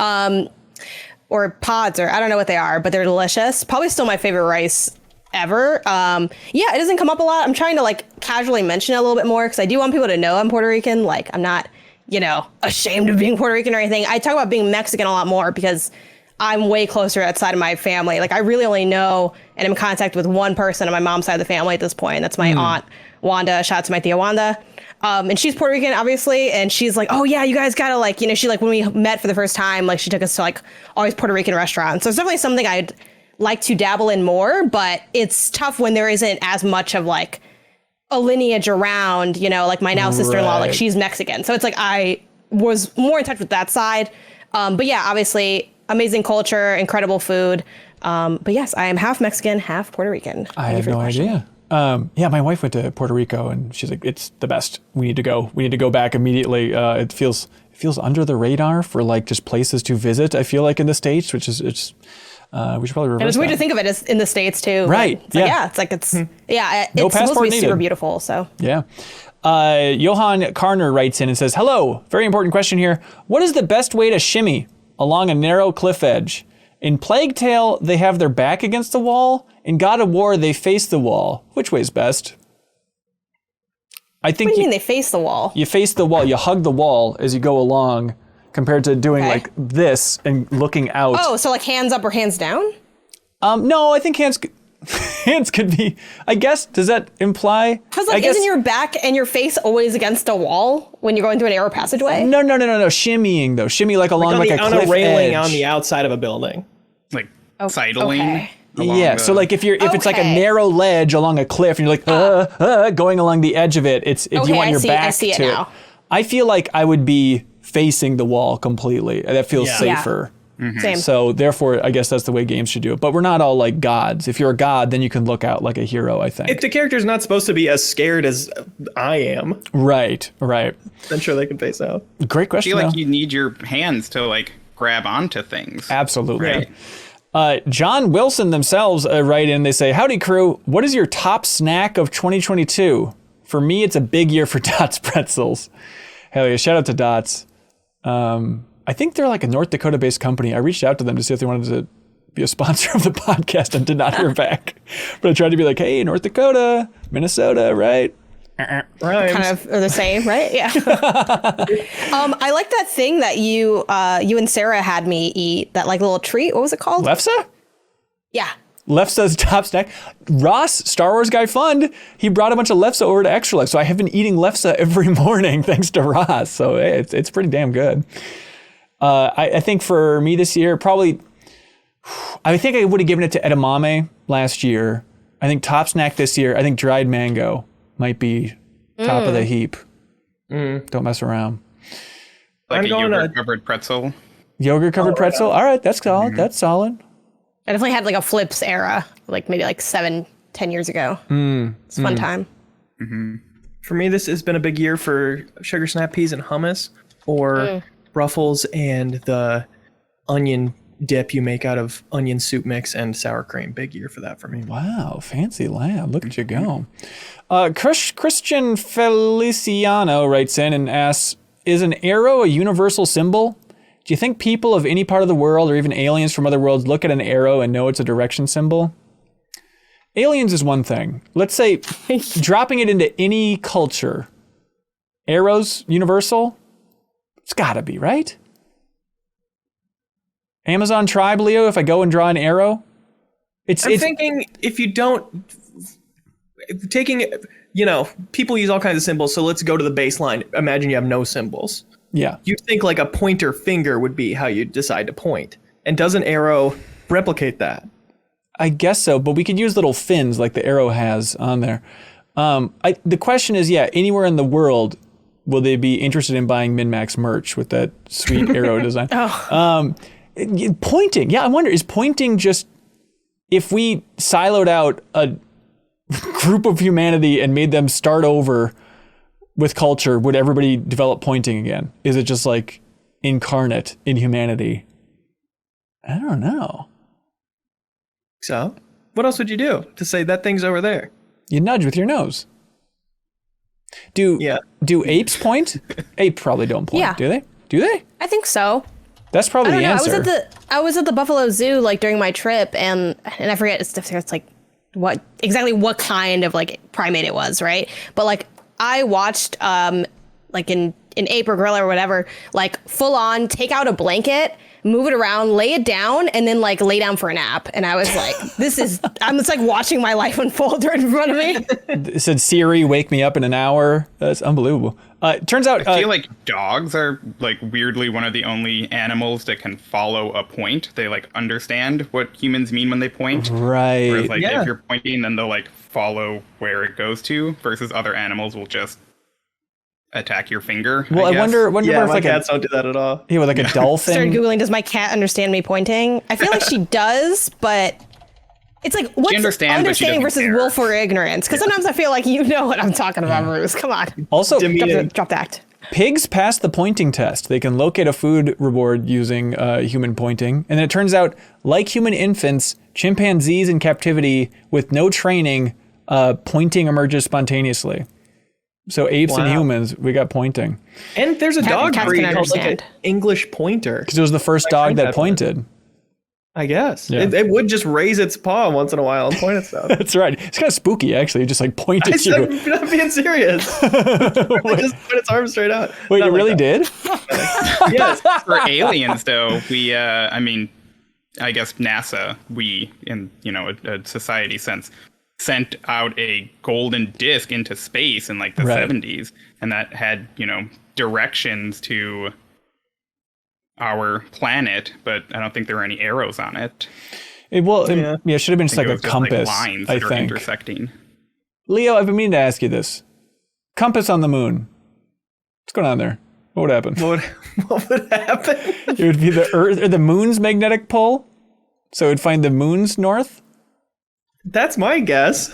Or pods, or I don't know what they are, but they're delicious. Probably still my favorite rice ever. Yeah, it doesn't come up a lot. I'm trying to like casually mention it a little bit more because I do want people to know I'm Puerto Rican. Like, I'm not, you know, ashamed of being Puerto Rican or anything. I talk about being Mexican a lot more because I'm way closer outside of my family. Like, I really only know and am in contact with one person on my mom's side of the family at this point. That's my aunt, Wanda. Shout out to my Tia Wanda. And she's Puerto Rican, obviously. And she's like, oh, yeah, you guys got to like, you know, she like when we met for the first time, like she took us to like all these Puerto Rican restaurants. So it's definitely something I'd like to dabble in more. But it's tough when there isn't as much of like a lineage around, you know, like my now sister-in-law, like she's Mexican. So it's like I was more in touch with that side. But yeah, obviously amazing culture, incredible food. But yes, I am half Mexican, half Puerto Rican. I have no idea. Yeah, my wife went to Puerto Rico and she's like, it's the best. We need to go. We need to go back immediately. It feels under the radar for like just places to visit, I feel like in the States, which is, we should probably reverse And it's weird that. to think of it as in the States too. Right. It's like, yeah, it's like, it's, yeah, No it's supposed to be passport super needed. beautiful. So Yeah. Johan Karner writes in and says, hello, very important question here. What is the best way to shimmy along a narrow cliff edge? In Plague Tale, they have their back against the wall. In God of War, they face the wall. Which way's best? I think what do you mean they face the wall? You face the wall. You hug the wall as you go along compared to doing like this and looking out. Oh, so like hands up or hands down? No, I think hands could be, I guess, does that imply? Because like, isn't your back and your face always against a wall when you're going through an narrow passageway? No. Shimmying though. Shimmy like along like a cliff on a railing edge. on the outside of a building. Like sidling. Okay. Yeah, so like if it's like a narrow ledge along a cliff and you're like going along the edge of it, it's if you want your back to it. I feel like I would be facing the wall completely. That feels safer. Same. So therefore, I guess that's the way games should do it. But we're not all like gods. If you're a god, then you can look out like a hero, I think. If the character's not supposed to be as scared as I am, Right. then sure they can face out. Great I question. feel like though. you need your hands to like grab onto things. Absolutely. John Wilson themselves write in. They say, "Howdy crew. What is your top snack of 2022? For me, it's a big year for Dots pretzels." Hell yeah! Shout out to Dots. I think they're like a North Dakota-based company. I reached out to them to see if they wanted to be a sponsor of the podcast and did not hear back. But I tried to be like, "Hey, North Dakota, Minnesota, right?" Rhymes. Kind of are the same, right? Yeah. I like that thing that you and Sarah had me eat. That like little treat. What was it called? Lefse? Yeah. Lefse's top snack. Ross, Star Wars Guy Fund, he brought a bunch of Lefse over to Extra Life. So I have been eating Lefse every morning thanks to Ross. So hey, it's pretty damn good. I think for me this year, probably, I think I would have given it to edamame last year. I think top snack this year, I think dried mango might be top of the heap. Don't mess around. Like I'm a going yogurt covered pretzel. Yogurt covered pretzel. All right, that's solid. That's solid. I definitely had like a Flips era, like maybe like 7-10 years ago. It's a fun time. For me, this has been a big year for sugar snap peas and hummus, or Ruffles and the onion dip you make out of onion soup mix and sour cream. Big year for that for me. Wow, fancy lab. Look at you go. Christian Feliciano writes in and asks, "Is an arrow a universal symbol? Do you think people of any part of the world or even aliens from other worlds look at an arrow and know it's a direction symbol?" Aliens is one thing. Let's say dropping it into any culture. Arrows universal? It's gotta be, right? Amazon tribe, Leo, if I go and draw an arrow? I'm thinking if you don't, people use all kinds of symbols, so let's go to the baseline. Imagine you have no symbols. Yeah. You'd think like a pointer finger would be how you decide to point. And does an arrow replicate that? I guess so, but we could use little fins like the arrow has on there. The question is, anywhere in the world, will they be interested in buying MinnMax merch with that sweet arrow design? Pointing. I wonder, is pointing just, if we siloed out a group of humanity and made them start over with culture, would everybody develop pointing again? Is it just like incarnate in humanity? I don't know. So, what else would you do to say that thing's over there? You nudge with your nose. Do apes point? Ape probably don't point, Yeah. do they? Do they? I think so. That's probably I don't the know. answer. I was at the Buffalo Zoo like during my trip, and I forget it's like what kind of like primate it was, right? But like I watched like an ape or gorilla or whatever, like full on take out a blanket, move it around, lay it down, and then like lay down for a nap. And I was like, I'm just like watching my life unfold right in front of me. It said, "Siri, wake me up in an hour." That's unbelievable. Turns out, I feel like dogs are like weirdly one of the only animals that can follow a point. They like understand what humans mean when they point. right. Whereas like if you're pointing, then they'll like follow where it goes to. Versus other animals will just attack your finger. Well, I wonder if my like cats don't do that at all. with like a dolphin. Started Googling, does my cat understand me pointing? I feel like she does, but it's like, what's understands, but she understanding doesn't versus care. willful ignorance? Because sometimes I feel like you know what I'm talking about, Bruce. Come on. Also, Drop the act. pigs pass the pointing test. They can locate a food reward using human pointing. And then it turns out, like human infants, chimpanzees in captivity with no training, pointing emerges spontaneously. So apes and humans, we got pointing. And there's a dog cats breed can called like an understand. English pointer. Because it was the first dog that pointed. I guess. Yeah. It would just raise its paw once in a while and point at stuff. That's right. It's kind of spooky, actually. It just like point at you. I'm not being serious. It just put its arm straight out. Wait, Not it like really that. did? Yes. For aliens, though, we, I mean, I guess NASA, we, in, a society sense, sent out a golden disc into space in like the 70s. And that had, directions to our planet, but I don't think there were any arrows on it. It should have been just like a compass, lines I that are think. intersecting. Leo, I've been meaning to ask you this. Compass on the moon. What's going on there? What would happen? What would happen? It would be the Earth or the moon's magnetic pole. So it would find the moon's north. That's my guess.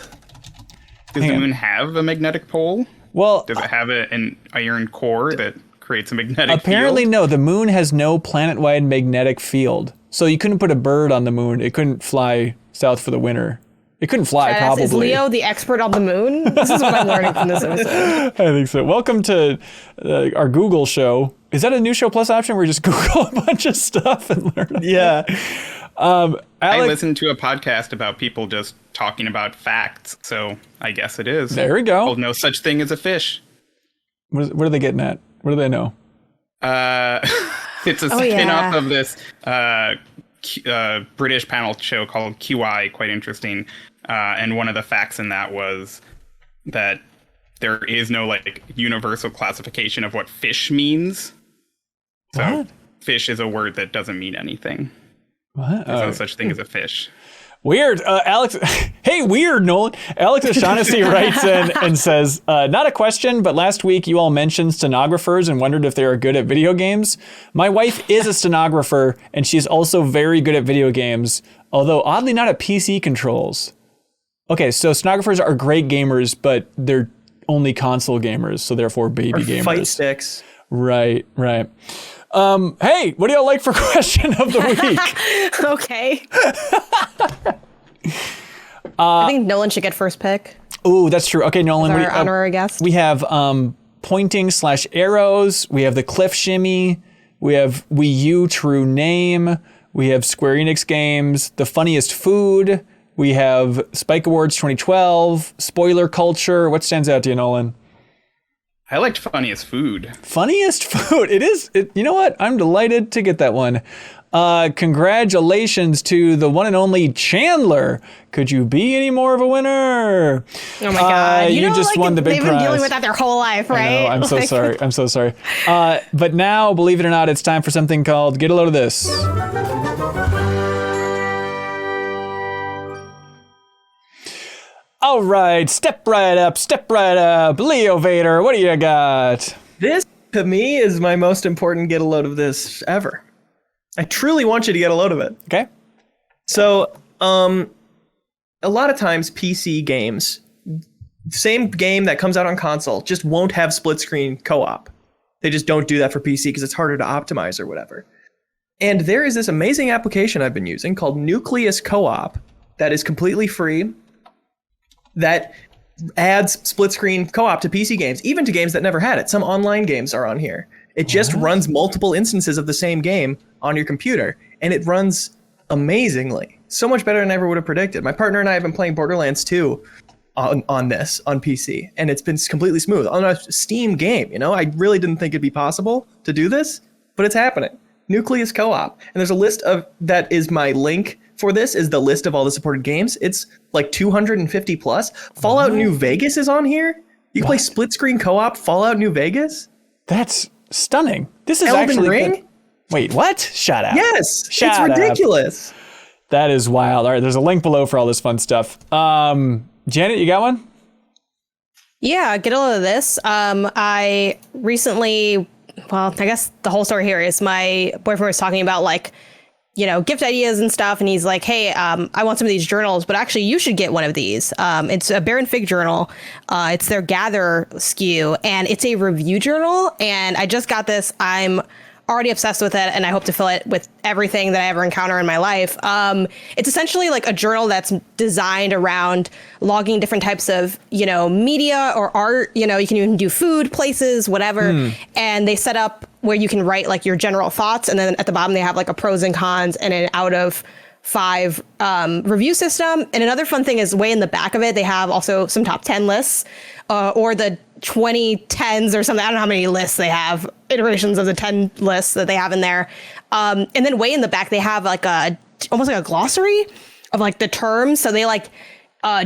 Does the moon have a magnetic pole? Well, Does it have an iron core that creates a magnetic apparently field? no. The moon has no planet-wide magnetic field. So you couldn't put a bird on the moon. It couldn't fly south for the winter. It couldn't fly, probably. Is Leo the expert on the moon? This is what I'm learning from this episode. I think so. Welcome to our Google show. Is that a new show plus option where you just Google a bunch of stuff and learn? Yeah. I Alex, listened to a podcast about people just talking about facts, so I guess it is. there we go. Called No Such Thing as a Fish. What are they getting at? What do they know? It's a spin-off of this British panel show called QI, quite interesting. And one of the facts in that was that there is no like universal classification of what fish means. So fish is a word that doesn't mean anything. What? There's no such thing as a fish. Weird. Alex, hey, weird, Nolan. Alex O'Shaughnessy writes in and says, not a question, but last week you all mentioned stenographers and wondered if they are good at video games. My wife is a stenographer, and she is also very good at video games, although oddly not at PC controls. Okay, so stenographers are great gamers, but they're only console gamers, so therefore baby gamers. Fight sticks. Right. Hey, what do y'all like for question of the week? Okay. I think Nolan should get first pick. Ooh, that's true. Okay, Nolan. Our honorary guest. We have pointing/arrows. We have the cliff shimmy. We have Wii U true name. We have Square Enix games. The funniest food. We have Spike Awards 2012. Spoiler culture. What stands out to you, Nolan? I liked funniest food. Funniest food. It is. You know what? I'm delighted to get that one. Congratulations to the one and only Chandler. Could you be any more of a winner? Oh my God. You just won the big they've prize. been dealing with that their whole life, right? I know, I'm so sorry. I'm so sorry. But now, believe it or not, it's time for something called Get a Load of This. All right, step right up. Leo Vader, what do you got? This, to me, is my most important get a load of this ever. I truly want you to get a load of it. Okay. So, a lot of times PC games, same game that comes out on console, just won't have split screen co-op. They just don't do that for PC because it's harder to optimize or whatever. And there is this amazing application I've been using called Nucleus Co-op that is completely free, that adds split screen co-op to PC games, even to games that never had it. Some online games are on here. It just runs multiple instances of the same game on your computer, and it runs amazingly. So much better than I ever would have predicted. My partner and I have been playing Borderlands 2 on this, on PC, and it's been completely smooth. On a Steam game, you know? I really didn't think it'd be possible to do this, but it's happening. Nucleus Co-op. And there's a list of, that is my link for this, is the list of all the supported games. It's like 250 plus. Fallout New Vegas is on here. You can play split screen co-op Fallout New Vegas. That's stunning. This is Elden actually Ring? good. Wait, what? Shut up. Yes, Shut it's up. ridiculous. That is wild. All right, there's a link below for all this fun stuff. Janet, you got one? Yeah, get a load of this. I recently, well, I guess the whole story here is my boyfriend was talking about like, you know, gift ideas and stuff. And he's like, hey, I want some of these journals, but actually you should get one of these. It's a Bear and Fig journal. It's their Gather SKU, and it's a review journal. And I just got this. I'm already obsessed with it, and I hope to fill it with everything that I ever encounter in my life. It's essentially like a journal that's designed around logging different types of, you know, media or art. You know, you can even do food, places, whatever. And they set up where you can write like your general thoughts, and then at the bottom they have like a pros and cons and an out of 5 review system. And another fun thing is way in the back of it, they have also some top 10 lists or the 2010s or something. I don't know how many lists they have, iterations of the 10 lists that they have in there. And then way in the back, they have like almost like a glossary of like the terms. So they like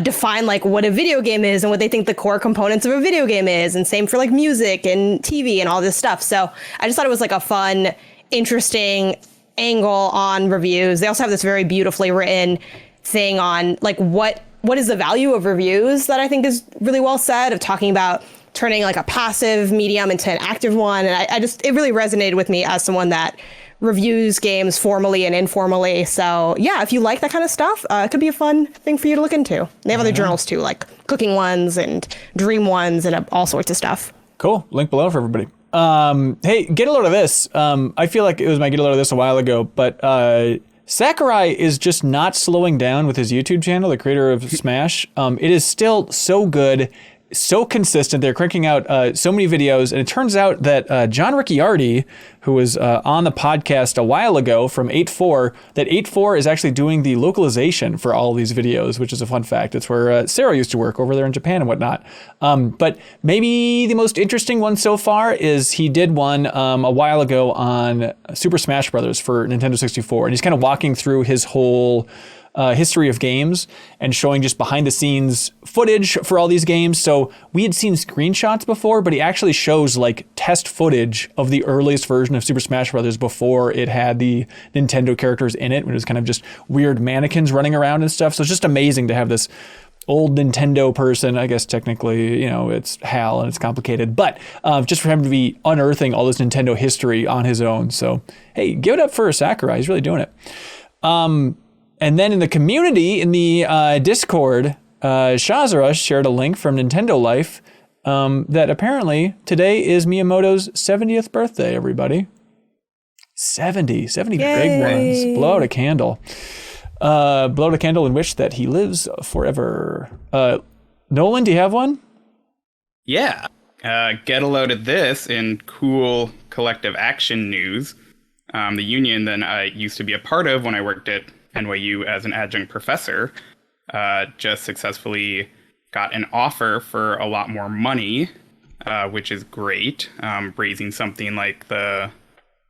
define like what a video game is and what they think the core components of a video game is. And same for like music and TV and all this stuff. So I just thought it was like a fun, interesting angle on reviews. They also have this very beautifully written thing on like what is the value of reviews that I think is really well said, of talking about turning like a passive medium into an active one. And it really resonated with me as someone that reviews games formally and informally. So yeah, if you like that kind of stuff, it could be a fun thing for you to look into. They have other journals too, like cooking ones and dream ones and all sorts of stuff. Cool. Link below for everybody. Hey, get a load of this. I feel like it was my get a load of this a while ago, but Sakurai is just not slowing down with his YouTube channel, the creator of Smash. It is still so good, so consistent. They're cranking out so many videos, and it turns out that John Ricciardi, who was on the podcast a while ago from 8.4, that 8.4 is actually doing the localization for all these videos, which is a fun fact. It's where Sarah used to work over there in Japan and whatnot. But maybe the most interesting one so far is he did one a while ago on Super Smash Brothers for Nintendo 64, and he's kind of walking through his whole history of games and showing just behind the scenes footage for all these games. So we had seen screenshots before, but he actually shows like test footage of the earliest version of Super Smash Brothers before it had the Nintendo characters in it, when it was kind of just weird mannequins running around and stuff. So it's just amazing to have this old Nintendo person. I guess technically, it's HAL and it's complicated, but just for him to be unearthing all this Nintendo history on his own. So hey, give it up for Sakurai. He's really doing it. And then in the community, in the Discord, Shazara shared a link from Nintendo Life that apparently today is Miyamoto's 70th birthday, everybody. 70 Yay. big ones. Blow out a candle. Blow out a candle and wish that he lives forever. Nolan, do you have one? Yeah. Get a load of this in cool collective action news. The union that I used to be a part of when I worked at NYU as an adjunct professor just successfully got an offer for a lot more money, which is great, raising something like the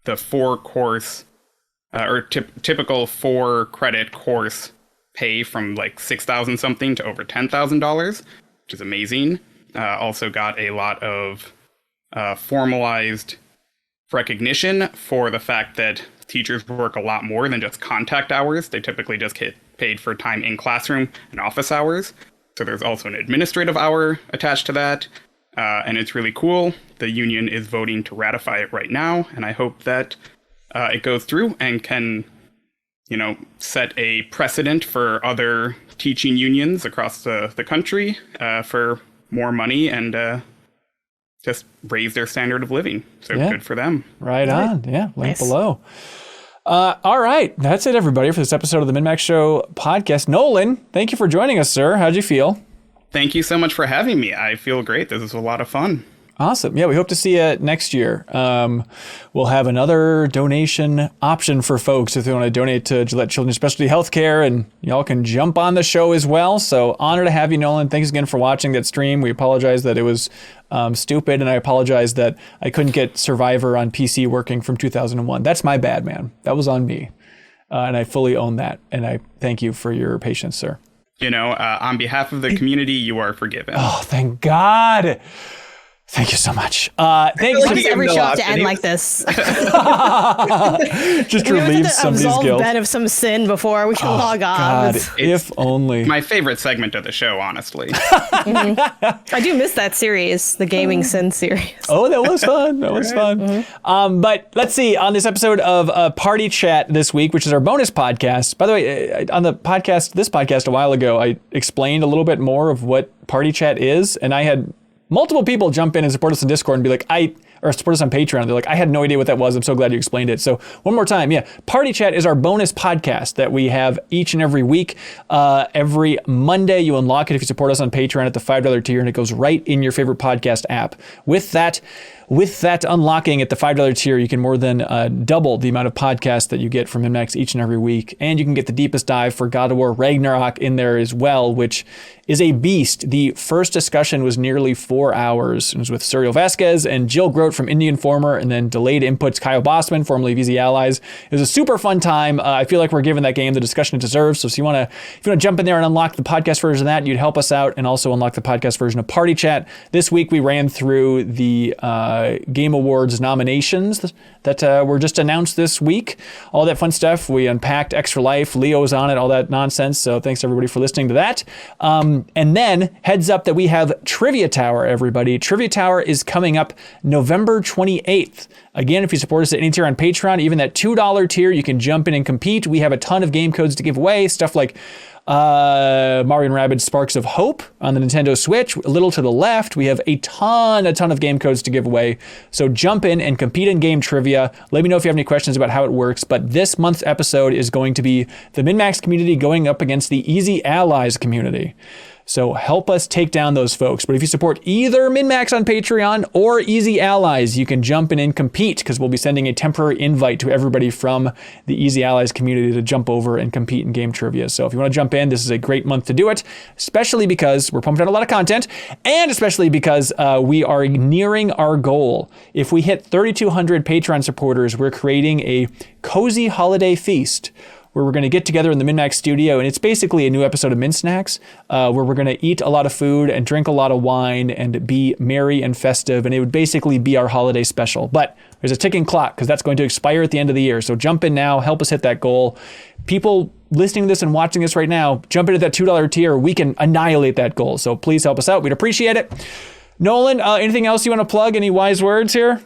4-course or typical 4-credit course pay from like $6,000 something to over $10,000, which is amazing. Also got a lot of formalized recognition for the fact that teachers work a lot more than just contact hours. They typically just get paid for time in classroom and office hours. So there's also an administrative hour attached to that. And it's really cool. The union is voting to ratify it right now. And I hope that it goes through and can, set a precedent for other teaching unions across the country for more money and just raise their standard of living. So good for them. Right on. Yeah. Link below. All right. That's it, everybody, for this episode of the MinnMax Show podcast. Nolan, thank you for joining us, sir. How'd you feel? Thank you so much for having me. I feel great. This is a lot of fun. Awesome. Yeah, we hope to see you next year. We'll have another donation option for folks if they want to donate to Gillette Children's Specialty Healthcare, and y'all can jump on the show as well. So honor to have you, Nolan. Thanks again for watching that stream. We apologize that it was stupid, and I apologize that I couldn't get Survivor on PC working from 2001. That's my bad, man. That was on me. And I fully own that. And I thank you for your patience, sir. On behalf of the community, you are forgiven. Oh, thank God. Thank you so much. Thanks. Like every show have to end like this. Just release somebody's absolve guilt. Ben of some sin before we can log on. God, if only. My favorite segment of the show, honestly. I do miss that series, the Gaming Sin series. Oh, that was fun. That was fun. Mm-hmm. But let's see, on this episode of Party Chat this week, which is our bonus podcast. By the way, on this podcast a while ago, I explained a little bit more of what Party Chat is, and I had multiple people jump in and support us in Discord and be like, or support us on Patreon. They're like, I had no idea what that was. I'm so glad you explained it. So one more time, Party Chat is our bonus podcast that we have each and every week. Every Monday, you unlock it if you support us on Patreon at the $5 tier, and it goes right in your favorite podcast app. With that unlocking at the $5 tier, you can more than double the amount of podcasts that you get from MinnMax each and every week. And you can get the deepest dive for God of War Ragnarok in there as well, which is a beast. The first discussion was nearly 4 hours. It was with Serial Vasquez and Jill Grote from Indie Informer, and then Delayed Inputs, Kyle Bossman, formerly VZ Allies. It was a super fun time. I feel like we're giving that game the discussion it deserves. So if you want to jump in there and unlock the podcast version of that, you'd help us out, and also unlock the podcast version of Party Chat. This week we ran through the Game Awards nominations that were just announced this week. All that fun stuff. We unpacked Extra Life, Leo's on it, all that nonsense. So thanks everybody for listening to that. And then heads up that we have Trivia Tower, everybody. Trivia Tower is coming up November 28th. Again, if you support us at any tier on Patreon, even that $2 tier, you can jump in and compete. We have a ton of game codes to give away, stuff like Mario and Rabbids Sparks of Hope on the Nintendo Switch. A little to the left, we have a ton of game codes to give away. So jump in and compete in game trivia. Let me know if you have any questions about how it works. But this month's episode is going to be the MinnMax community going up against the Easy Allies community. So help us take down those folks. But if you support either MinnMax on Patreon or Easy Allies, you can jump in and compete, because we'll be sending a temporary invite to everybody from the Easy Allies community to jump over and compete in game trivia. So if you want to jump in, this is a great month to do it, especially because we're pumping out a lot of content, and especially because we are nearing our goal. If we hit 3,200 Patreon supporters, we're creating a cozy holiday feast where we're going to get together in the MinnMax studio, and it's basically a new episode of Min Snacks, where we're going to eat a lot of food and drink a lot of wine and be merry and festive, and it would basically be our holiday special. But there's a ticking clock, because that's going to expire at the end of the year. So jump in now, help us hit that goal. People listening to this and watching this right now, jump into that $2 tier. We can annihilate that goal. So please help us out. We'd appreciate it. Nolan, anything else you want to plug? Any wise words here?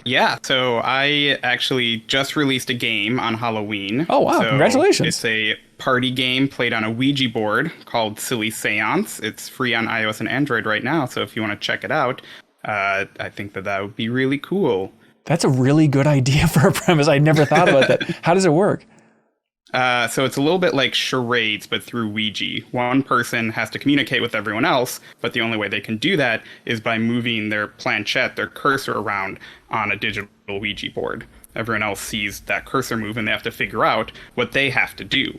Yeah, so I actually just released a game on Halloween. Oh, wow. So Congratulations. It's a party game played on a Ouija board called Silly Seance. It's free on iOS and Android right now, so if you want to check it out, I think that would be really cool. That's a really good idea for a premise. I never thought about that. How does it work? So it's a little bit like charades, but through Ouija. One person has to communicate with everyone else, but the only way they can do that is by moving their planchette, their cursor around on a digital Ouija board. Everyone else sees that cursor move, and they have to figure out what they have to do.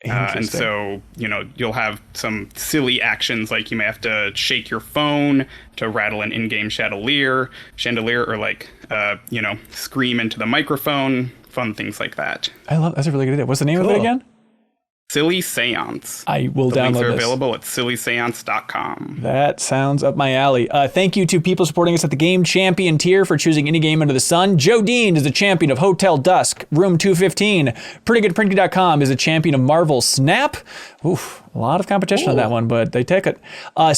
And so, you'll have some silly actions, like you may have to shake your phone to rattle an in-game chandelier, or scream into the microphone. Fun things like that. That's a really good idea. What's the name of it again? Silly Seance. I will download this. Links are available at sillyseance.com. That sounds up my alley. Thank you to people supporting us at the Game Champion tier for choosing any game under the sun. Joe Dean is a champion of Hotel Dusk, Room 215. PrettyGoodPrinting.com is a champion of Marvel Snap. Oof, a lot of competition on that one, but they take it.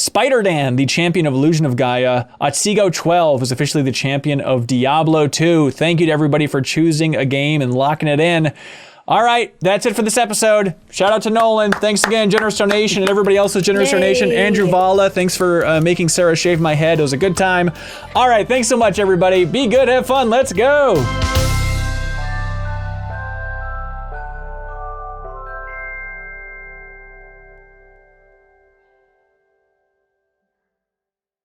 Spider Dan, the champion of Illusion of Gaia. Atsigo12 is officially the champion of Diablo II. Thank you to everybody for choosing a game and locking it in. All right, that's it for this episode. Shout out to Nolan. Thanks again, Generous Donation, and everybody else's Generous Donation. Andrew Vala, thanks for making Sarah shave my head. It was a good time. All right, thanks so much, everybody. Be good, have fun. Let's go.